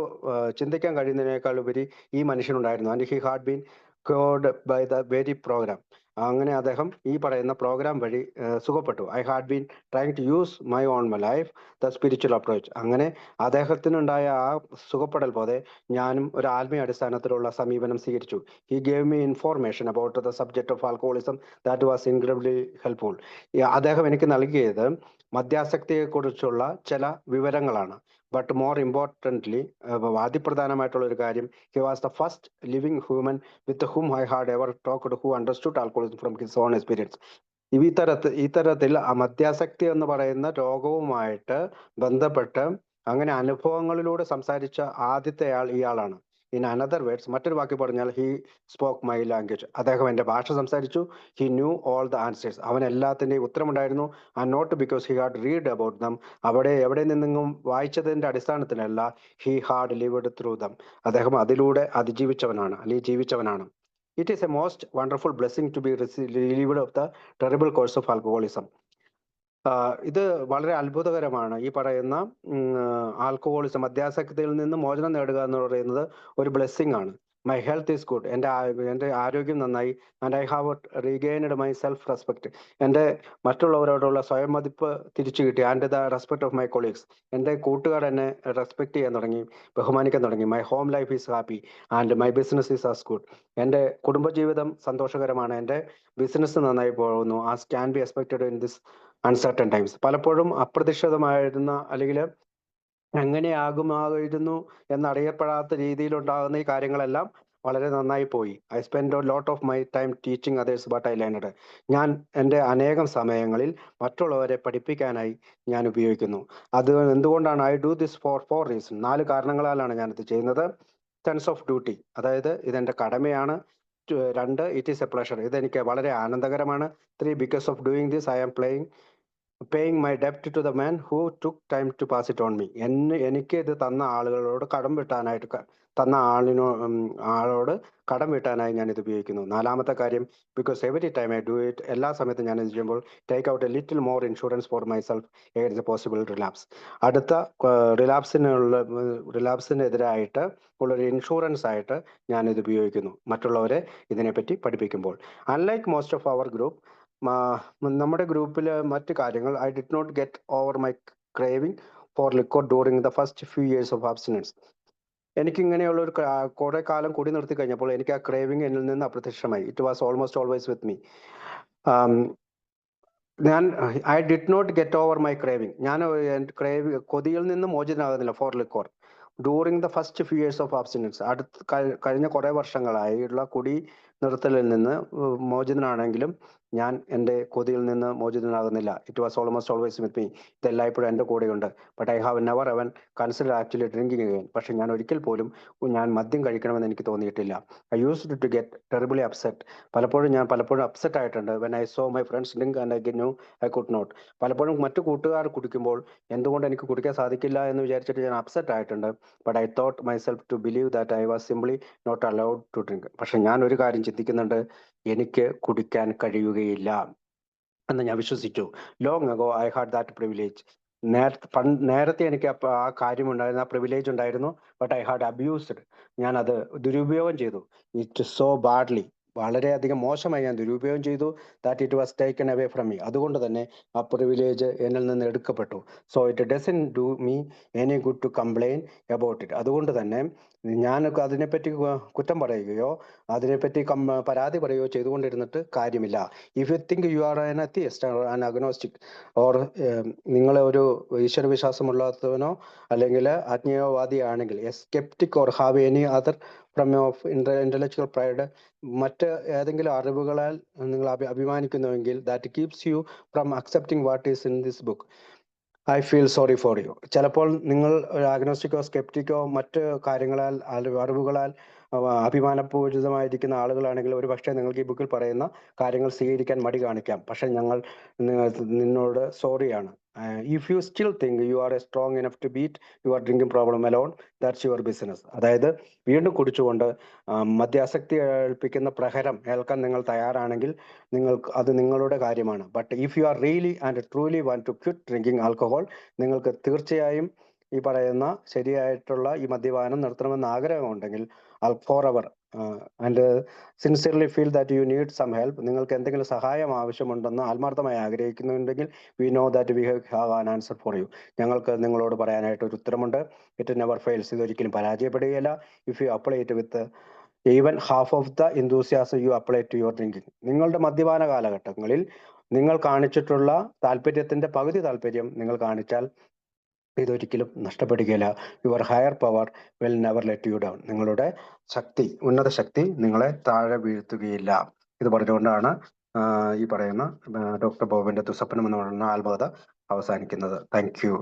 ചിന്തിക്കാൻ കഴിയുന്നതിനേക്കാൾ ഉപരി ഈ മനുഷ്യനുണ്ടായിരുന്നു. And he had been cured by the very program. അങ്ങനെ അദ്ദേഹം ഈ പറയുന്ന പ്രോഗ്രാം വഴി സുഖപ്പെട്ടു. I had been trying to use my own my life the spiritual approach. അങ്ങനെ അദ്ദേഹത്തിനുണ്ടായ ആ സുഖപ്പെടൽ പോലെ ഞാനും ഒരു ആത്മീയ അടിസ്ഥാനത്തിലുള്ള സമീപനം സ്വീകരിച്ചു. He gave me information about the subject of alcoholism that was incredibly helpful. അദ്ദേഹം എനിക്ക് നൽകിയത് മദ്യാസക്തിയെക്കുറിച്ചുള്ള ചില വിവരങ്ങളാണ്. ബട്ട് മോർ ഇമ്പോർട്ടൻ്റ്ലി, അതിപ്രധാനമായിട്ടുള്ള ഒരു കാര്യം, he was the first living human with ഹൂം I had ever talked who understood alcoholism from his own experience. ഇത്തരത്തിൽ ആ മദ്യാസക്തി എന്ന് പറയുന്ന രോഗവുമായിട്ട് ബന്ധപ്പെട്ട് അങ്ങനെ അനുഭവങ്ങളിലൂടെ സംസാരിച്ച ആദ്യത്തെ ആൾ ഇയാളാണ്. ഇൻ അനദർ വേർഡ്സ്, മറ്റൊരു വാക്കി പറഞ്ഞാൽ, ഹി സ്പോക്ക് മൈ ലാംഗ്വേജ്. അദ്ദേഹം എൻ്റെ ഭാഷ സംസാരിച്ചു. He knew all the answers. അവൻ എല്ലാത്തിൻ്റെയും ഉത്തരമുണ്ടായിരുന്നു. And not because he had read about them. എവിടെ നിന്നെങ്കിലും വായിച്ചതിൻ്റെ അടിസ്ഥാനത്തിലല്ല. He had lived through them. അദ്ദേഹം അതിലൂടെ അതിജീവിച്ചവനാണ്, അല്ലെങ്കിൽ ജീവിച്ചവനാണ്. It is a most wonderful blessing to be relieved of the terrible course of alcoholism. ഇത് വളരെ അത്ഭുതകരമാണ്. ഈ പറയുന്ന ആൽക്കഹോളിസം, മദ്യാസക്തിയിൽ നിന്ന് മോചനം നേടുക എന്ന് പറയുന്നത് ഒരു ബ്ലെസ്സിങ് ആണ്. My health is good. എൻ്റെ ആരോഗ്യം നന്നായി. And I have regained my self respect. എൻ്റെ മറ്റുള്ളവരോടുള്ള സ്വയം മതിപ്പ് തിരിച്ചു കിട്ടി. And the respect of my colleagues. എൻ്റെ കൂട്ടുകാർ എന്നെ റെസ്പെക്ട് ചെയ്യാൻ തുടങ്ങി, ബഹുമാനിക്കാൻ തുടങ്ങി. My home life is happy and my business is as good. എൻ്റെ കുടുംബജീവിതം സന്തോഷകരമാണ്, എൻ്റെ ബിസിനസ് നന്നായി പോകുന്നു. As can be expected in this uncertain times. പലപ്പോഴും അപ്രതീക്ഷിതമായിരുന്ന, അല്ലെങ്കിൽ എങ്ങനെയാകുമായിരുന്നു എന്നറിയപ്പെടാത്ത രീതിയിലുണ്ടാകുന്ന ഈ കാര്യങ്ങളെല്ലാം വളരെ നന്നായി പോയി. I spend A lot of my time teaching others but I learned. ഞാൻ എൻ്റെ അനേകം സമയങ്ങളിൽ മറ്റുള്ളവരെ പഠിപ്പിക്കാനായി ഞാൻ ഉപയോഗിക്കുന്നു. അത് എന്തുകൊണ്ടാണ്? I do this four 4 reasons. 4 കാരണങ്ങളാലാണ് ഞാനിത് ചെയ്യുന്നത്. സെൻസ് ഓഫ് ഡ്യൂട്ടി, അതായത് ഇതെൻ്റെ കടമയാണ്. 2, ഇറ്റ് ഈസ് എ പ്ലഷർ, ഇതെനിക്ക് വളരെ ആനന്ദകരമാണ്. 3, because of doing this I am paying my ഡെപ്റ്റ് to the man who took time to pass it on me. എനിക്ക് ഇത് തന്ന ആളുകളോട് കടം വീട്ടാനായിട്ട് ആളോട് കടം വീട്ടാനായി ഞാൻ ഇത് ഉപയോഗിക്കുന്നു. 4-മത്തെ കാര്യം, because every time I do it, എല്ലാ സമയത്തും ഞാൻ ഇത് ചെയ്യുമ്പോൾ take out A little more insurance for my self against A possible relapse. അടുത്ത റിലാപ്സിനെതിരായിട്ട് ഉള്ളൊരു ഇൻഷുറൻസ് ആയിട്ട് ഞാൻ ഇത് ഉപയോഗിക്കുന്നു, മറ്റുള്ളവരെ ഇതിനെപ്പറ്റി പഠിപ്പിക്കുമ്പോൾ. Unlike most of our group, നമ്മുടെ ഗ്രൂപ്പിലെ മറ്റു കാര്യങ്ങൾ, I did not get over my craving for liquor during the first few years of abstinence. എനിക്കിങ്ങനെയുള്ള ഒരു കുറെ കാലം കൂടി നിർത്തി കഴിഞ്ഞപ്പോൾ എനിക്ക് ആ ക്രേവിംഗ് എന്നിൽ നിന്ന് അപ്രത്യക്ഷമായി. It was almost always with me. I did not get over my craving. ഞാൻ കൊതിയിൽ നിന്ന് മോചിതനാകുന്നില്ല for liquor during the first few years of abstinence. കഴിഞ്ഞ കുറെ വർഷങ്ങളായുള്ള കുടി നിർത്തലിൽ നിന്ന് മോചിതനാണെങ്കിലും ഞാൻ എൻ്റെ കൊതിയിൽ നിന്ന് മോചിതനാകുന്നില്ല. It was almost always with me. ഇതെല്ലായ്പ്പോഴും എൻ്റെ കൂടെയുണ്ട്. But I have never even consider actually drinking again. പക്ഷെ ഞാൻ ഒരിക്കൽ പോലും ഞാൻ മദ്യം കഴിക്കണമെന്ന് എനിക്ക് തോന്നിയിട്ടില്ല. I used to get terribly upset. പലപ്പോഴും അപ്സെറ്റ് ആയിട്ടുണ്ട്. When I saw my friends drink and I knew I could not. പലപ്പോഴും മറ്റു കൂട്ടുകാർ കുടിക്കുമ്പോൾ എന്തുകൊണ്ട് എനിക്ക് കുടിക്കാൻ സാധിക്കില്ല എന്ന് വിചാരിച്ചിട്ട് ഞാൻ അപ്സെറ്റ് ആയിട്ടുണ്ട്. But I thought myself to believe that I was simply not allowed to drink. പക്ഷെ ഞാൻ ഒരു കാര്യം ചിന്തിക്കുന്നുണ്ട്, എനിക്ക് കുടിക്കാൻ കഴിയുകയില്ല എന്ന് ഞാൻ വിശ്വസിച്ചു. Long ago I had that privilege. നേരത്തെ എനിക്ക് ആ കാര്യമുണ്ടായിരുന്നു, ആ പ്രിവിലേജ് ഉണ്ടായിരുന്നു. But I had abused. ഞാൻ അത് ദുരുപയോഗം ചെയ്തു. It so badly. വളരെയധികം മോശമായി ഞാൻ ദുരുപയോഗം ചെയ്തു. That it was taken away from me. അതുകൊണ്ട് തന്നെ ആ പ്രിവിലേജ് എന്നിൽ നിന്ന് എടുക്കപ്പെട്ടു. So it doesn't do me any good to complain about it. അതുകൊണ്ട് തന്നെ ഞാൻ അതിനെപ്പറ്റി കുറ്റം പറയുകയോ അതിനെപ്പറ്റി പരാതി പറയുകയോ ചെയ്തുകൊണ്ടിരുന്നിട്ട് കാര്യമില്ല. If you think you are an atheist or an agnostic or നിങ്ങൾ ഒരു ഈശ്വര വിശ്വാസമുള്ളവനോ അല്ലെങ്കിൽ ആത്മീയവാദിയാണെങ്കിൽ a sceptic or have any other from of intellectual pride, മറ്റ് ഏതെങ്കിലും അറിവുകളാൽ നിങ്ങൾ അഭിമാനിക്കുന്നുവെങ്കിൽ that keeps you from accepting what is in this book. I feel sorry for you. ചിലപ്പോൾ നിങ്ങൾ ഒരു ആഗ്നോസ്റ്റിക്കോ സ്കെപ്റ്റിക്കോ മറ്റ് കാര്യങ്ങളാൽ അറിവുകളാൽ അഭിമാനപൂരിതമായിരിക്കുന്ന ആളുകളാണെങ്കിൽ ഒരു പക്ഷേ നിങ്ങൾക്ക് ഈ ബുക്കിൽ പറയുന്ന കാര്യങ്ങൾ സ്വീകരിക്കാൻ മടി കാണിക്കാം. പക്ഷെ ഞങ്ങൾ നിന്നോട് സോറിയാണ്. If you still think you are a strong enough to beat your drinking problem alone, that's your business. അതായത് വീണ്ടും കുടിച്ചുകൊണ്ട് മദ്യാസക്തി ഏൽപ്പിക്കുന്ന പ്രഹരം ഏൽക്കാൻ നിങ്ങൾ തയ്യാറാണെങ്കിൽ അത് നിങ്ങളുടെ കാര്യമാണ്. But if you are really and truly want to quit drinking alcohol, നിങ്ങൾക്ക് തീർച്ചയായും ഈ പറയുന്ന ശരിയായിട്ടുള്ള ഈ മദ്യപാനം നിർത്തണമെന്ന് ആഗ്രഹമുണ്ടെങ്കിൽ for ever and sincerely feel that you need some help, നിങ്ങൾക്ക് എന്തെങ്കിലും സഹായം ആവശ്യമുണ്ടെന്ന് ആത്മാർത്ഥമായി ആഗ്രഹിക്കുന്നുണ്ടെങ്കിൽ we know that we have an answer for you. ഞങ്ങൾക്ക് നിങ്ങളോട് പറയാനായിട്ട് ഒരു ഉത്തരമുണ്ട്. It never fails. ഇതൊരിക്കലും പരാജയപ്പെടുകയില്ല. If you apply it with even half of the enthusiasm U apply to your drinking. നിങ്ങളുടെ മദ്യപാന കാലഘട്ടങ്ങളിൽ നിങ്ങൾ കാണിച്ചിട്ടുള്ള താല്പര്യത്തിന്റെ പകുതി താല്പര്യം നിങ്ങൾ കാണിച്ചാൽ ഇതൊരിക്കലും നഷ്ടപ്പെടുകയില്ല. Your higher power will never let you down. നിങ്ങളുടെ ശക്തി, ഉന്നത ശക്തി നിങ്ങളെ താഴെ വീഴ്ത്തുകയില്ല. ഇത് പറഞ്ഞുകൊണ്ടാണ് ഈ പറയുന്ന ഡോക്ടർ ബോബിന്റെ ദുസ്വപ്നം എന്ന് പറയുന്ന ആത്മകഥ അവസാനിക്കുന്നത്. Thank you.